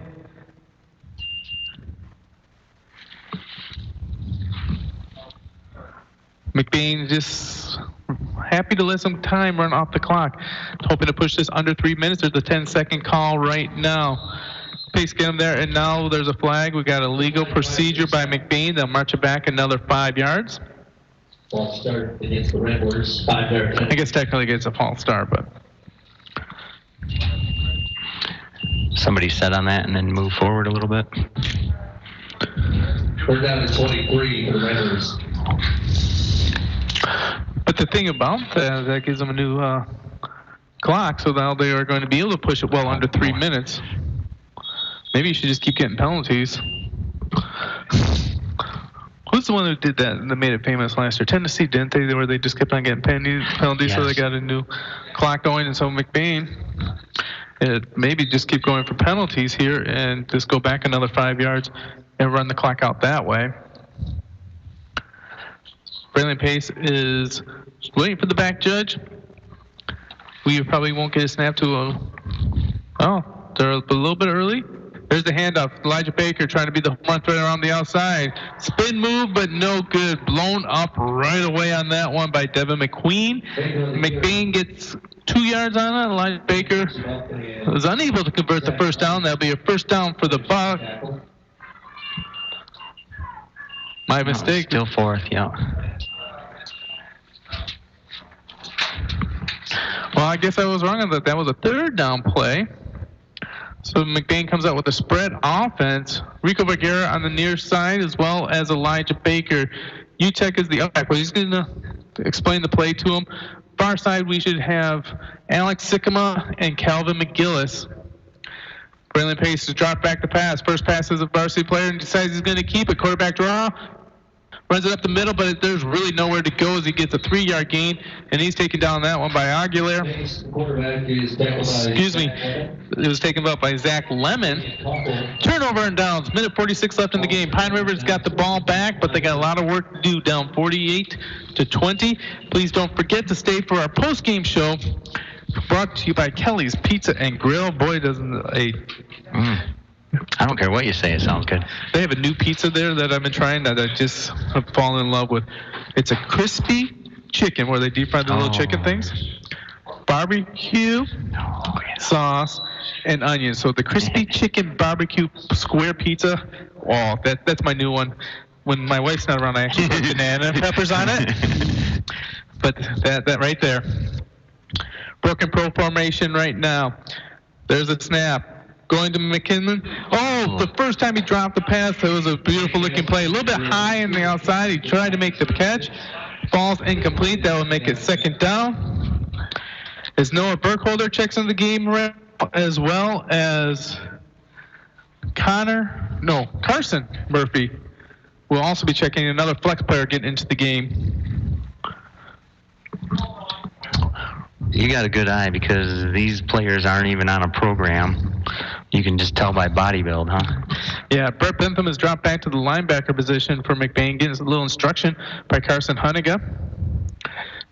McBain just happy to let some time run off the clock. Hoping to push this under 3 minutes. There's a 10-second call right now. Pace get him there, and now there's a flag. We got a legal procedure by McBain. They'll march it back another 5 yards. False start against the Ramblers, 5 yards. I guess technically it's a false start, but somebody set on that and then move forward a little bit. We're down to 23 for the Ramblers. But the thing about that gives them a new clock, so now they are going to be able to push it well under 3 minutes. Maybe you should just keep getting penalties. Who's the one who did that made it famous last year? Tennessee, didn't they? Where they just kept on getting penalties, yes. So they got a new clock going. And so McBain, maybe just keep going for penalties here and just go back another 5 yards and run the clock out that way. Braylon Pace is waiting for the back judge. We probably won't get a snap to they're a little bit early. There's the handoff. Elijah Baker trying to be the home run threat around the outside. Spin move, but no good. Blown up right away on that one by Devin McQueen. McBain gets 2 yards on it. Elijah Baker was unable to convert the first down. That'll be a first down for the Buck. My mistake. Still fourth, yeah. Well, I guess I was wrong on that. That was a third down play. So McBain comes out with a spread offense. Rico Vergara on the near side, as well as Elijah Baker. UTEC is the up-back. Well, he's going to explain the play to him. Far side, we should have Alex Sikkema and Calvin McGillis. Braylon Pace has dropped back the pass. First pass is a varsity player and decides he's going to keep it. Quarterback draw. Runs it up the middle, but there's really nowhere to go as he gets a 3-yard gain, and he's taken down that one by Aguilar. Excuse me. It was taken up by Zach Lemon. Turnover and downs. Minute 46 left in the game. Pine River's got the ball back, but they got a lot of work to do, down 48-20. Please don't forget to stay for our post-game show, brought to you by Kelly's Pizza and Grill. Boy, doesn't I don't care what you say, it sounds good. They have a new pizza there that I've been trying that I just have fallen in love with. It's a crispy chicken where they deep fry the little chicken things. Barbecue sauce and onions. So the crispy chicken barbecue square pizza. Oh, that's my new one. When my wife's not around, I actually put banana peppers on it. But that right there. Broken pro formation right now. There's a snap. Going to McKinley. Oh, the first time he dropped the pass, it was a beautiful looking play. A little bit high on the outside. He tried to make the catch. Falls incomplete. That will make it second down. As Noah Burkholder checks in the game, as well as Carson Murphy will also be checking. Another flex player getting into the game. You got a good eye because these players aren't even on a program. You can just tell by body build, huh? Yeah, Brett Bentham has dropped back to the linebacker position for McBain, getting a little instruction by Carson Hunniga.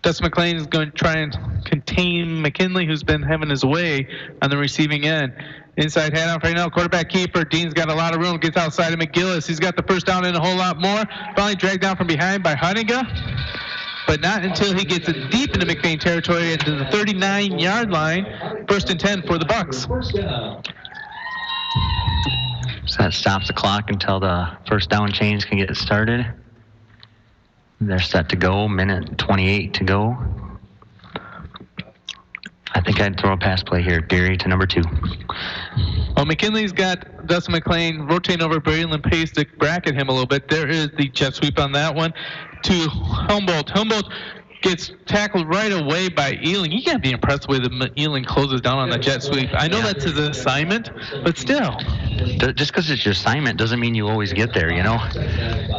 Dustin McLean is going to try and contain McKinley, who's been having his way on the receiving end. Inside handoff right now, quarterback keeper. Dean's got a lot of room, gets outside of McGillis. He's got the first down and a whole lot more. Finally dragged down from behind by Hunniga. But not until he gets it deep into McBain territory into the 39-yard line. First and 10 for the Bucks. So that stops the clock until the first down chains can get started. They're set to go, minute 28 to go. I think I'd throw a pass play here, Gary, to number 2. Well, McKinley's got Dustin McLean rotating over Braylon Pace to bracket him a little bit. There is the jet sweep on that one to Humboldt. Humboldt gets tackled right away by Ealing. You got to be impressed with the Ealing closes down on the jet sweep. I know that's his assignment, but still. Just because it's your assignment doesn't mean you always get there, you know?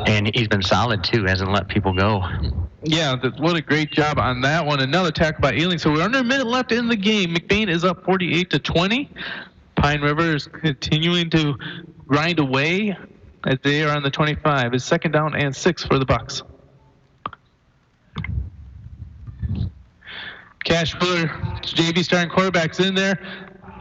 And he's been solid, too. Hasn't let people go. Yeah, what a great job on that one. Another tackle by Ealing. So we're under a minute left in the game. McBain is up 48-20. Pine River is continuing to grind away as they are on the 25. It's second down and 6 for the Bucks. Cash Fuller, JV starting quarterback's in there.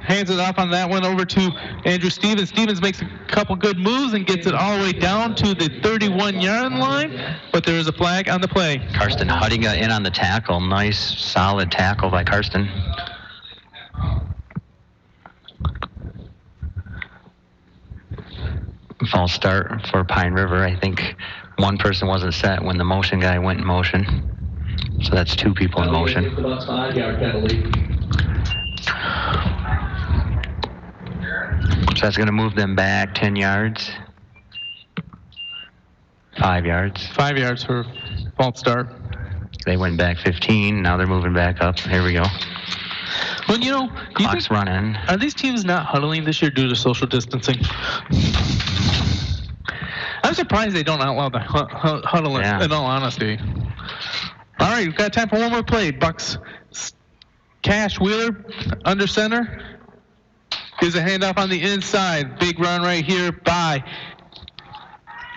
Hands it off on that one over to Andrew Stevens. Stevens makes a couple good moves and gets it all the way down to the 31-yard line, but there is a flag on the play. Karsten Huttinga in on the tackle. Nice, solid tackle by Karsten. False start for Pine River. I think one person wasn't set when the motion guy went in motion. So that's 2 people in motion. So that's going to move them back 10 yards. 5 yards. 5 yards for false start. They went back 15. Now they're moving back up. Here we go. Well, you know, clock's running. Are these teams not huddling this year due to social distancing? I'm surprised they don't outlaw the huddling, in all honesty. All right, we've got time for one more play. Bucks, Cash Wheeler under center. Gives a handoff on the inside. Big run right here by,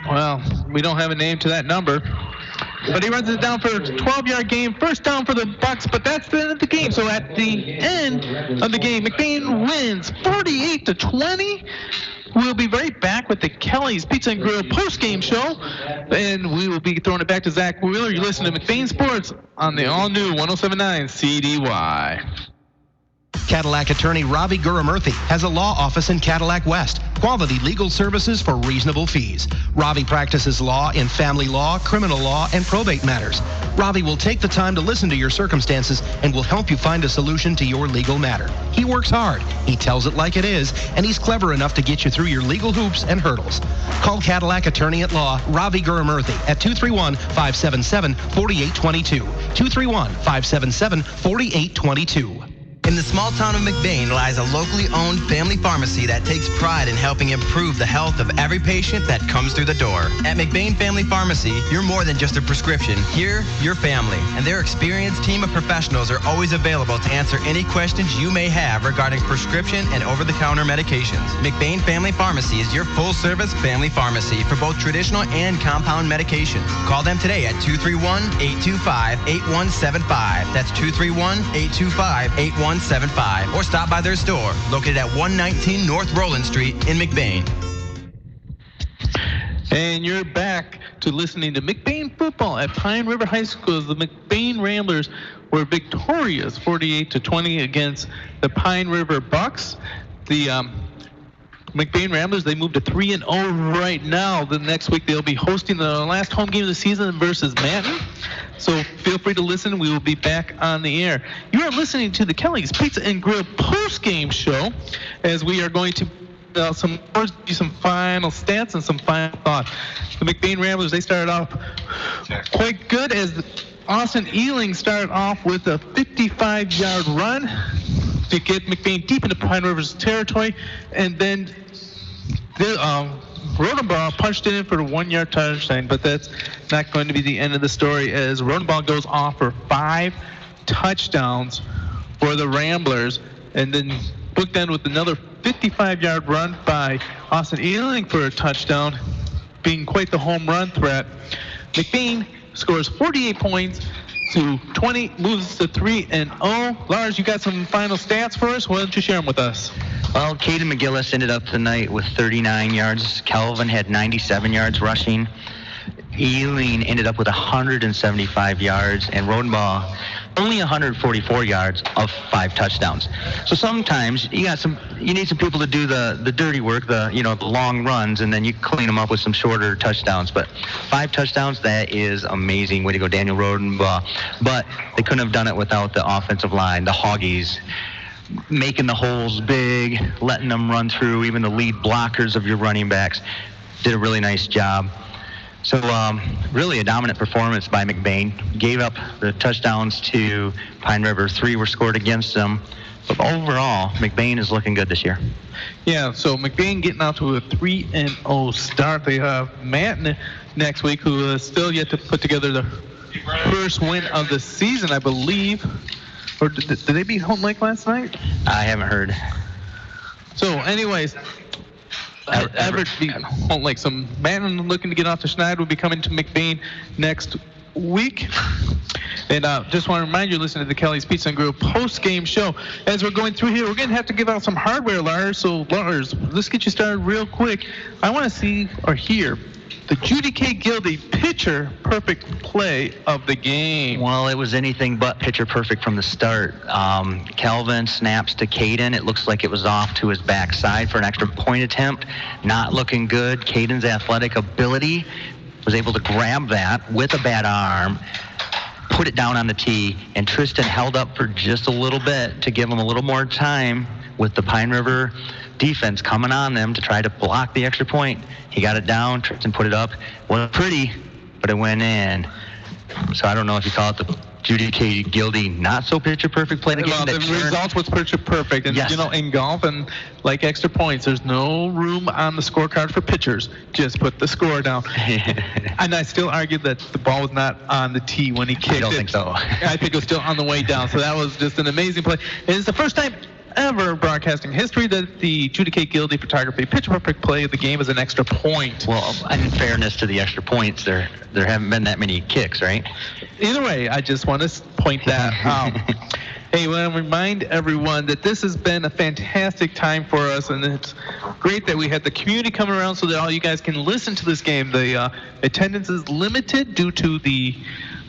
well, we don't have a name to that number. but he runs it down for a 12-yard gain. First down for the Bucks, but that's the end of the game. So at the end of the game, McBain wins 48-20. We'll be right back with the Kelly's Pizza and Grill post-game show, and we will be throwing it back to Zach Wheeler. You're listening to McBain Sports on the all-new 107.9 CDY. Cadillac attorney Ravi Guramurthy has a law office in Cadillac West. Quality legal services for reasonable fees. Ravi practices law in family law, criminal law, and probate matters. Ravi will take the time to listen to your circumstances and will help you find a solution to your legal matter. He works hard, he tells it like it is, and he's clever enough to get you through your legal hoops and hurdles. Call Cadillac attorney at law Ravi Guramurthy at 231-577-4822. 231-577-4822. In the small town of McBain lies a locally owned family pharmacy that takes pride in helping improve the health of every patient that comes through the door. At McBain Family Pharmacy, you're more than just a prescription. You're your family, and their experienced team of professionals are always available to answer any questions you may have regarding prescription and over-the-counter medications. McBain Family Pharmacy is your full-service family pharmacy for both traditional and compound medications. Call them today at 231-825-8175. That's 231-825-8175. Or stop by their store, located at 119 North Roland Street in McBain. And you're back to listening to McBain football at Pine River High School as the McBain Ramblers were victorious 48-20 against the Pine River Bucks. The McBain Ramblers, they moved to 3-0 right now. The next week they'll be hosting the last home game of the season versus Manton. So feel free to listen. We will be back on the air. You are listening to the Kelly's Pizza and Grill post-game show as we are going to some final stats and some final thoughts. The McBain Ramblers, they started off quite good as Austin Ealing started off with a 55-yard run to get McBain deep into Pine River's territory, and then Rodenbaugh punched it in for a 1-yard touchdown, but that's not going to be the end of the story as Rodenbaugh goes off for 5 touchdowns for the Ramblers, and then booked with another 55-yard run by Austin Ealing for a touchdown, being quite the home run threat. McBain scores 48 points to 20, moves to 3-0. Lars, you got some final stats for us? Why don't you share them with us? Well, Caden McGillis ended up tonight with 39 yards. Kelvin had 97 yards rushing. Ealing ended up with 175 yards, and Rodenbaugh only 144 yards of 5 touchdowns. So sometimes you need some people to do the dirty work, the long runs, and then you clean them up with some shorter touchdowns. But 5 touchdowns, that is amazing. Way to go, Daniel Rodenbaugh. But they couldn't have done it without the offensive line, the Hoggies, making the holes big, letting them run through. Even the lead blockers of your running backs did a really nice job. So really a dominant performance by McBain. Gave up the touchdowns to Pine River. 3 were scored against them. But overall, McBain is looking good this year. Yeah, so McBain getting out to a 3-0 start. They have Manton next week, who is still yet to put together the first win of the season, I believe. Or did they beat Home Lake last night? I haven't heard. So anyways, Everett beat Home Lake. So Manton looking to get off the schneid will be coming to McBain next week. And just want to remind you, listening to the Kelly's Pizza and Grill post-game show. As we're going through here, we're going to have to give out some hardware, Lars. So, Lars, let's get you started real quick. I want to see or hear the Judy K. Gildy pitcher perfect play of the game. Well, it was anything but pitcher perfect from the start. Kelvin snaps to Caden. It looks like it was off to his backside for an extra point attempt. Not looking good. Caden's athletic ability was able to grab that with a bad arm, put it down on the tee, and Tristan held up for just a little bit to give him a little more time with the Pine River defense coming on them to try to block the extra point. He got it down. Tristan put it up. Wasn't pretty, but it went in. So I don't know if you call it the Judy K. Gildy not so picture perfect play. The result was picture perfect. And yes. In golf and like extra points, there's no room on the scorecard for pitchers. Just put the score down. And I still argue that the ball was not on the tee when he kicked it. I don't think so. I think it was still on the way down. So that was just an amazing play. And it's the first time ever in broadcasting history that the Judy K. Gildy Photography Picture Perfect play of the game is an extra point. Well, in fairness to the extra points, there haven't been that many kicks, right? Either way, I just want to point that out. Hey, I want to remind everyone that this has been a fantastic time for us, and it's great that we had the community coming around so that all you guys can listen to this game. The attendance is limited due to the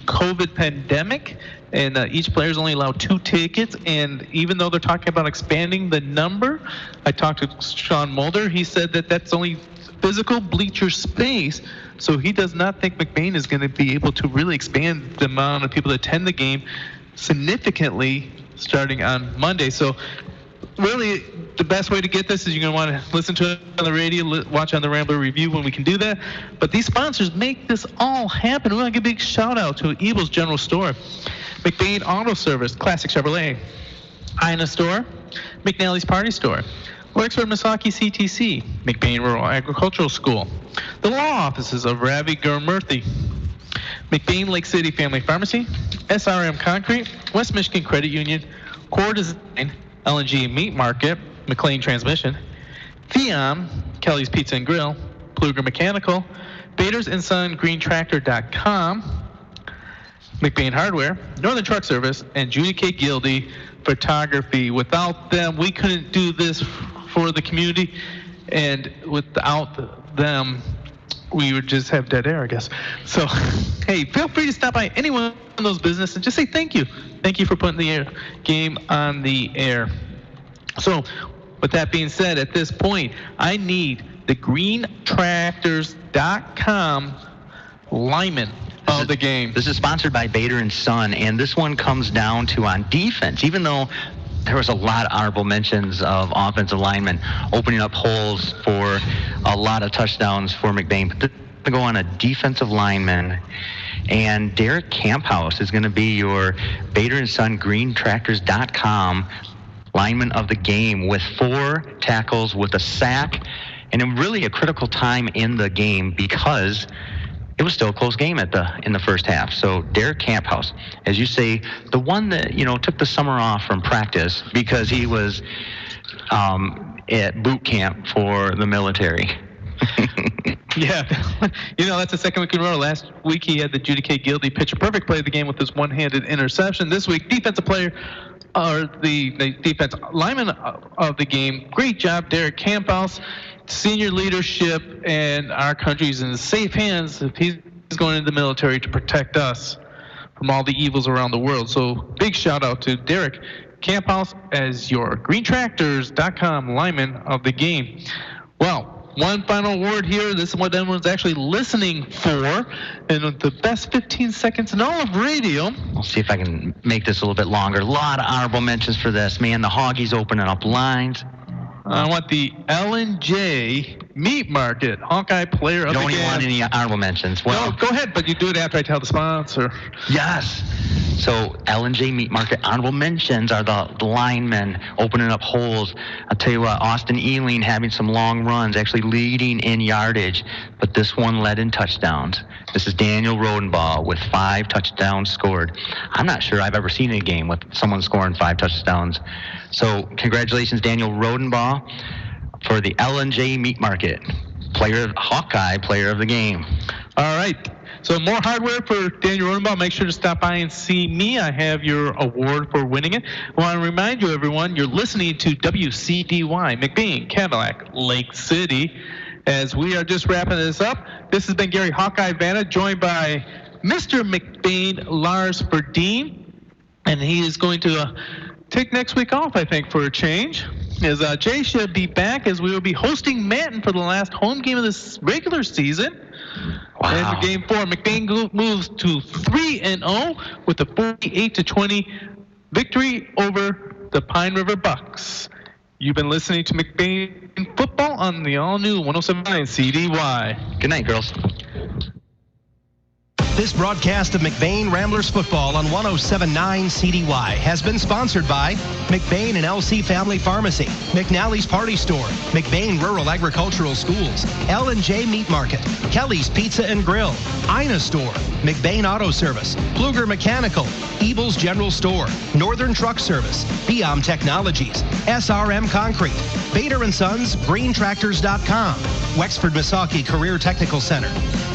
COVID pandemic, and each player is only allowed 2 tickets, and even though they're talking about expanding the number, I talked to Sean Mulder. He said that that's only physical bleacher space, so he does not think McBain is going to be able to really expand the amount of people that attend the game significantly starting on Monday. So really, the best way to get this is you're going to want to listen to it on the radio, watch on the Rambler Review when we can do that. But these sponsors make this all happen. We want to give a big shout out to Evil's General Store, McBain Auto Service, Classic Chevrolet, Ina Store, McNally's Party Store, Wexford Misaki CTC, McBain Rural Agricultural School, the law offices of Ravi Gurmurthy, McBain Lake City Family Pharmacy, SRM Concrete, West Michigan Credit Union, Core Design, LNG Meat Market, McLean Transmission, Theon, Kelly's Pizza and Grill, Pluger Mechanical, Baders & Son GreenTractor.com, McBain Hardware, Northern Truck Service, and Judy K. Gildy Photography. Without them, we couldn't do this for the community, and without them, we would just have dead air, I guess. So, hey, feel free to stop by any one of those businesses and just say thank you. Thank you for putting the game on the air. So, with that being said, at this point, I need the greentractors.com lineman of the game. This is sponsored by Bader & Son, and this one comes down to on defense, even though there was a lot of honorable mentions of offensive linemen opening up holes for a lot of touchdowns for McBain. But to go on a defensive lineman, and Derek Camphouse is going to be your Bader & Son GreenTractors.com lineman of the game with 4 tackles, with a sack, and really a critical time in the game because it was still a close game in the first half. So Derek Camphouse, as you say, the one that took the summer off from practice because he was at boot camp for the military. Yeah, that's the second week in a row. Last week he had the Judy K. Gildy Picture Perfect play of the game with his one-handed interception. This week, defensive player, or the defense lineman of the game. Great job, Derek Camphouse. Senior leadership, and our country's in safe hands if he's going into the military to protect us from all the evils around the world. So big shout out to Derek Camphouse as your greentractors.com lineman of the game. Well, one final word here. This is what everyone's actually listening for, and the best 15 seconds in all of radio. I'll see if I can make this a little bit longer. A lot of honorable mentions for this. Man, the Hoggies opening up lines. I want the L&J Meat Market Hawkeye Player of the Game. Don't even want any honorable mentions. Well, no, go ahead, but you do it after I tell the sponsor. Yes. So L&J Meat Market honorable mentions are the linemen opening up holes. I'll tell you what, Austin Ealing having some long runs, actually leading in yardage, but this one led in touchdowns. This is Daniel Rodenbaugh with 5 touchdowns scored. I'm not sure I've ever seen a game with someone scoring 5 touchdowns. So congratulations, Daniel Rodenbaugh, for the L&J Meat Market Hawkeye Player of the Game. All right. So more hardware for Daniel Rodenbaugh. Make sure to stop by and see me. I have your award for winning it. I want to remind you, everyone, you're listening to WCDY, McBain, Cadillac, Lake City. As we are just wrapping this up, this has been Gary Hawkeye Vanna, joined by Mr. McBain, Lars Verdeen, and he is going to take next week off, I think, for a change. As Jay should be back, as we will be hosting Manton for the last home game of this regular season. Wow. And for Game 4, McBain moves to 3-0 with a 48-20 victory over the Pine River Bucks. You've been listening to McBain Football on the all-new 107.9 CDY. Good night, girls. This broadcast of McBain Ramblers football on 107.9 CDY has been sponsored by McBain and LC Family Pharmacy, McNally's Party Store, McBain Rural Agricultural Schools, L&J Meat Market, Kelly's Pizza and Grill, Ina Store, McBain Auto Service, Pfluger Mechanical, Ebel's General Store, Northern Truck Service, Biom Technologies, SRM Concrete, Bader & Sons, GreenTractors.com, Wexford Misaki Career Technical Center,